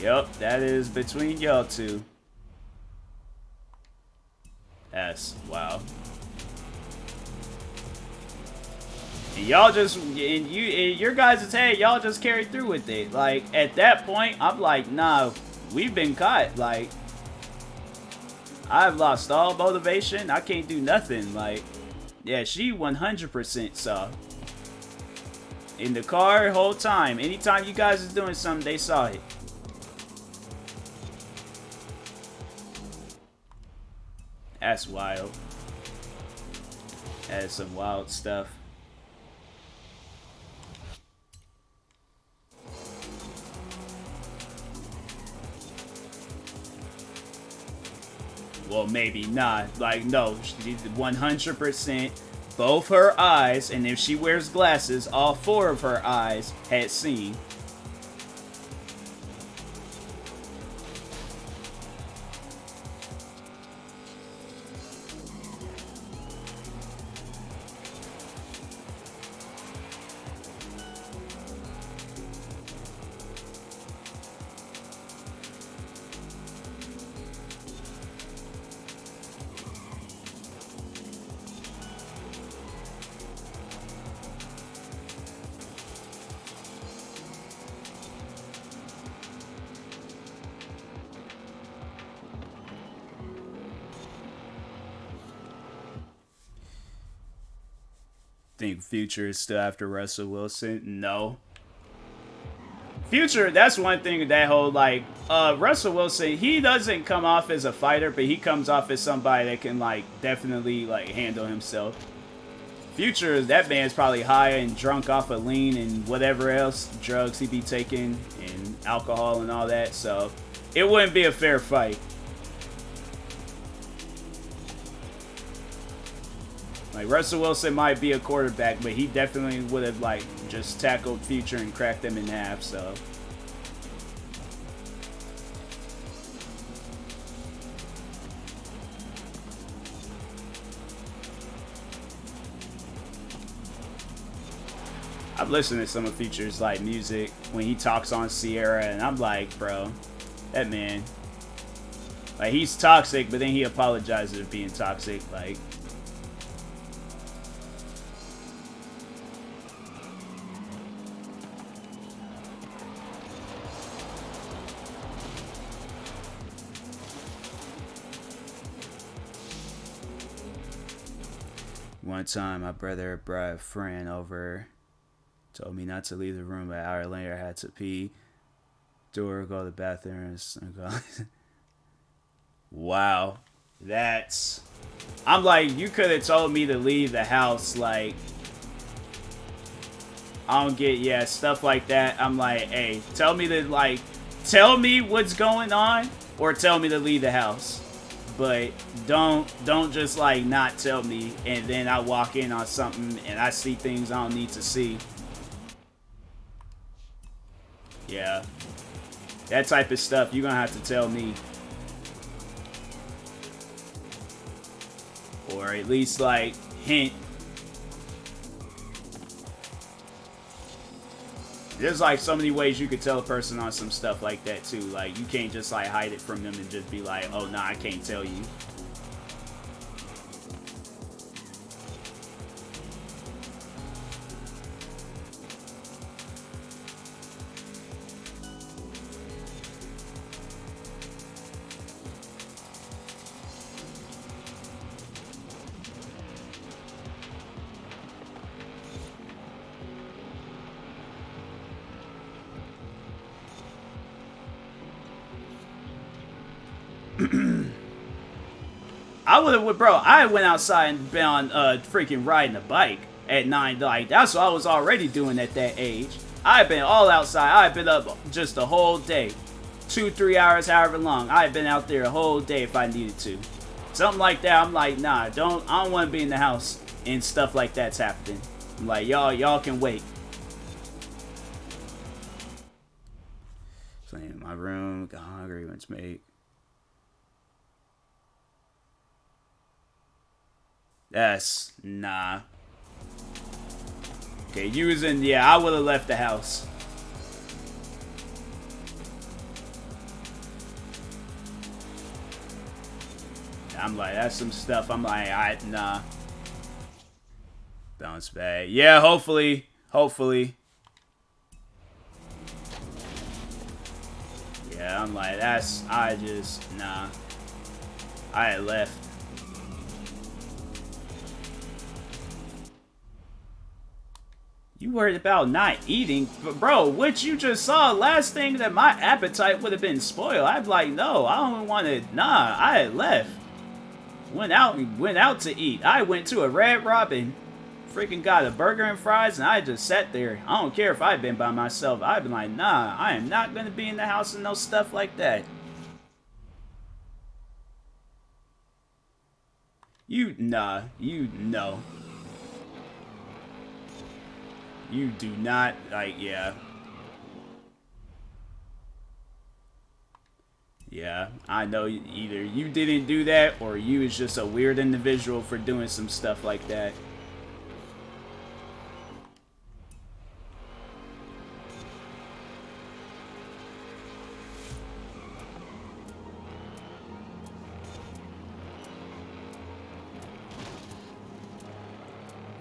Yep, that is between y'all two. That's wow. And y'all just, in your guys' head, y'all just carried through with it. Like, at that point, I'm like, nah, we've been caught. Like, I've lost all motivation. I can't do nothing. Like, yeah, she 100% saw. In the car, whole time. Anytime you guys is doing something, they saw it. That's wild. That's some wild stuff. Well, maybe not. Like, no, she 100%. Both her eyes, and if she wears glasses, all 4 of her eyes had seen. Think Future is still after Russell Wilson? No. Future, that's one thing, that whole, like, Russell Wilson, he doesn't come off as a fighter, but he comes off as somebody that can, like, definitely, like, handle himself. Future, that man's probably high and drunk off of lean and whatever else, drugs he be taking, and alcohol and all that, so it wouldn't be a fair fight. Like, Russell Wilson might be a quarterback, but he definitely would have, like, just tackled Future and cracked them in half, so. I've listened to some of Future's, like, music when he talks on Sierra, and I'm like, bro, that man, like, he's toxic, but then he apologizes for being toxic, like. One time, my brother brought a friend over, told me not to leave the room, but an hour later I had to pee. Door, go to the bathroom, and go. Wow. That's... I'm like, you could have told me to leave the house, like... I don't get, yeah, stuff like that. I'm like, hey, tell me to, like... Tell me what's going on, or tell me to leave the house. But don't just, like, not tell me, and then I walk in on something and I see things I don't need to see. Yeah. That type of stuff, you're gonna have to tell me. Or at least, like, hint. There's, like, so many ways you could tell a person on some stuff like that, too. Like, you can't just, like, hide it from them and just be like, oh, nah, I can't tell you. would have, bro. I went outside and been on freaking riding a bike at 9. Like that's what I was already doing at that age. I've been all outside. I've been up just the whole day, 2-3 hours, however long. I've been out there a whole day if I needed to. Something like that. I'm like, nah, I don't want to be in the house and stuff like that's happening. I'm like, y'all can wait. Playing in my room, got hungry, went to make. That's nah. Okay, using, yeah, I would have left the house. I'm like, that's some stuff. I'm like, nah. Bounce back. Yeah, hopefully. Yeah, I'm like, nah. I had left. You worried about not eating? But bro, what you just saw, last thing that my appetite would have been spoiled. I'd be like, no, I don't want to, nah, I had left. Went out to eat. I went to a Red Robin, freaking got a burger and fries, and I just sat there. I don't care if I'd been by myself. I'd been like, nah, I am not going to be in the house and no stuff like that. You know. You do not, like, yeah. Yeah, I know either you didn't do that or you was just a weird individual for doing some stuff like that.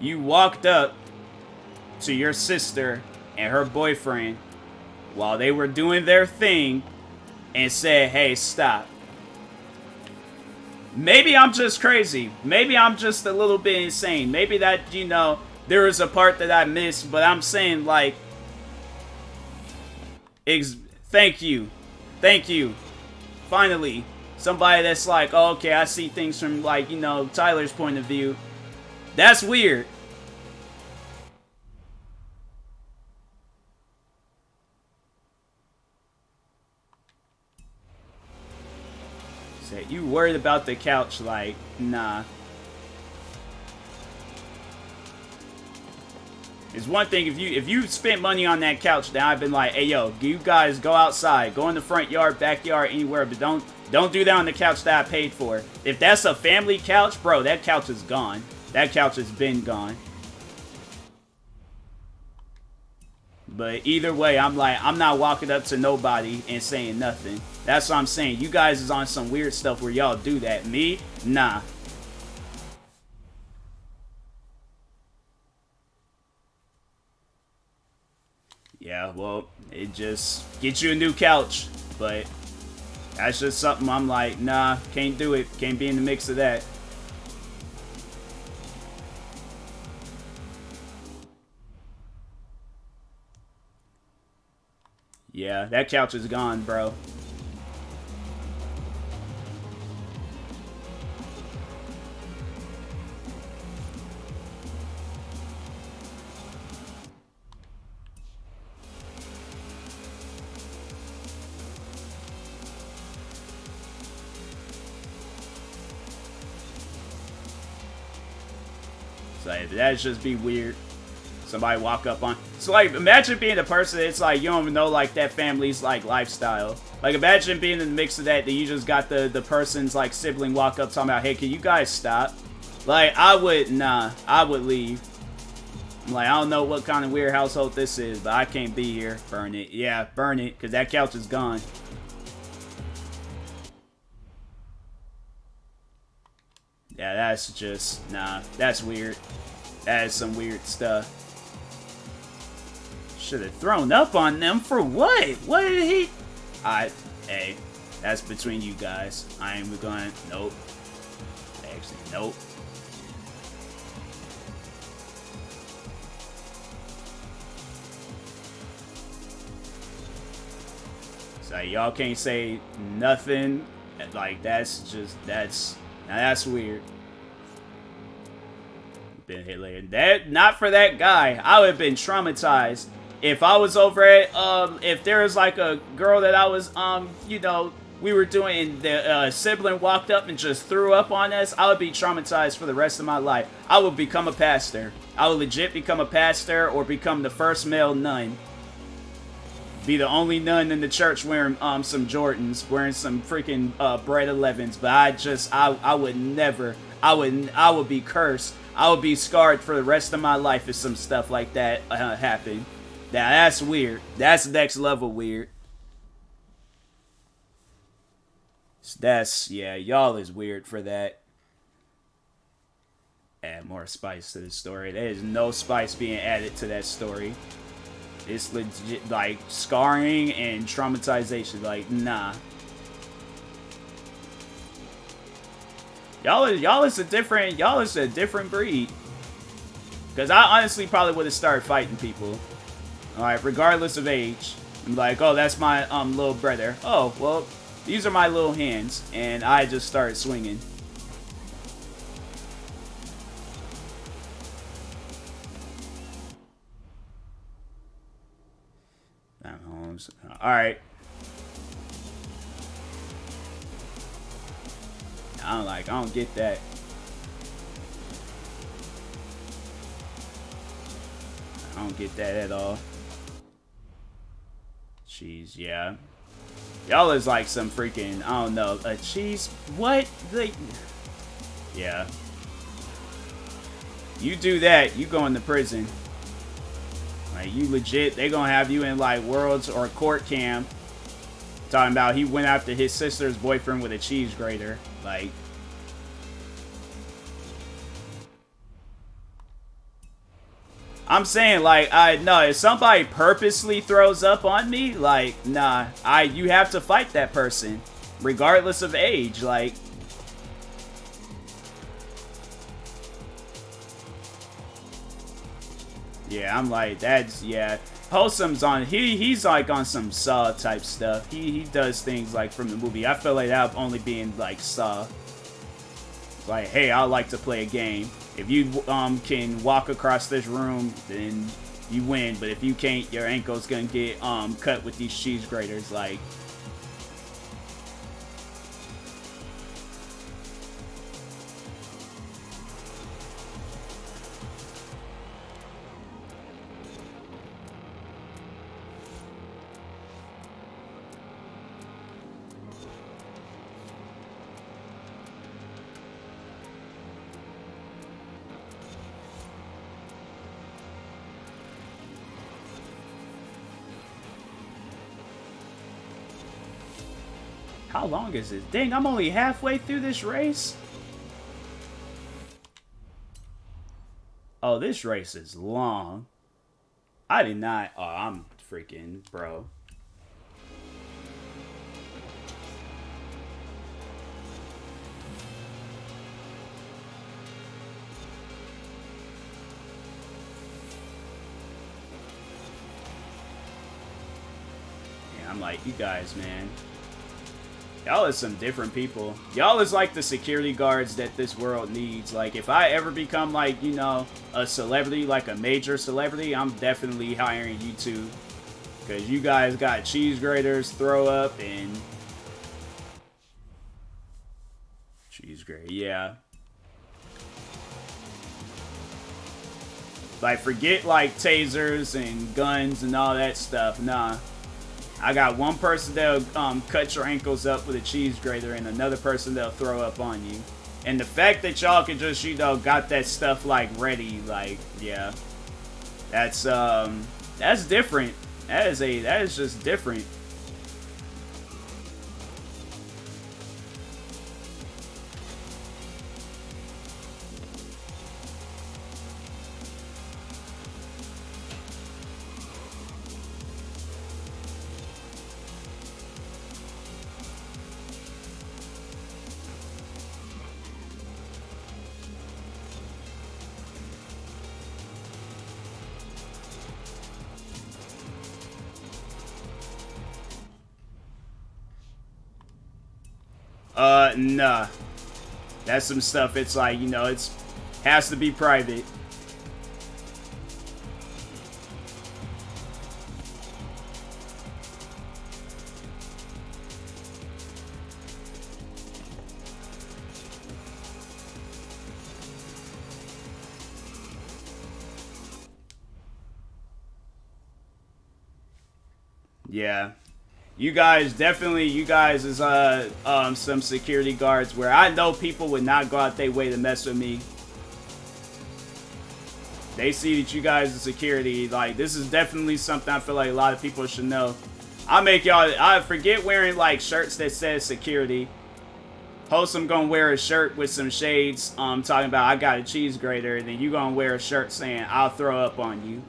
You walked up to your sister and her boyfriend while they were doing their thing and said, hey, stop. Maybe I'm just crazy. Maybe I'm just a little bit insane. Maybe that, you know, there was a part that I missed, but I'm saying, like, thank you. Finally, somebody that's like, oh, okay, I see things from, like, you know, Tyler's point of view. That's weird. You worried about the couch, like, nah. It's one thing if you spent money on that couch, then I've been like, hey yo, you guys go outside, go in the front yard, backyard, anywhere, but don't do that on the couch that I paid for. If that's a family couch, bro, that couch is gone. That couch has been gone. But either way, I'm like, I'm not walking up to nobody and saying nothing. That's what I'm saying. You guys is on some weird stuff where y'all do that. Me? Nah. Yeah, well, it just gets you a new couch. But that's just something I'm like, nah, can't do it. Can't be in the mix of that. Yeah, that couch is gone, bro. So that'd just be weird. Somebody walk up on. So like, imagine being a person that's like, you don't even know like that family's like lifestyle. Like imagine being in the mix of that you just got the person's like sibling walk up talking about, hey, can you guys stop? Like I would leave. I'm like, I don't know what kind of weird household this is, but I can't be here. Burn it. Yeah, burn it, because that couch is gone. Yeah, that's just, nah, that's weird. That is some weird stuff. Should have thrown up on them for what? What did he? Hey, that's between you guys. I ain't going, nope. Actually, nope. So y'all can't say nothing. Like, that's Now that's weird. Been hit later. That not for that guy. I would have been traumatized if I was over at if there was like a girl that I was you know, we were doing and the sibling walked up and just threw up on us. I would be traumatized for the rest of my life. I would become a pastor. I would legit become a pastor or become the first male nun. Be the only nun in the church wearing some Jordans, wearing some freaking Bread 11s. But I would never. I would be cursed. I would be scarred for the rest of my life if some stuff like that happened. Now that's weird. That's next level weird. That's, yeah, y'all is weird for that. Add more spice to the story. There is no spice being added to that story. It's legit, like, scarring and traumatization. Like, nah. Y'all is a different breed. Because I honestly probably would have started fighting people. Alright, regardless of age. I'm like, oh, that's my little brother. Oh, well, these are my little hands. And I just started swinging. Alright. I don't get that. I don't get that at all. Jeez, yeah. Y'all is like some freaking, I don't know, a cheese, what? Like, yeah. You do that, you go into prison. Like, you legit, they gonna have you in, like, Worlds or Court Camp. Talking about he went after his sister's boyfriend with a cheese grater. Like, I'm saying, like, no, if somebody purposely throws up on me, like, nah, you have to fight that person, regardless of age, like. Yeah, I'm like, that's, yeah. Wholesome's on, he's like on some Saw type stuff. He does things like from the movie. I feel like that only being like Saw. Like, hey, I like to play a game. If you can walk across this room, then you win. But if you can't, your ankle's gonna get cut with these cheese graters. Like, how long is this? Dang, I'm only halfway through this race. Oh, this race is long. I did not. Oh, I'm freaking bro. Yeah, I'm like, you guys, man. Y'all is some different people. Y'all is like the security guards that this world needs. Like, if I ever become, like, you know, a celebrity, like a major celebrity, I'm definitely hiring you two. Because you guys got cheese graters, throw up, and... cheese grater, yeah. Like, forget, like, tasers and guns and all that stuff. Nah. I got one person that'll cut your ankles up with a cheese grater and another person that'll throw up on you. And the fact that y'all can just, you know, got that stuff, like, ready, like, yeah. That's different. That is just different. Nah. That's some stuff. It's like, you know, it's has to be private. Yeah. You guys is some security guards where I know people would not go out their way to mess with me. They see that you guys are security. Like, this is definitely something I feel like a lot of people should know. I forget wearing like shirts that says security. Wholesome gonna wear a shirt with some shades talking about I got a cheese grater, and then you gonna wear a shirt saying I'll throw up on you.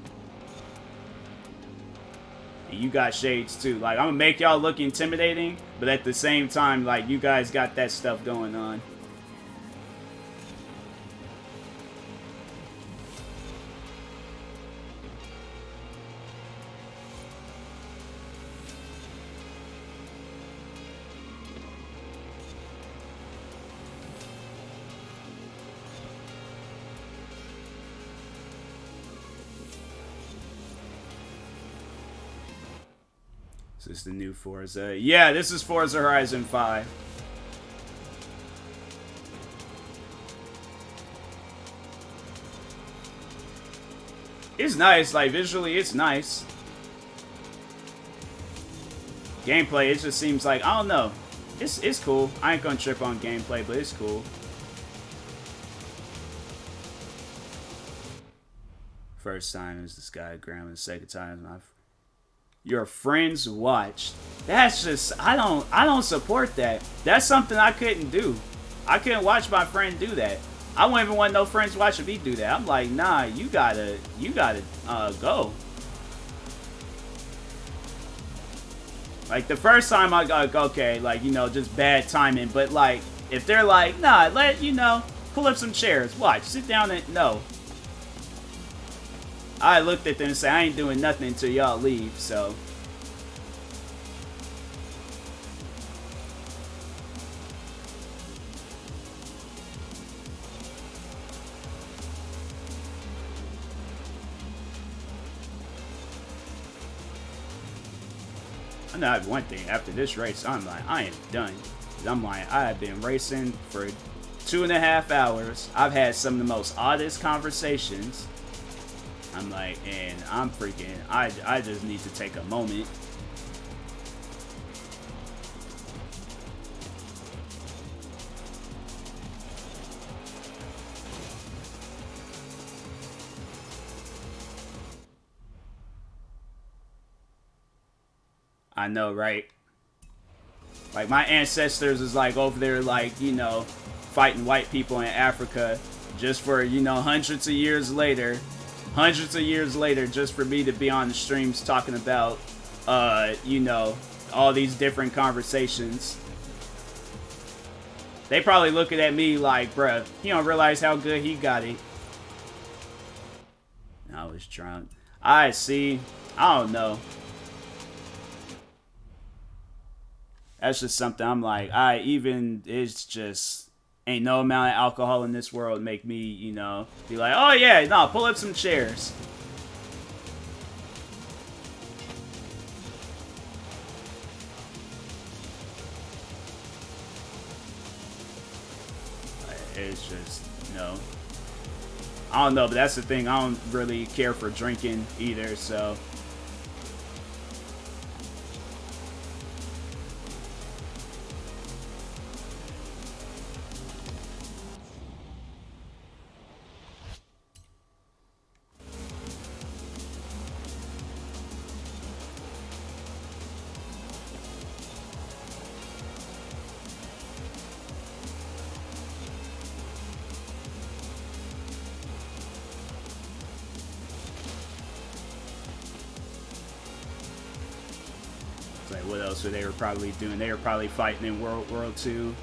You got shades too. Like, I'm gonna make y'all look intimidating, but at the same time, like, you guys got that stuff going on. Is this the new Forza? Yeah, this is Forza Horizon 5. It's nice, like, visually, it's nice. Gameplay, it just seems like, I don't know. It's cool. I ain't gonna trip on gameplay, but it's cool. First time is this guy, Grandma. The second time is my your friends watched. That's just, I don't support that. That's something I couldn't do. I couldn't watch my friend do that. I wouldn't even want no friends watching me do that. I'm like, nah, you gotta go. Like, the first time I got, okay, like, you know, just bad timing. But, like, if they're like, nah, pull up some chairs, watch, sit down and, no. I looked at them and said, I ain't doing nothing until y'all leave, so. I know one thing, after this race, I'm like, I am done. I'm like, I have been racing for 2.5 hours. I've had some of the most oddest conversations. I'm like, and I'm freaking, I just need to take a moment. I know, right? Like, my ancestors is like over there, like, you know, fighting white people in Africa just for, you know, hundreds of years later, just for me to be on the streams talking about, you know, all these different conversations. They probably looking at me like, bruh, he don't realize how good he got it. I was drunk. I see. I don't know. That's just something I'm like, it's just, ain't no amount of alcohol in this world make me, you know, be like, oh yeah, no, pull up some chairs. It's just, you know, I don't know, but that's the thing, I don't really care for drinking either, so. What else were they probably doing? They were probably fighting in World War II.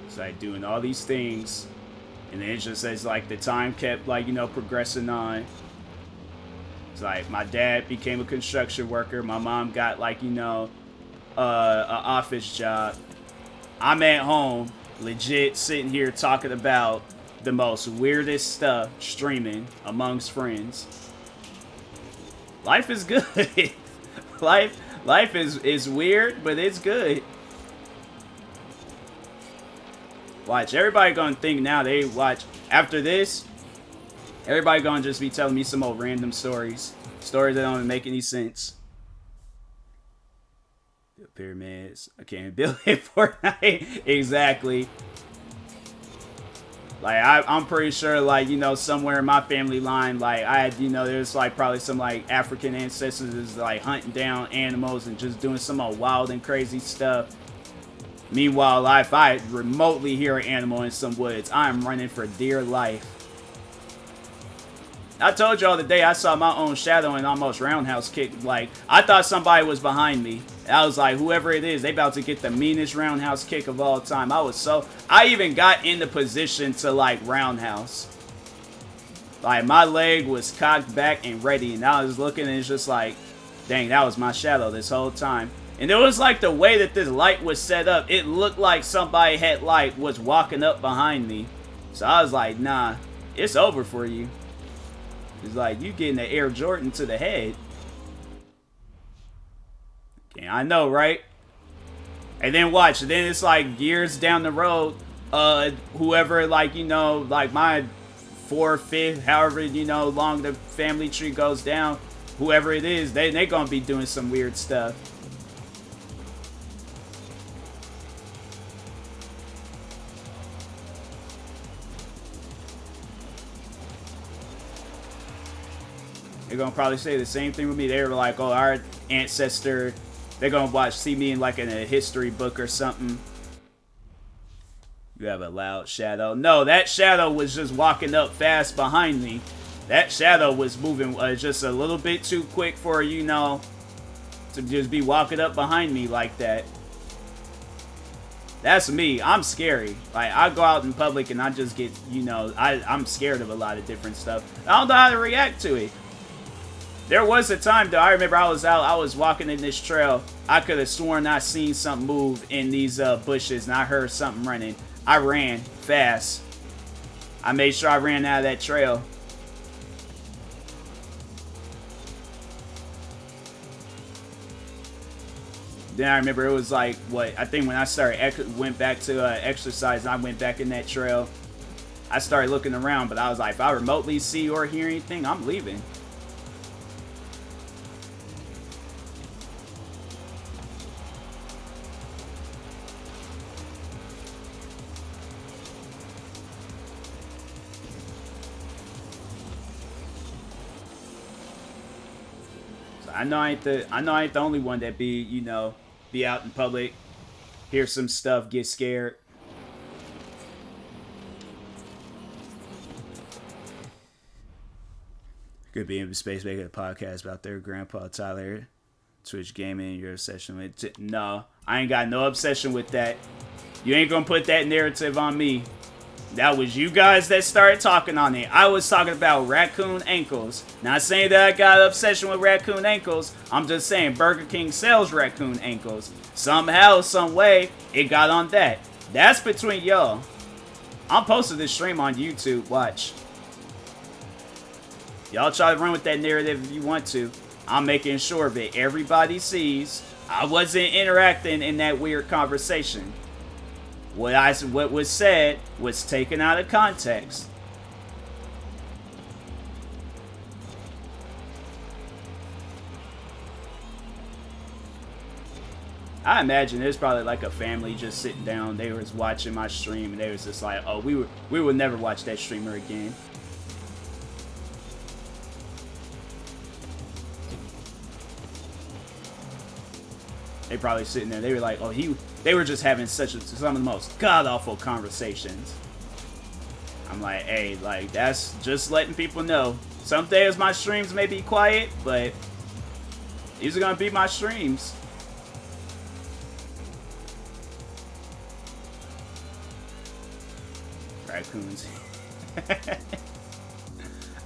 It's like doing all these things, and then it just says like the time kept like, you know, progressing on. It's like my dad became a construction worker. My mom got like, you know, an office job. I'm at home, legit sitting here talking about the most weirdest stuff streaming amongst friends. Life is good. life is weird, but it's good. Watch, everybody gonna think now they watch after this. Everybody gonna just be telling me some old random stories that don't even make any sense. The pyramids, I can't build it Fortnite. Exactly. Like I'm pretty sure, like, you know, somewhere in my family line, like I had, you know, there's like probably some like African ancestors is like hunting down animals and just doing some wild and crazy stuff. Meanwhile, if I remotely hear an animal in some woods, I'm running for dear life. I told y'all the day I saw my own shadow and almost roundhouse kicked. Like, I thought somebody was behind me. I was like, whoever it is, they about to get the meanest roundhouse kick of all time. I even got in the position to, like, roundhouse. Like, my leg was cocked back and ready, and I was looking, and it's just like, dang, that was my shadow this whole time. And it was like the way that this light was set up, it looked like somebody had, like, was walking up behind me. So I was like, nah, it's over for you. It's like, you getting the Air Jordan to the head. Yeah, I know, right? And then watch, then it's like years down the road, whoever, like, you know, like my 4th, 5th, however, you know, long the family tree goes down, whoever it is, they gonna be doing some weird stuff. They're gonna probably say the same thing with me. They were like, oh, our ancestor, they're gonna see me in like in a history book or something. You have a loud shadow. No, that shadow was just walking up fast behind me. That shadow was moving just a little bit too quick for, you know, to just be walking up behind me like that. That's me. I'm scary. Like, I go out in public and I just get, you know, I'm scared of a lot of different stuff. I don't know how to react to it. There was a time, though, I remember I was walking in this trail. I could have sworn I seen something move in these bushes, and I heard something running. I ran fast. I made sure I ran out of that trail. Then I remember it was like, what, I think when I went back to exercise, and I went back in that trail, I started looking around, but I was like, if I remotely see or hear anything, I'm leaving. I know I ain't the only one that be, you know, be out in public, hear some stuff, get scared. Could be in space making a podcast about their grandpa Tyler, Twitch gaming, your obsession with no, I ain't got no obsession with that. You ain't gonna put that narrative on me. That was you guys that started talking on it. I was talking about raccoon ankles. Not saying that I got an obsession with raccoon ankles. I'm just saying Burger King sells raccoon ankles. Somehow, some way, it got on that. That's between y'all. I'm posting this stream on YouTube. Watch. Y'all try to run with that narrative if you want to. I'm making sure that everybody sees I wasn't interacting in that weird conversation. What was said was taken out of context. I imagine there's probably like a family just sitting down. They was watching my stream and they was just like, "Oh, we would never watch that streamer again." They probably sitting there. They were like, "Oh, they were just having some of the most god-awful conversations." I'm like, hey, like, that's just letting people know. Some days my streams may be quiet, but these are gonna be my streams. Raccoons.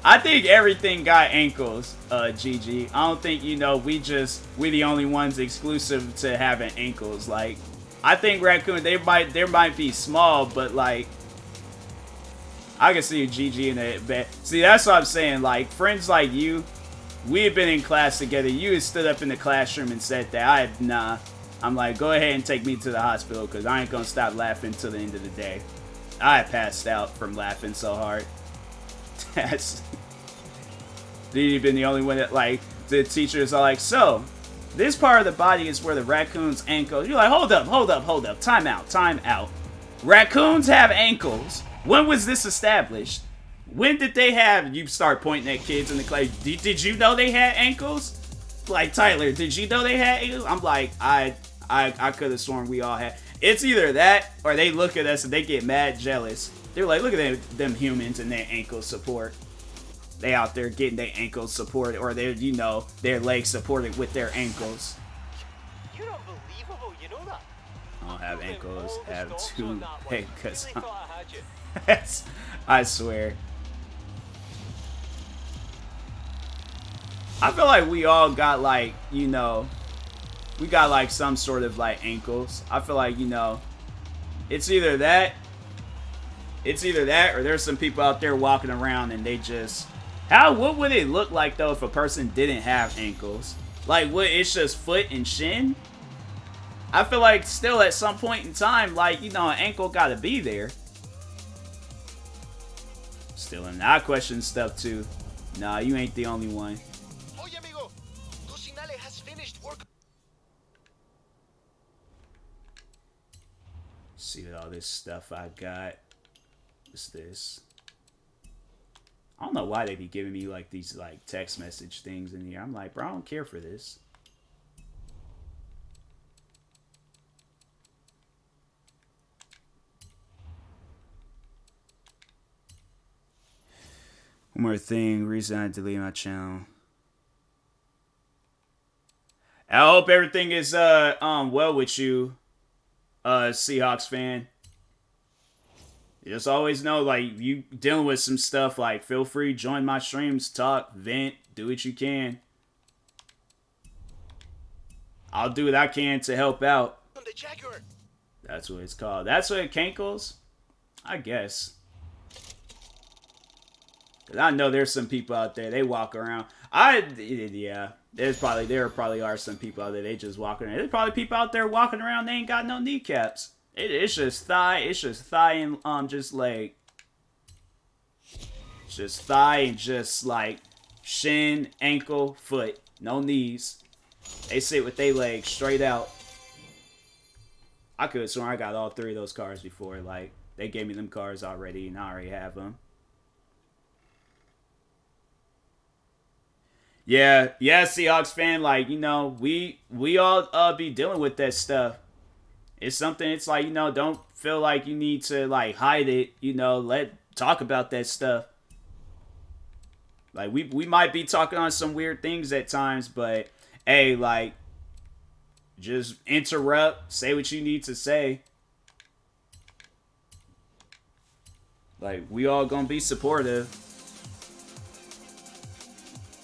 I think everything got ankles, GG. I don't think, you know, we the only ones exclusive to having ankles. Like, I think raccoon, they might be small, but like, I can see a GG in it. But see, that's what I'm saying. Like, friends like you, we had been in class together. You had stood up in the classroom and said that. Nah. I'm like, go ahead and take me to the hospital because I ain't gonna stop laughing till the end of the day. I passed out from laughing so hard. That's... You've been the only one that, like, the teachers are like, so, this part of the body is where the raccoon's ankle... You're like, hold up. Time out. Raccoons have ankles. When was this established? When did they have... You start pointing at kids in the class. Did you know they had ankles? Like, Tyler, did you know they had ankles? I'm like, I could have sworn we all had... It's either that, or they look at us and they get mad jealous. They're like, look at them humans and their ankle support. They out there getting their ankles supported, or their, you know, their legs supported with their ankles. You're unbelievable, you know that? I don't have ankles, I have two ankles. Really thought I had you. I swear. I feel like we all got, like, you know, we got like some sort of like ankles. I feel like, you know, it's either that or there's some people out there walking around and they just... what would it look like though if a person didn't have ankles? Like, what, it's just foot and shin? I feel like still at some point in time, like, you know, an ankle gotta be there. Still, and I question stuff too. Nah, you ain't the only one. Oye, amigo, Cocinale has finished work. See what all this stuff I got. What's this? I don't know why they be giving me like these like text message things in here. I'm like, bro, I don't care for this. One more thing. Reason I deleted my channel. I hope everything is well with you, Seahawks fan. You just always know, like, you dealing with some stuff, like, feel free, join my streams, talk, vent, do what you can. I'll do what I can to help out. That's what it's called. That's what it cankles? I guess. Cause I know there's some people out there, they walk around. Yeah, there probably are some people out there, they just walk around. There's probably people out there walking around, they ain't got no kneecaps. It's just thigh and just leg. It's just thigh and just like shin, ankle, foot. No knees. They sit with their legs straight out. I could have sworn I got all three of those cars before. Like, they gave me them cars already and I already have them. Yeah, Seahawks fan, like, you know, we all be dealing with that stuff. It's something, it's like, you know, don't feel like you need to, like, hide it, you know, talk about that stuff. Like, we might be talking on some weird things at times, but, hey, like, just interrupt, say what you need to say. Like, we all gonna be supportive.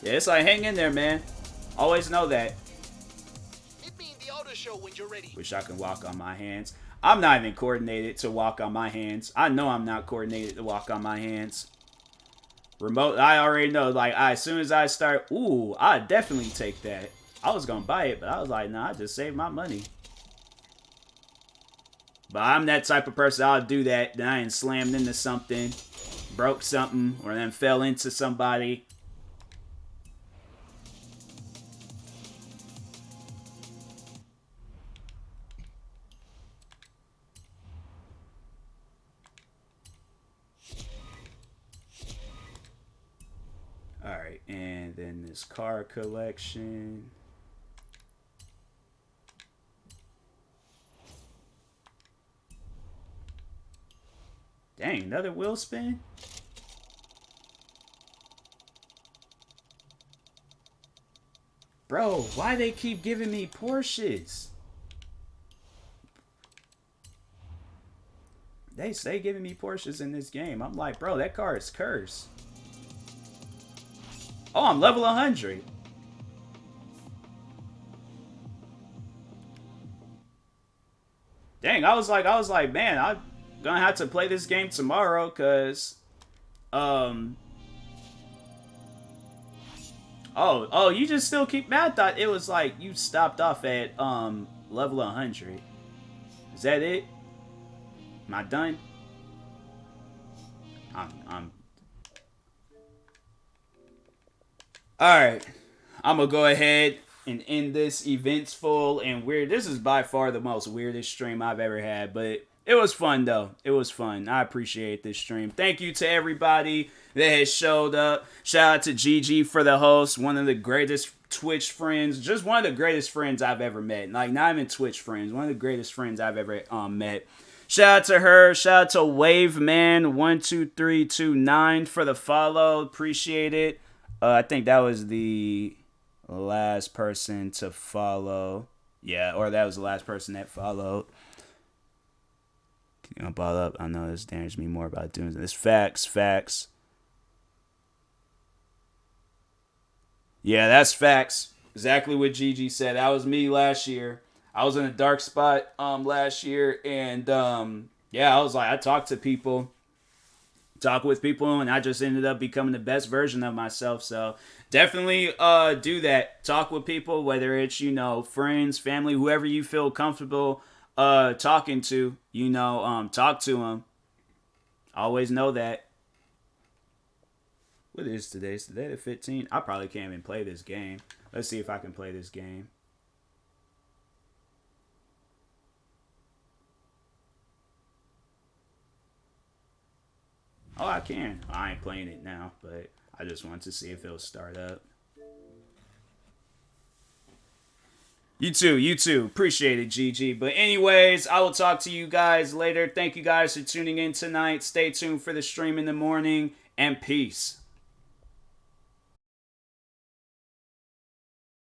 Yeah, it's like, hang in there, man. Always know that. When you're ready. Wish I can walk on my hands. I'm not even coordinated to walk on my hands. I know I'm not coordinated to walk on my hands. Remote, I already know. Like, as soon as I start, ooh, I definitely take that. I was gonna buy it, but I was like, nah, I just saved my money. But I'm that type of person. I'll do that. Then I ain't slammed into something, broke something, or then fell into somebody. Alright, and then this car collection. Dang, another wheel spin? Bro, why they keep giving me Porsches? They stay giving me Porsches in this game. I'm like, bro, that car is cursed. Oh, I'm level 100. Dang, I was like, man, I'm gonna have to play this game tomorrow, cause, oh, you just still keep. Man, I thought it was like you stopped off at level 100. Is that it? Am I done? I'm. All right, I'm gonna go ahead and end this eventful and weird. This is by far the most weirdest stream I've ever had, but it was fun though. It was fun. I appreciate this stream. Thank you to everybody that has showed up. Shout out to GG for the host, one of the greatest Twitch friends, just one of the greatest friends I've ever met. Like, not even Twitch friends, one of the greatest friends I've ever met. Shout out to her. Shout out to Waveman12329 for the follow. Appreciate it. I think that was the last person to follow. Yeah, or that was the last person that followed. You know, ball up. I know this damaged me more about doing this. Facts. Yeah, that's facts. Exactly what Gigi said. That was me last year. I was in a dark spot last year, and yeah, I was like, I talked with people, and I just ended up becoming the best version of myself. So definitely do that. Talk with people, whether it's, you know, friends, family, whoever you feel comfortable talking to, you know, talk to them. Always know that. What is today? Is today the 15th? I probably can't even play this game. Let's see if I can play this game. Oh, I can. I ain't playing it now, but I just wanted to see if it'll start up. You too. Appreciate it, GG. But anyways, I will talk to you guys later. Thank you guys for tuning in tonight. Stay tuned for the stream in the morning, and peace.